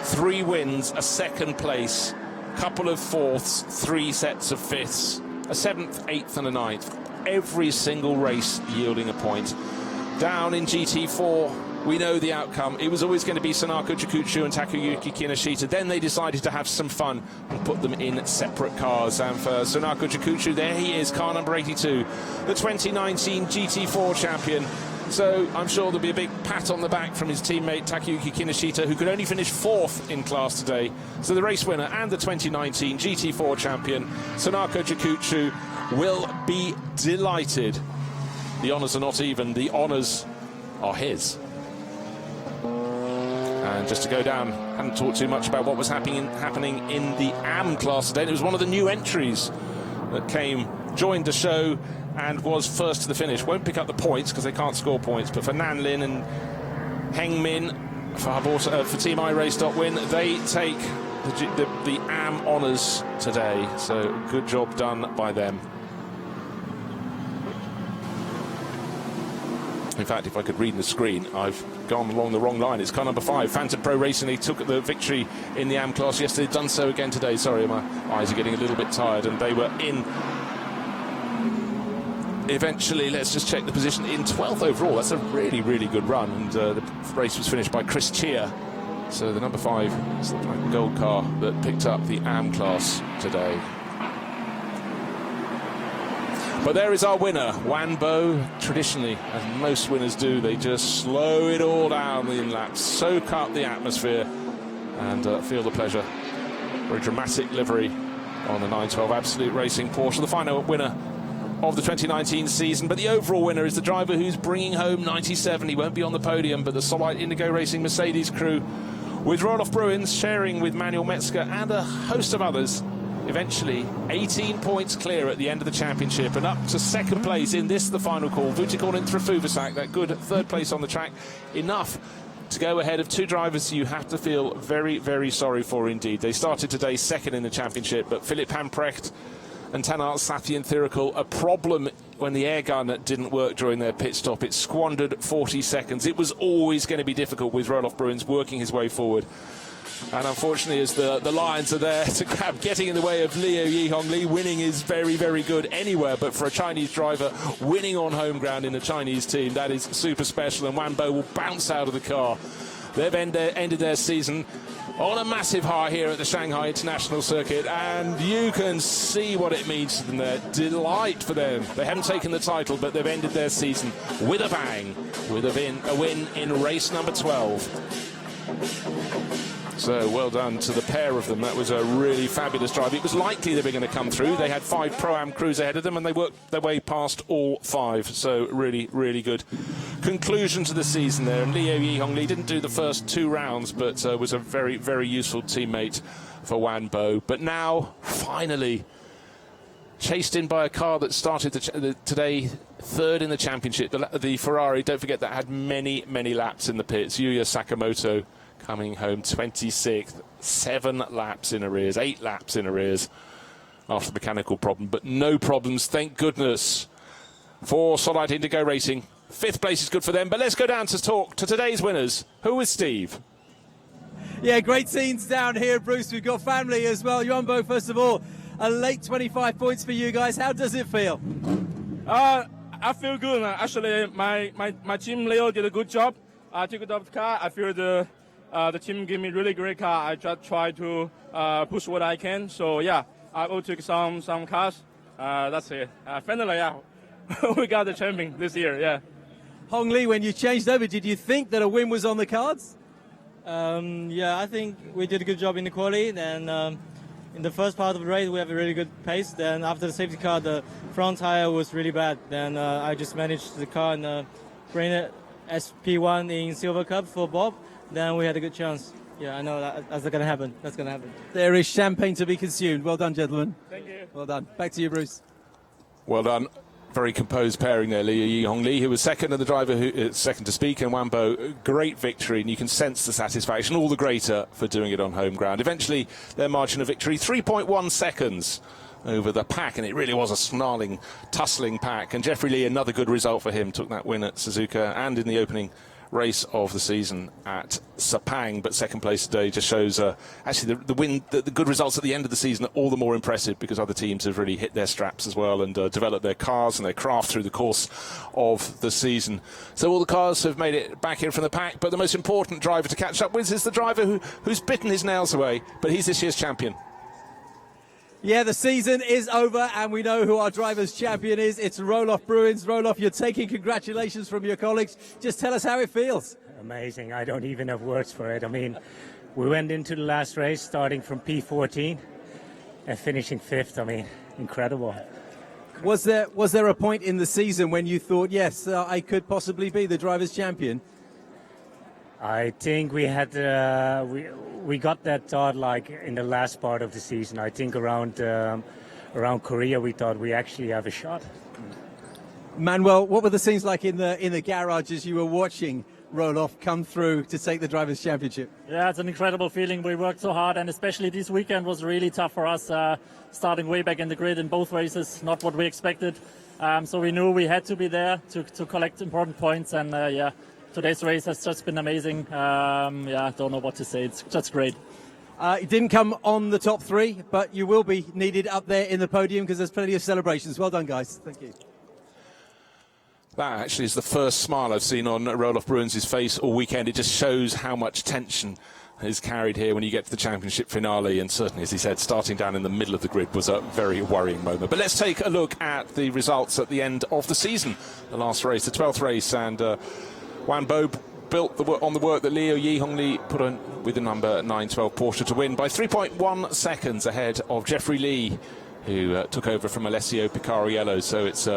3 wins, a 2nd place, couple of 4ths, 3 sets of 5ths, a 7th, 8th and a 9th. Every single race yielding a point. Down in GT4, we know the outcome. It was always going to be Sanako Jikuchu and Takayuki Kinoshita. Then they decided to have some fun and put them in separate cars. And for Sanako Jikuchu, there he is, car number 82, the 2019 GT4 champion. So I'm sure there'll be a big pat on the back from his teammate Takayuki Kinoshita, who could only finish 4th in class today. So the race winner and the 2019 GT4 champion, Sanako Jikuchu, will be delighted. The honours are not even, the honours are his. And just to go down, hadn't talked too much about what was happening in the AM class today. It was one of the new entries that joined the show and was first to the finish. Won't pick up the points because they can't score points, but for Nan Lin and Heng Min for Team iRace.win, they take the AM honours today. So good job done by them. In fact, if I could read the screen, I've gone along the wrong line. It's car number 5, Phantom Pro Racing. They took the victory in the AM class yesterday, done so again today. Sorry, my eyes are getting a little bit tired, and they were in. Eventually, let's just check the position, in 12th overall. That's a really, really good run, and the race was finished by Chris Chia So the number 5 is the black and gold car that picked up the AM class today. But there is our winner, Wanbo. Traditionally, as most winners do, they just slow it all down in laps, soak up the atmosphere, and feel the pleasure. Very dramatic livery on the 912 Absolute Racing Porsche, the final winner of the 2019 season. But the overall winner is the driver who's bringing home 97. He won't be on the podium, but the Solite Indigo Racing Mercedes crew, with Roloff Bruins sharing with Manuel Metzger and a host of others, eventually 18 points clear at the end of the championship and up to second place in this, the final call. Vutikorn and Trafuvacek, that good third place on the track, enough to go ahead of 2 drivers you have to feel very, very sorry for indeed. They started today second in the championship, but Philip Hamprecht and Tanart Sathienthirikul, a problem when the air gun didn't work during their pit stop. It squandered 40 seconds. It was always going to be difficult with Roloff Bruins working his way forward. And unfortunately, as the Lions are there to grab, getting in the way of Liu Yihong Li, winning is very, very good anywhere. But for a Chinese driver, winning on home ground in a Chinese team, that is super special. And Wanbo will bounce out of the car. They've ended their season on a massive high here at the Shanghai International Circuit. And you can see what it means to them there. Delight for them. They haven't taken the title, but they've ended their season with a bang, with a win in race number 12. So well done to the pair of them. That was a really fabulous drive. It was likely they were going to come through. They had 5 Pro-Am crews ahead of them, and they worked their way past all 5. So really, really good conclusion to the season there. And Liu Yihong Li didn't do the first 2 rounds, but was a very, very useful teammate for Wanbo. But now, finally, chased in by a car that started today third in the championship, the Ferrari, don't forget, that had many, many laps in the pits. Yuya Sakamoto coming home 26th, 7 laps in arrears, 8 laps in arrears after the mechanical problem, but no problems, thank goodness, for Solite Indigo Racing. 5th place is good for them, but let's go down to talk to today's winners. Who is Steve? Yeah, great scenes down here, Bruce. We've got family as well. Yombo, first of all, a late 25 points for you guys. How does it feel? I feel good. Actually, my team Leo did a good job. I took it off the car. I feel the team gave me really great car. I just try to push what I can. So yeah, I will take some cars. That's it. Finally, yeah, we got the champion this year. Yeah. Hong Li, when you changed over, did you think that a win was on the cards? Yeah, I think we did a good job in the quali. Then in the first part of the race, we have a really good pace. Then after the safety car, the front tire was really bad. Then I just managed the car and bring it SP1 in Silver Cup for Bob. Then we had a good chance. Yeah, I know that's going to happen. That's going to happen. There is champagne to be consumed. Well done, gentlemen. Thank you. Well done. Back to you, Bruce. Well done. Very composed pairing there, Liu Yihong Li, who was second, and the driver who second to speak, and Wanbo, great victory, and you can sense the satisfaction, all the greater for doing it on home ground. Eventually, their margin of victory, 3.1 seconds over the pack, and it really was a snarling, tussling pack. And Jeffrey Lee, another good result for him, took that win at Suzuka and in the opening race of the season at Sepang, but second place today just shows actually the win, the good results at the end of the season are all the more impressive because other teams have really hit their straps as well and developed their cars and their craft through the course of the season. So all the cars have made it back in from the pack, but the most important driver to catch up with is the driver who's bitten his nails away, but he's this year's champion. Yeah, the season is over, and we know who our driver's champion is. It's Roloff Bruins. Roloff, you're taking congratulations from your colleagues. Just tell us how it feels. Amazing. I don't even have words for it. I mean, we went into the last race starting from P14 and finishing 5th. I mean, incredible. Was there a point in the season when you thought, yes, I could possibly be the driver's champion? I think we had we got that thought like in the last part of the season. I think around Korea we thought we actually have a shot. Manuel, what were the scenes like in the garage as you were watching Roloff come through to take the drivers' championship? Yeah, it's an incredible feeling. We worked so hard, and especially this weekend was really tough for us, starting way back in the grid in both races, not what we expected. So we knew we had to be there to collect important points, and yeah. Today's race has just been amazing. Yeah, don't know what to say. It's just great. It didn't come on the top 3, but you will be needed up there in the podium because there's plenty of celebrations. Well done, guys. Thank you. That actually is the first smile I've seen on Roloff Bruins' face all weekend. It just shows how much tension is carried here when you get to the championship finale, and certainly, as he said, starting down in the middle of the grid was a very worrying moment. But let's take a look at the results at the end of the season. The last race, the 12th race, and Wanbo built on the work that Liu Yihongli put on with the number 912 Porsche to win by 3.1 seconds ahead of Jeffrey Lee, who took over from Alessio Picariello. So it's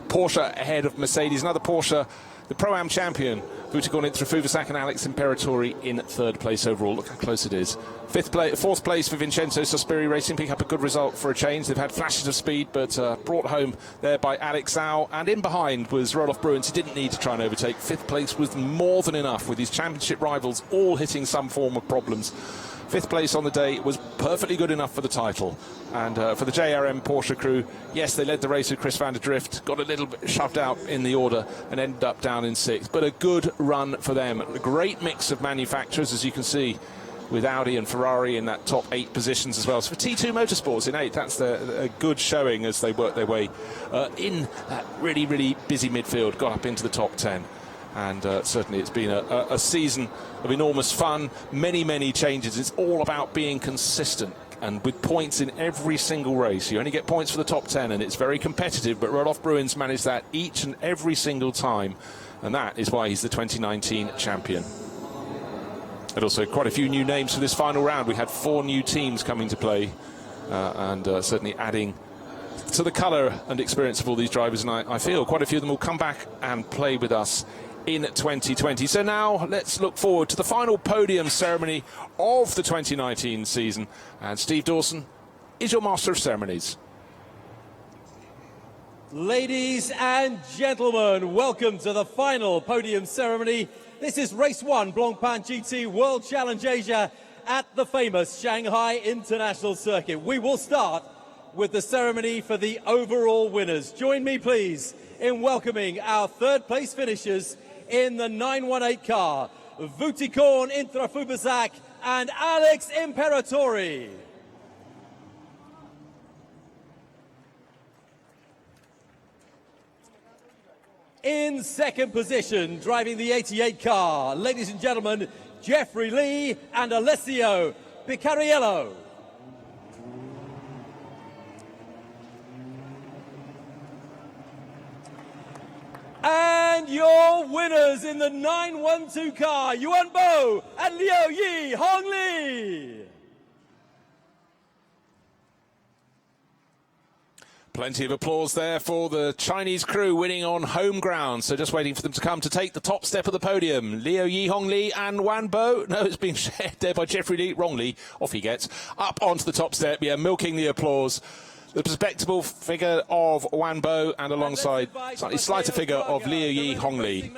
Porsche ahead of Mercedes. Another Porsche, the Pro-Am champion, Vuticorn Intrafuvasak and Alex Imperatori in third place overall. Look how close it is. Fourth place for Vincenzo Sospiri Racing, picking up a good result for a change. They've had flashes of speed, but brought home there by Alex Zhao. And in behind was Roloff Bruins. He didn't need to try and overtake. Fifth place was more than enough, with his championship rivals all hitting some form of problems. Fifth place on the day was perfectly good enough for the title. And for the JRM Porsche crew, yes, they led the race with Chris van der Drift, got a little bit shoved out in the order and ended up down in sixth. But a good run for them. A great mix of manufacturers, as you can see, with Audi and Ferrari in that top 8 positions as well. So for T2 Motorsports in 8, that's a good showing as they work their way in that really, really busy midfield, got up into the top 10. And certainly it's been a season of enormous fun, many, many changes. It's all about being consistent, and with points in every single race. You only get points for the top 10, and it's very competitive, but Roloff Bruins managed that each and every single time, and that is why he's the 2019 champion. And also quite a few new names for this final round. We had 4 new teams coming to play, and certainly adding to the colour and experience of all these drivers, and I feel quite a few of them will come back and play with us in 2020. So now let's look forward to the final podium ceremony of the 2019 season. And Steve Dawson is your master of ceremonies. Ladies and gentlemen, welcome to the final podium ceremony. This is race 1, Blancpain GT World Challenge Asia at the famous Shanghai International Circuit. We will start with the ceremony for the overall winners. Join me, please, in welcoming our third place finishers in the 918 car, Vuticorn Intrafubasak and Alex Imperatori. In second position, driving the 88 car, ladies and gentlemen, Jeffrey Lee and Alessio Picariello. And your winners in the 912 car, Yuan Bo and Liu Yihongli. Plenty of applause there for the Chinese crew winning on home ground. So just waiting for them to come to take the top step of the podium. Liu Yihongli and Wan Bo. No, it's been shared there by Jeffrey Lee. Wrongly. Off he gets. Up onto the top step. Yeah, milking the applause. The respectable figure of Wan Bo and alongside slightly slighter figure of Liu Yihongli.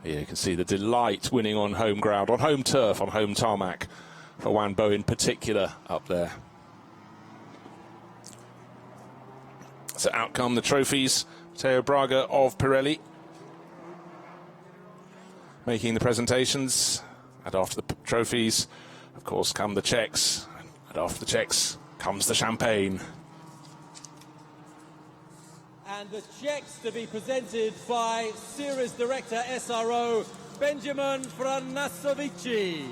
Here you can see the delight winning on home ground, on home turf, on home tarmac for Wan Bo in particular up there. So out come the trophies. Matteo Braga of Pirelli making the presentations. And after the trophies, of course, come the checks. And after the checks comes the champagne. And the checks to be presented by Series Director SRO Benjamin Franasovici.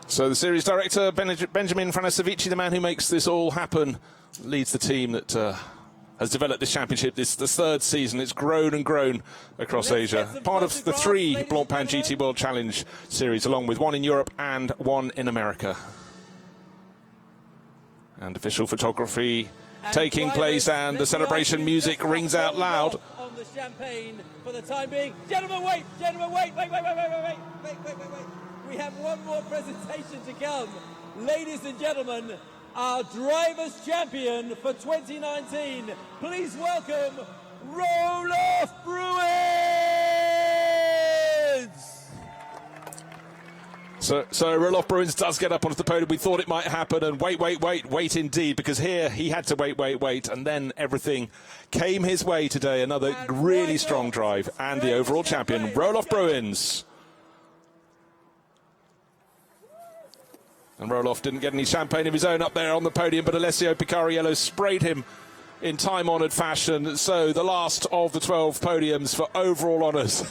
So the series director, Benjamin Franasovici, the man who makes this all happen, leads the team that has developed this championship. This the third season. It's grown and grown across Asia. Part of the 3 Blancpain GT World Challenge series, along with 1 in Europe and 1 in America. And official photography taking place, and the celebration music rings out loud. On the champagne for the time being. Gentlemen, wait! Gentlemen, wait! Wait! We have one more presentation to come. Ladies and gentlemen, our drivers' champion for 2019. Please welcome Roloff Bruins! So Roloff Bruins does get up onto the podium. We thought it might happen, and wait indeed, because here he had to wait, and then everything came his way today. Another really strong drive, and the overall champion, Roloff Bruins. And Roloff didn't get any champagne of his own up there on the podium, but Alessio Picariello sprayed him in time-honoured fashion. So the last of the 12 podiums for overall honours.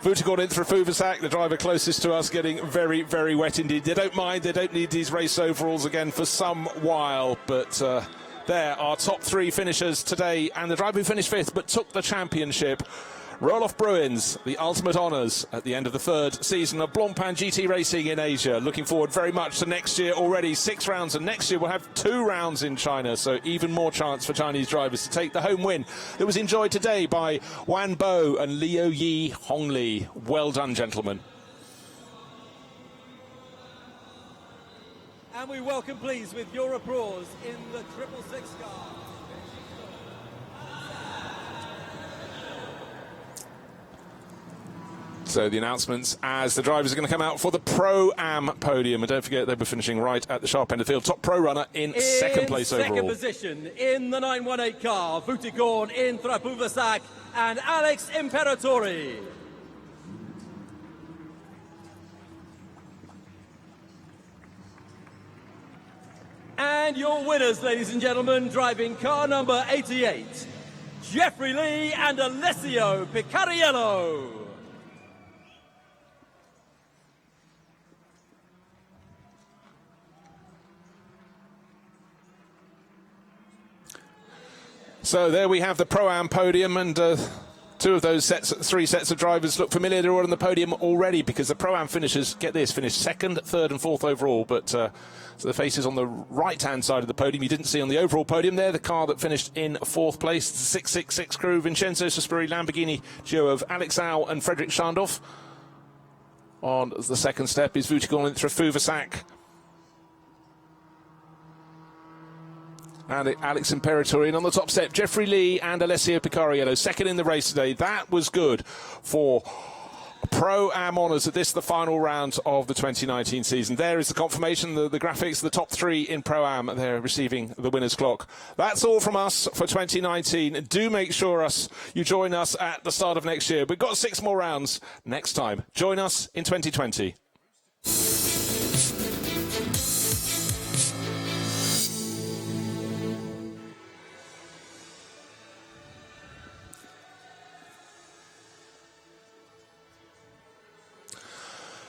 Voutigorn in for Fuvasak, the driver closest to us, getting very, very wet indeed. They don't mind, they don't need these race overalls again for some while, but there are top 3 finishers today, and the driver who finished 5th but took the championship, Roelof Bruins, the ultimate honours at the end of the 3rd season of Blancpain GT Racing in Asia. Looking forward very much to next year already. 6 rounds, and next year we'll have 2 rounds in China, so even more chance for Chinese drivers to take the home win that was enjoyed today by Wan Bo and Liu Yi Hongli. Well done, gentlemen. And we welcome, please, with your applause, in the 666 car. So the announcements as the drivers are going to come out for the Pro-Am podium. And don't forget, they were finishing right at the sharp end of the field. Top pro runner in 2nd place overall. Second position in the 918 car, Voutigorn in Fuvasak and Alex Imperatori. And your winners, ladies and gentlemen, driving car number 88, Jeffrey Lee and Alessio Picariello. So there we have the Pro-Am podium, and 2 of those 3 sets of drivers look familiar. They're all on the podium already, because the Pro-Am finishers, get this, finished 2nd, 3rd and 4th overall. But so the faces on the right-hand side of the podium you didn't see on the overall podium there. The car that finished in 4th place, the 666 crew, Vincenzo Sospiri, Lamborghini duo of Alex Au and Frederick Schandorf. On the 2nd step is Voutigorn through Fuvasak. And Alex Imperatori, and on the top step, Jeffrey Lee and Alessio Picariello, 2nd in the race today. That was good for Pro-Am honours at this, the final round of the 2019 season. There is the confirmation, the graphics, the top 3 in Pro-Am. They're receiving the winner's clock. That's all from us for 2019. Do make sure you join us at the start of next year. We've got 6 more rounds next time. Join us in 2020.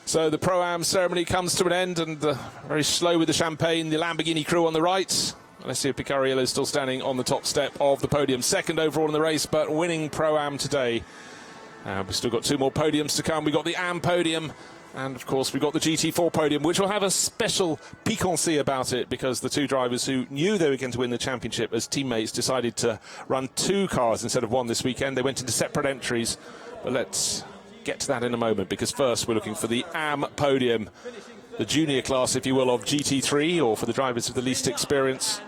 So the Pro-Am ceremony comes to an end, and very slow with the champagne, the Lamborghini crew on the right. Alessio Picariello is still standing on the top step of the podium. 2nd overall in the race, but winning Pro-Am today. We've still got 2 more podiums to come. We've got the Am podium, and of course we've got the GT4 podium, which will have a special piquancy about it, because the 2 drivers who knew they were going to win the championship as teammates decided to run 2 cars instead of 1 this weekend. They went into separate entries, but let's get to that in a moment, because first we're looking for the Am podium, the junior class, if you will, of GT3, or for the drivers with the least experience.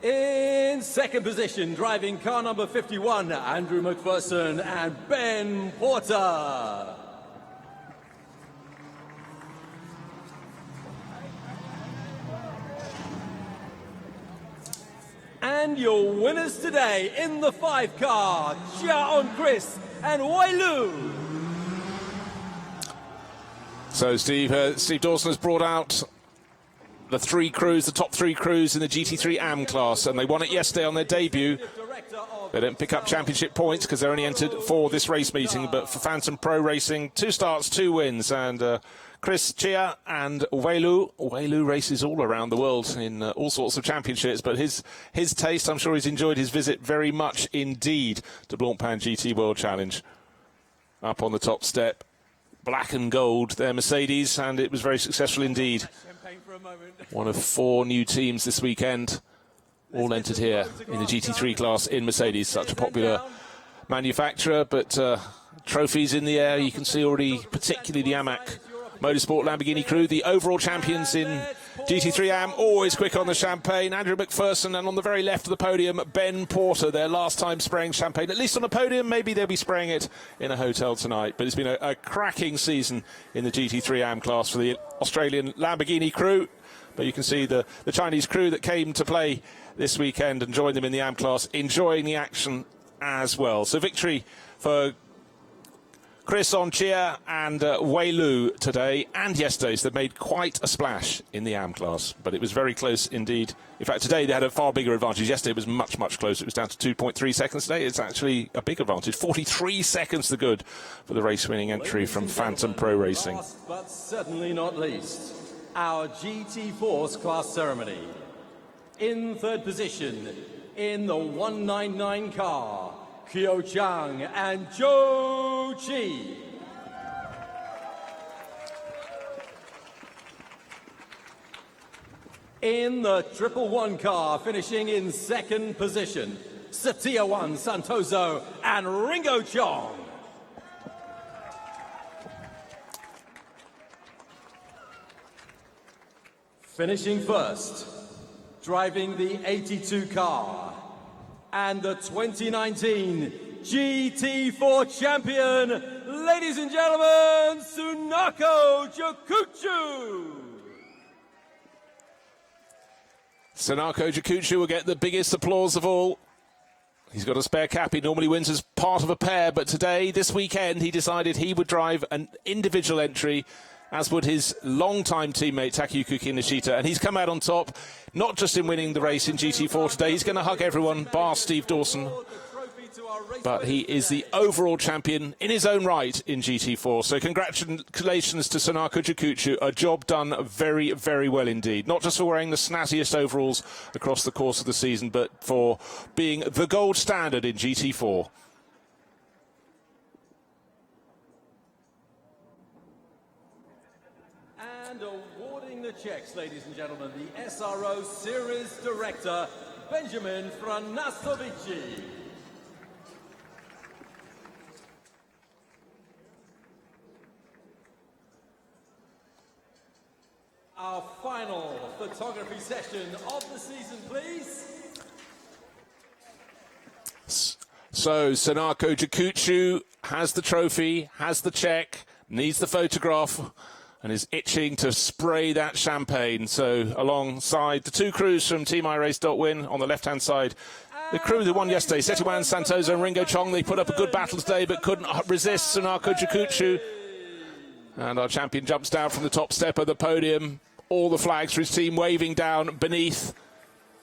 In 2nd position, driving car number 51, Andrew McPherson and Ben Porter. And your winners today in the 5 car, Chia-On Chris and Wei Lu. So Steve Dawson has brought out the 3 crews, the top 3 crews in the GT3 Am class, and they won it yesterday on their debut. They don't pick up championship points because they're only entered for this race meeting, but for Phantom Pro Racing, 2 starts, 2 wins, and Chris Chia and Wei Lu races all around the world in all sorts of championships, but his taste, I'm sure he's enjoyed his visit very much indeed to Blancpain GT World Challenge. Up on the top step, black and gold, their Mercedes, and it was very successful indeed. One of 4 new teams this weekend, all entered here in the GT3 class in Mercedes, such a popular manufacturer, but trophies in the air. You can see already, particularly the AMAC Motorsport Lamborghini crew, the overall champions in GT3 Am, always quick on the champagne. Andrew McPherson, and on the very left of the podium, Ben Porter, their last time spraying champagne, at least on a podium. Maybe they'll be spraying it in a hotel tonight, but it's been a cracking season in the GT3 Am class for the Australian Lamborghini crew. But you can see the Chinese crew that came to play this weekend and joined them in the Am class, enjoying the action as well. So victory for Chris on Chia and Wei Lu today and yesterday, so they made quite a splash in the AM class, but it was very close indeed. In fact, today they had a far bigger advantage. Yesterday it was much, much closer. It was down to 2.3 seconds. Today it's actually a big advantage. 43 seconds the good for the race-winning entry from Phantom Pro Racing. Last but certainly not least, our GT Force class ceremony. In third position, in the 199 car, Kyo Chang and Zhou Qi. In the 111 car, finishing in second position, Satyawan Santoso and Ringo Chong. Finishing first, driving the 82 car and the 2019 GT4 champion, ladies and gentlemen, Tsunako Jakuchu. Tsunako Jakuchu will get the biggest applause of all. He's got a spare cap. He normally wins as part of a pair, but today, this weekend, he decided he would drive an individual entry, as would his longtime teammate Takayuki Kinoshita, and he's come out on top, not just in winning the race in GT4 today. He's going to hug everyone, bar Steve Dawson, but he is the overall champion in his own right in GT4. So congratulations to Tsunako Jakuchu. A job done very, very well indeed. Not just for wearing the snazziest overalls across the course of the season, but for being the gold standard in GT4. And awarding the checks, ladies and gentlemen, the SRO Series Director, Benjamin Franasovici. Our final photography session of the season, please. So Tsunako Jakuchu has the trophy, has the check, needs the photograph, and is itching to spray that champagne. So alongside the two crews from Team iRace.win on the left-hand side, the crew that won yesterday, Sethuan Santoso and Ringo Chong, they put up a good battle today but couldn't resist Tsunako Jakuchu. And our champion jumps down from the top step of the podium. All the flags for his team waving down beneath.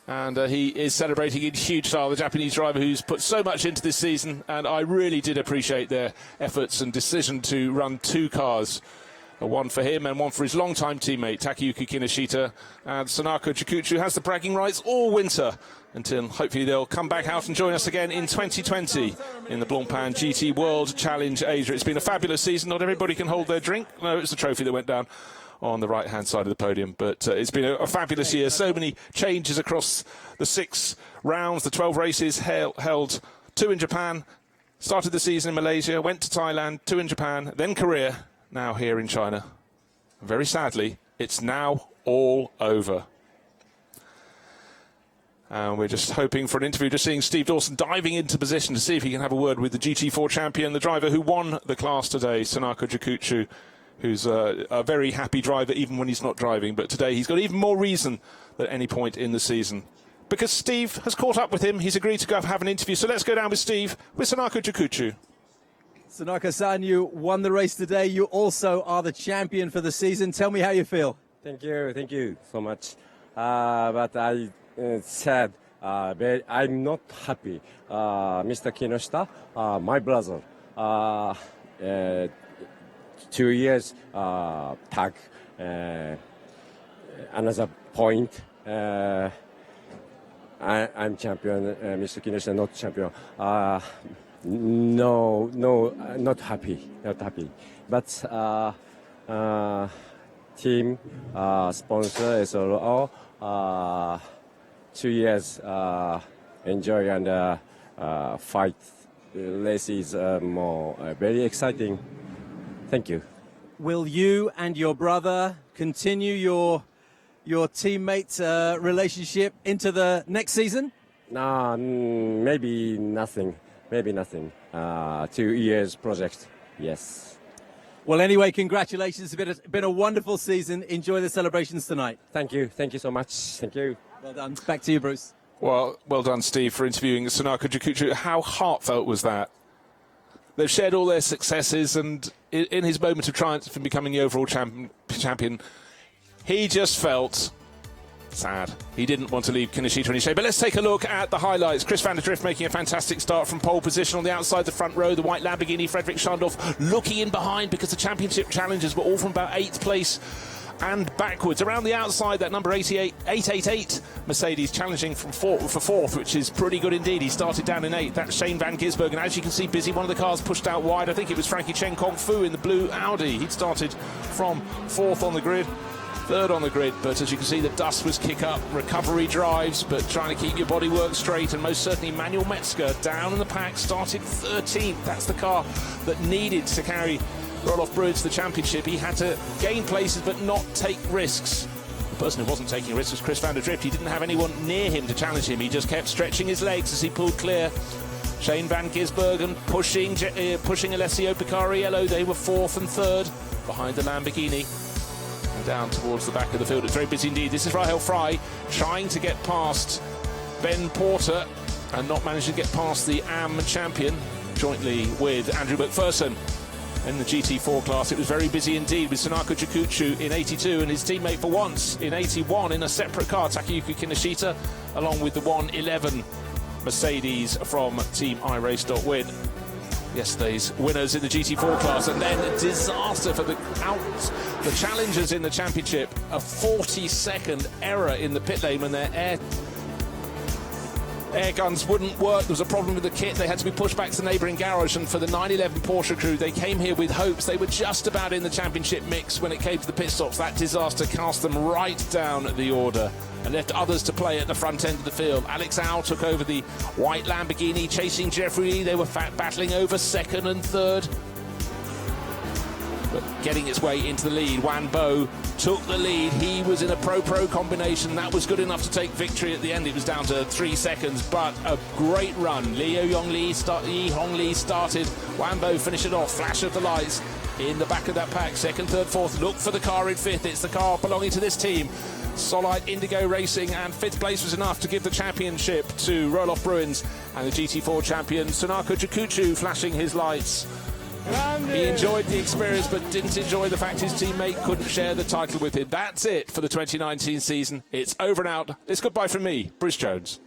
And he is celebrating in huge style, the Japanese driver who's put so much into this season. And I really did appreciate their efforts and decision to run two cars. One for him and one for his longtime teammate, Takayuki Kinoshita. And Tsunako Jakuchu has the bragging rights all winter until hopefully they'll come back out and join us again in 2020 in the Blancpain GT World Challenge Asia. It's been a fabulous season. Not everybody can hold their drink. No, it's the trophy that went down on the right-hand side of the podium. But it's been a fabulous year. So many changes across the 6 rounds, the 12 races held 2 in Japan. Started the season in Malaysia, went to Thailand, 2 in Japan, then Korea, now here in China. Very sadly, it's now all over. And we're just hoping for an interview, just seeing Steve Dawson diving into position to see if he can have a word with the GT4 champion, the driver who won the class today, Tsunako Jakuchu, who's a very happy driver even when he's not driving. But today he's got even more reason than any point in the season, because Steve has caught up with him. He's agreed to go have an interview. So let's go down with Steve, with Tsunako Jakuchu. Tsunako-san, you won the race today. You also are the champion for the season. Tell me how you feel. Thank you so much. But I said I'm not happy. Mr. Kinoshita, my brother, 2 years tag, another point. I'm champion. Mr. Kinoshita not champion. No, not happy. But team sponsor SRO 2 years enjoy and fight races more very exciting. Thank you. Will you and your brother continue your teammate relationship into the next season? Maybe nothing. 2 years project. Yes. Well, anyway, congratulations. It's been a wonderful season. Enjoy the celebrations tonight. Thank you so much. Thank you. Well done. Back to you, Bruce. Well done, Steve, for interviewing Tsunako Jakuchu. How heartfelt was that? They've shared all their successes, and in his moment of triumph in becoming the overall champion, he just felt sad. He didn't want to leave Kinoshita any shade. But let's take a look at the highlights. Chris van der Drift making a fantastic start from pole position on the outside, the front row. The white Lamborghini, Frederick Schandorf looking in behind because the championship challengers were all from about 8th place and backwards. Around the outside, that number 888 Mercedes challenging for 4th, which is pretty good indeed. He started down in 8th. That's Shane van Gisbergen. And as you can see, busy. One of the cars pushed out wide. I think it was Frankie Chen Kong Fu in the blue Audi. He'd started from 4th on the grid, 3rd on the grid, but as you can see, the dust was kick up. Recovery drives, but trying to keep your bodywork straight, and most certainly Manuel Metzger down in the pack started 13th. That's the car that needed to carry Roloff Bruins to the championship. He had to gain places but not take risks. The person who wasn't taking risks was Chris van der Drift. He didn't have anyone near him to challenge him. He just kept stretching his legs as he pulled clear. Shane van Gisbergen pushing Alessio Picariello. They were 4th and 3rd behind the Lamborghini. And down towards the back of the field. It's very busy indeed. This is Rahel Fry trying to get past Ben Porter and not managing to get past the AM champion jointly with Andrew McPherson. In the GT4 class, it was very busy indeed with Sunako Chikuchu in 82 and his teammate for once in 81 in a separate car, Takayuki Kinoshita, along with the 111 Mercedes from Team iRace.win. Yesterday's winners in the GT4 class, and then disaster for the challengers in the championship. A 40-second error in the pit lane when their air guns wouldn't work. There was a problem with the kit. They had to be pushed back to the neighbouring garage, and for the 911 Porsche crew, they came here with hopes. They were just about in the championship mix when it came to the pit stops. That disaster cast them right down the order and left others to play at the front end of the field. Alex Au took over the white Lamborghini, chasing Jeffrey Lee. They were battling over 2nd and 3rd. But getting its way into the lead, Wan Bo took the lead. He was in a pro-pro combination. That was good enough to take victory at the end. It was down to 3 seconds, but a great run. Yi Hong Lee started. Wan Bo finished it off. Flash of the lights in the back of that pack. 2nd, 3rd, 4th. Look for the car in 5th. It's the car belonging to this team. Solite Indigo Racing, and 5th place was enough to give the championship to Roloff Bruins and the GT4 champion Sunako Chikuchu flashing his lights. He enjoyed the experience but didn't enjoy the fact his teammate couldn't share the title with him. That's it for the 2019 season. It's over and out. It's goodbye from me, Bruce Jones.